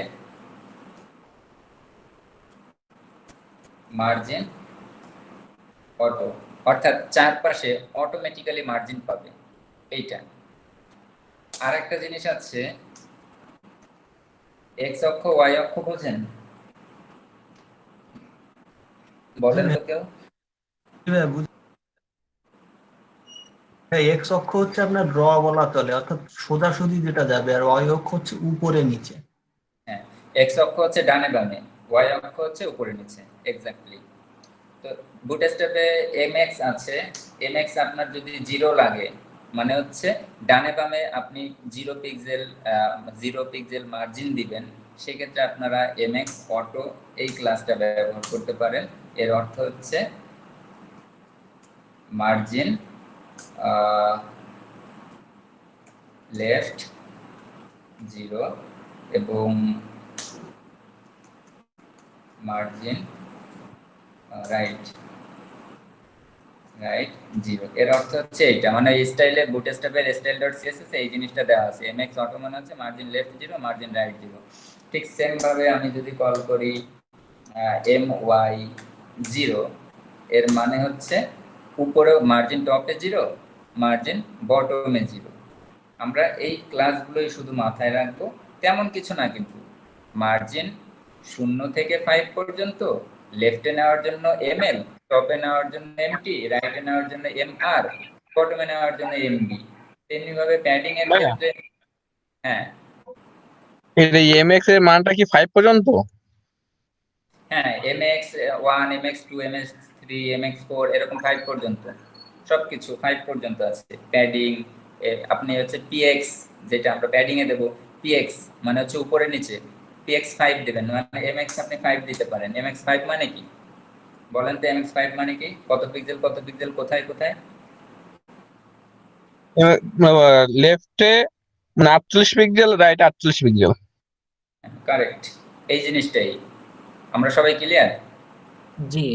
মার্জিন অটো, অর্থাৎ চারপাশে অটোমেটিক্যালি মার্জিন পাবে এইটা। আর একটা জিনিস আছে, এক্স অক্ষ ওয়াই অক্ষ বোঝেন? বলেন তো কেউ। এক্স অক্ষ হচ্ছে আপনার ড্র বলা চলে, অর্থাৎ সোজাসুজি যেটা যাবে, আর ওয়াই অক্ষ হচ্ছে উপরে নিচে। হ্যাঁ, এক্স অক্ষ হচ্ছে ডানে বামে, ওয়াই অক্ষ হচ্ছে উপরে নিচে, এক্স্যাক্টলি। তো বুটস্ট্র্যাপে mx আছে, mx আপনার যদি 0 লাগে মানে হচ্ছে ডানে বামে আপনি 0 পিক্সেল মার্জিন দিবেন, সেক্ষেত্রে আপনারা mx অটো এই ক্লাসটা ব্যবহার করতে পারেন। এর অর্থ হচ্ছে মার্জিন লেফট 0 এবং মার্জিন রাইট রাইট 0 এর অর্থ হচ্ছে এটা, মানে এই স্টাইলে বুটস্ট্র্যাপের style.css এই জিনিসটা দেওয়া আছে, mx অটো মানে হচ্ছে মার্জিন লেফট 0 মার্জিন রাইট 0। ঠিক সেম ভাবে আমি যদি কল করি my 0, এর মানে হচ্ছে উপরে মার্জিন টপে 0 মার্জিন বটমে 0। আমরা এই ক্লাসগুলোই শুধু মাথায় রাখবো, তেমন কিছু না, কিন্তু মার্জিন 0 থেকে 5 পর্যন্ত, লেফটে নেওয়ার জন্য ml, টপে নেওয়ার জন্য mt, রাইটে নেওয়ার জন্য mr, বটমে নেওয়ার জন্য mb। তেমনি ভাবে প্যাডিং এর ভাইয়া, ক্ষেত্রে হ্যাঁ এর এই mx এর মানটা কি 5 পর্যন্ত? হ্যাঁ mx1 mx2 mx3 mx4 এরকম 5 পর্যন্ত, সবকিছু 5 পর্যন্ত আছে। প্যাডিং আপনি হচ্ছে px, যেটা আমরা প্যাডিং এ দেব, px মানে হচ্ছে উপরে নিচে, px 5 দিবেন, মানে mx আপনি 5 দিতে পারেন। mx 5 মানে কি বলেন তো, mx 5 মানে কি? কত পিক্সেল কোথায় কোথায়? লেফটে মানে 48 পিক্সেল, রাইট 48 পিক্সেল। কারেক্ট, এই জিনিসটাই। আমরা সবাই ক্লিয়ার? জি।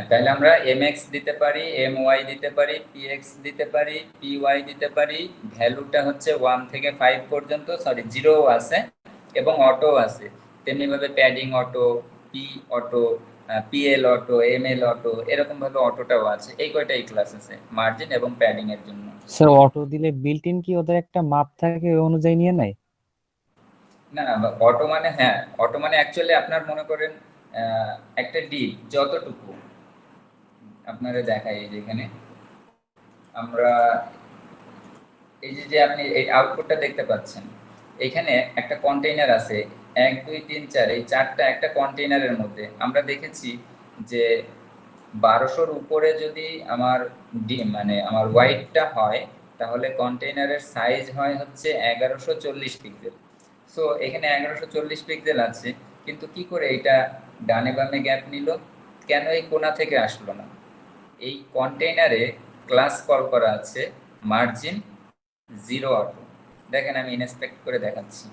তাহলে আমরা mx দিতে পারি, my দিতে পারি, px দিতে পারি, py দিতে পারি। ভ্যালুটা হচ্ছে 1 থেকে 5 পর্যন্ত, সরি 0 আছে এবং অটো আছে। তেমনি ভাবে padding auto, P auto, pl auto, ml auto, এরকম ভাবে অটোটাও আছে। এই কয়টাই ক্লাস আছে মার্জিন এবং প্যাডিং এর জন্য। স্যার অটো দিলে বিল্ট ইন কি ওদের একটা মাপ থাকে ওই অনুযায়ী নিয়ে নেয়? না না, অটো মানে হ্যাঁ, অটো মানে অ্যাকচুয়ালি আপনার মনে করেন একটা ডিপ যতটুকু আপনারা দেখাই, যেখানে আমরা এই যে আপনি এই আউটপুটটা দেখতে পাচ্ছেন, এখানে একটা কন্টেইনার আছে 1 2 3 4, এই চারটা একটা কন্টেইনারের মধ্যে। আমরা দেখেছি যে 1200-র উপরে যদি আমার মানে আমার ওয়াইডটা হয়, তাহলে কন্টেইনারের সাইজ হয় হচ্ছে 1140 পিক্সেল। সো এখানে 1140 পিক্সেল আছে, কিন্তু কি করে এটা ডানে বামে গ্যাপ নিল? কেন এই কোণা থেকে আসলো না? এই কন্টেইনারে ক্লাস কল করা আছে মার্জিন 0 অটো। দেখেন আমি ইনস্পেক্ট করে দেখাচ্ছি।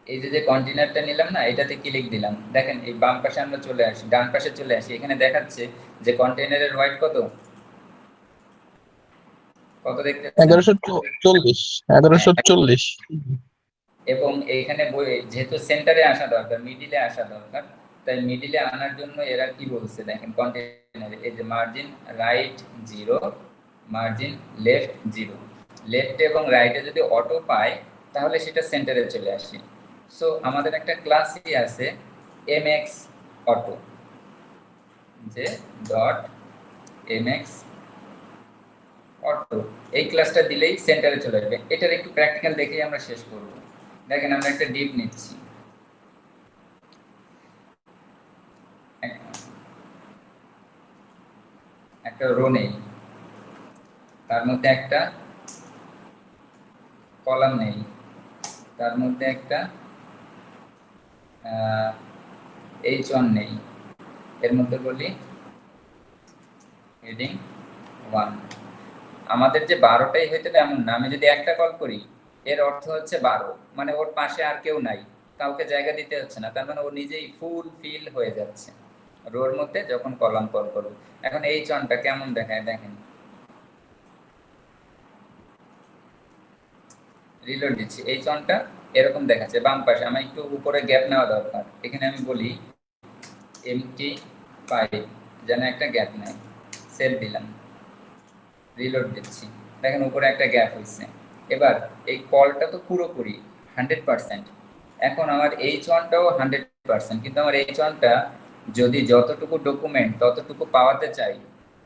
এই যে কন্টেইনারটা নিলাম না, এটাতে ক্লিক দিলাম, দেখেন এই বাম পাশে আমরা চলে আসি, ডান পাশে চলে আসি, এখানে দেখাচ্ছে যে কন্টেইনারের ওয়াইড কত কত দেখতে পাচ্ছেন? 1140। এবং এইখানে যেহেতু সেন্টারে আসা দরকার, মিডিলে আসা দরকার, তাই মিডিলে আনার জন্য এরা কি বলছে দেখেন, কন্টেইনারে এই যে margin right 0 margin left 0, left এবং রাইটে যদি অটো পায় তাহলে সেটা সেন্টারে চলে আসে। সো আমাদের একটা ক্লাসই আছে mx অটো, যে ডট mx অটো, এই ক্লাসটা দিলেই সেন্টারে চলে আসবে। এটার একটু প্র্যাকটিক্যাল দেখেই আমরা শেষ করব। দেখেন আমরা একটা ডিপ নিচ্ছি, একটা রো নেই, তার মধ্যে একটা কলাম নেই, তার মধ্যে একটা h1 নেই, এর মধ্যে বলি হেডিং 1। আমাদের যে 12টাই হইতে হবে এমন না, আমি যদি একটা কল করি এর অর্থ হচ্ছে 12, মানে ওর পাশে আর কেউ নাই, কাউকে জায়গা দিতে হচ্ছে না, তার মানে ও নিজেই ফুল ফিল হয়ে যাচ্ছে রোর মধ্যে যখন কলাম কল করব। এখন এই চনটা কেমন দেখায় দেখেন, রিলোড দিচ্ছি, এই চনটা এরকম দেখাচ্ছে বাম পাশে। আমার একটু উপরে গ্যাপ নেওয়া দরকার, এখানে আমি বলি mt5, যেন একটা গ্যাপ নেয়, সেভ দিলাম, রিলোড দিচ্ছি, দেখেন উপরে একটা গ্যাপ হয়েছে। এবার এই কলটা তো পুরোপুরি 100%, এখন আমার h1টাও 100%, কিন্তু আমার h1টা যদি যতটুকু ডকুমেন্ট ততটুকু পাওয়াতে চাই,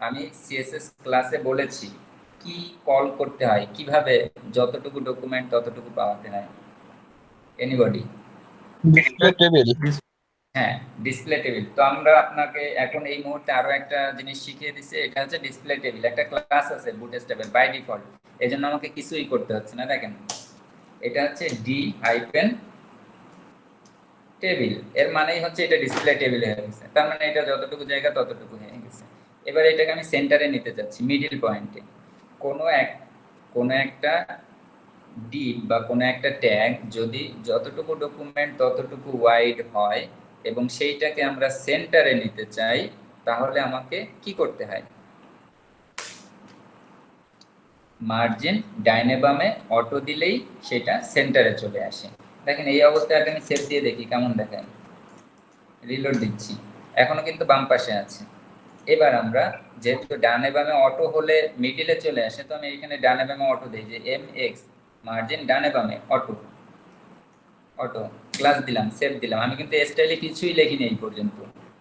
আমি সিএসএস ক্লাসে বলেছি কি কল করতে হয়, কিভাবে যতটুকু ডকুমেন্ট ততটুকু পাওয়াতে হয়। এনিবডি? Display table. হ্যাঁ, ডিসপ্লে টেবিল। তো আমরা আপনাকে এখন এই মুহূর্তে আরো একটা জিনিস শিখিয়ে দিচ্ছি, এটা হচ্ছে ডিসপ্লে টেবিল। একটা ক্লাস আছে বুটস্ট্র্যাপের বাই ডিফল্ট, এজন্য আমাকে কিছুই করতে হচ্ছে না। দেখেন এটা হচ্ছে ডি হাইফেন টেবিল, এর মানেই হচ্ছে এটা ডিসপ্লে টেবিল হয়ে গেছে, তার মানে এটা যতটুকু জায়গা ততটুকু হয়ে গেছে। এবার এটাকে আমি সেন্টারে নিতে চাচ্ছি, মিডল পয়েন্টে। কোনো একটা ডিপ বা কোনো একটা ট্যাগ যদি যতটুকু ডকুমেন্ট ততটুকু ওয়াইড হয় এবং সেইটাকে আমরা সেন্টারে নিতে চাই, তাহলে আমাকে কি করতে হয়? মার্জিন ডাইনে বামে অটো দিলেই সেটা সেন্টারে চলে আসে। দেখেন এই অবস্থায় আগে আমি সেভ দিয়ে দেখি কেমন দেখায়। রিলোড দিচ্ছি, এখনো কিন্তু বাম পাশে আছে। এবার আমরা যেহেতু ডানে বামে অটো হলে মিডিলে চলে আসে, তো আমি এখানে ডানে বামে অটো দিই যে mx মার্জিন ডানে বামে অটো অটো ক্লাস দিলাম, সেভ দিলাম। আমি কিন্তু স্টাইলে কিছুই লিখিনি এই পর্যন্ত।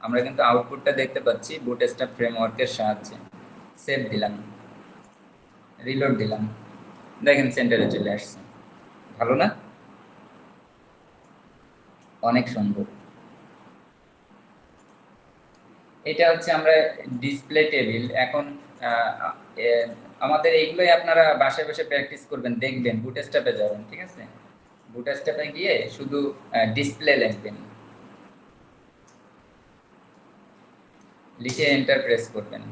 আমরা কিন্তু আউটপুটটা দেখতে পাচ্ছি বুটস্ট্র্যাপ ফ্রেমওয়ার্কের সাহায্যে। সেভ দিলাম, রিলোড দিলাম, দেখেন সেন্টারে চলে আসছে। ভালো না? অনেক সুন্দর। এটা হচ্ছে আমরা ডিসপ্লে টেবিল। এখন আমাদের এইগুলোই আপনারা বাসায় বসে প্র্যাকটিস করবেন, দেখবেন, বুটস্ট্র্যাপে যাবেন, ঠিক আছে? বুটস্ট্র্যাপে গিয়ে শুধু ডিসপ্লে লিখবেন, লিখে এন্টার প্রেস করবেন।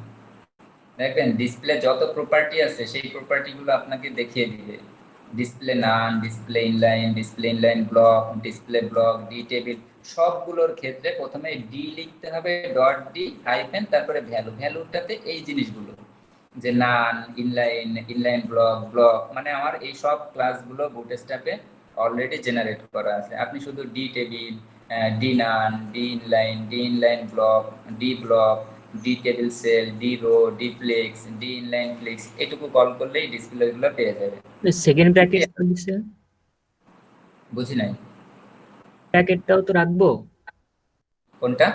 দেখবেন ডিসপ্লে যত প্রপার্টি আছে সেই প্রপার্টিগুলো আপনাকে দেখিয়ে দিবে। ডিসপ্লে নান, display inline block, display block, D table, সবগুলোর ক্ষেত্রে প্রথমে ডি লিখতে হবে, ডট ডি হাইফেন, তারপরে ভ্যালু। ভ্যালুটাতে এই জিনিসগুলো যে নান, ইনলাইন ব্লক, মানে আমার এই সব ক্লাসগুলো বুটস্ট্র্যাপে অলরেডি জেনারেট করা আছে। আপনি শুধু D table, D none, D inline block, D block, D table cell, D row, D flex, D inline flex, এটুকু কল করলেই ডিসপ্লেগুলো পেয়ে যাবে। সেকেন্ড প্যাকেজ দিছে, বুঝি নাই প্যাকেটটাও তো রাখবো। কোনটা?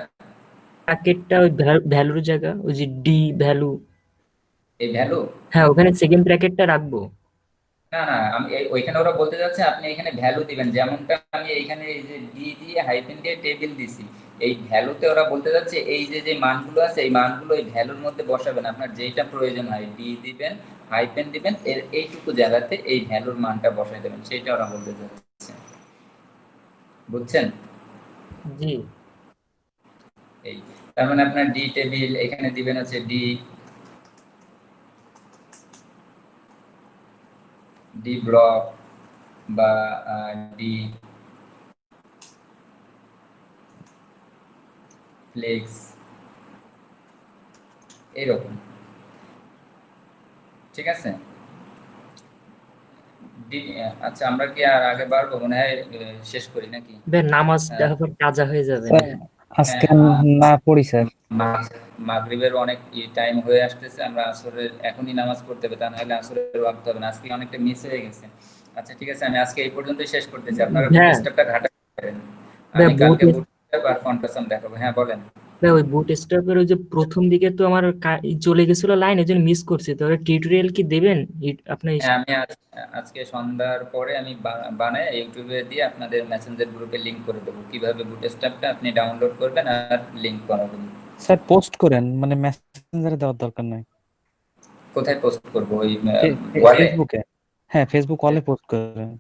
প্যাকেটটা ওই ভ্যালুর জায়গা, ওই যে ডি ভ্যালু, এই ভ্যালু? হ্যাঁ ওখানে সেকেন্ড ব্র্যাকেটটা রাখবো। না না, আমি ওইখানে ওরা বলতে যাচ্ছে আপনি এখানে ভ্যালু দিবেন, যেমনটা আমি এইখানে এই যে ডি দিয়ে হাইফেন দিয়ে টেবিল দিছি। এই ভ্যালুতে ওরা বলতে যাচ্ছে এই যে যে মানগুলো আছে এই মানগুলো এই ভ্যালুর মধ্যে বসাবেন। আপনার যেটা প্রয়োজন হয় ডি দিবেন, হাইফেন দিবেন, এর এইটুকু জায়গাতে এই ভ্যালুর মানটা বসাই দেবেন, সেটা ওরা বলতে যাচ্ছে। বুঝছেন? জি। এই তার মানে আপনার ডি টেবিল এখানে দিবেন হচ্ছে ডি ব্লক বা ডি ফ্লেক্স, এইরকম, ঠিক আছে? আচ্ছা, আমরা কি আর আগে বাড়বো? মনে হয় শেষ করি নাকি? নামাজ এখন কাজা হয়ে যাবে। আজকে না পড়ি স্যার। মাগরিবের অনেক টাইম হয়ে আসতেছে, আমরা আসরের এখনই নামাজ পড়তে হবে, তা নাহলে আসরের ওয়াক্ত হবে না। আজকে অনেকটা মিস হয়ে গেছে। আচ্ছা ঠিক আছে, আমি আজকে এই পর্যন্তই শেষ করতেছি। আপনারা হ্যাঁ। স্টেপটা ঘাটা করেন, আমি কালকে বুটস্ট্র্যাপ আর ফন্টাসাম দেখাবো। হ্যাঁ বলেন। ওই বুটস্ট্র্যাপের ওই যে প্রথম দিকে তো আমার চলে গেছিল লাইন, এই জন্য মিস করছি। তো টিউটোরিয়াল কি দেবেন আপনি? হ্যাঁ, আমি আজকে সন্ধ্যার পরে আমি বানায় ইউটিউবে দিয়ে আপনাদের মেসেঞ্জার গ্রুপে লিংক করে দেবো, কিভাবে বুটস্ট্র্যাপটা আপনি ডাউনলোড করবেন আর লিংক করাবেন। স্যার পোস্ট করেন, মানে মেসেঞ্জারে দেওয়ার দরকার নাই। কোথায় পোস্ট করব? ওই ওয়ালে? ফেসবুকে। হ্যাঁ ফেসবুক ওয়ালে পোস্ট করেন।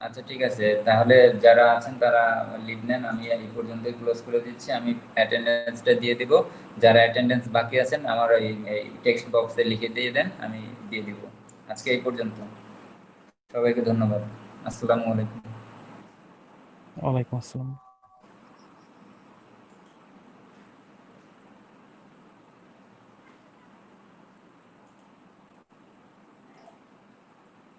আচ্ছা ঠিক আছে, তাহলে যারা আছেন তারা লিভ নেন, আমি এই পর্যন্তই ক্লোজ করে দিচ্ছি। আমি অ্যাটেন্ডেন্সটা দিয়ে দিব। যারা অ্যাটেন্ডেন্স বাকি আছেন আমার এই টেক্সট বক্সে লিখে দিয়ে দেন, আমি দিয়ে দিব। আজকে এই পর্যন্ত, সবাইকে ধন্যবাদ। আসসালামু আলাইকুম। ওয়ালাইকুম আসসালাম।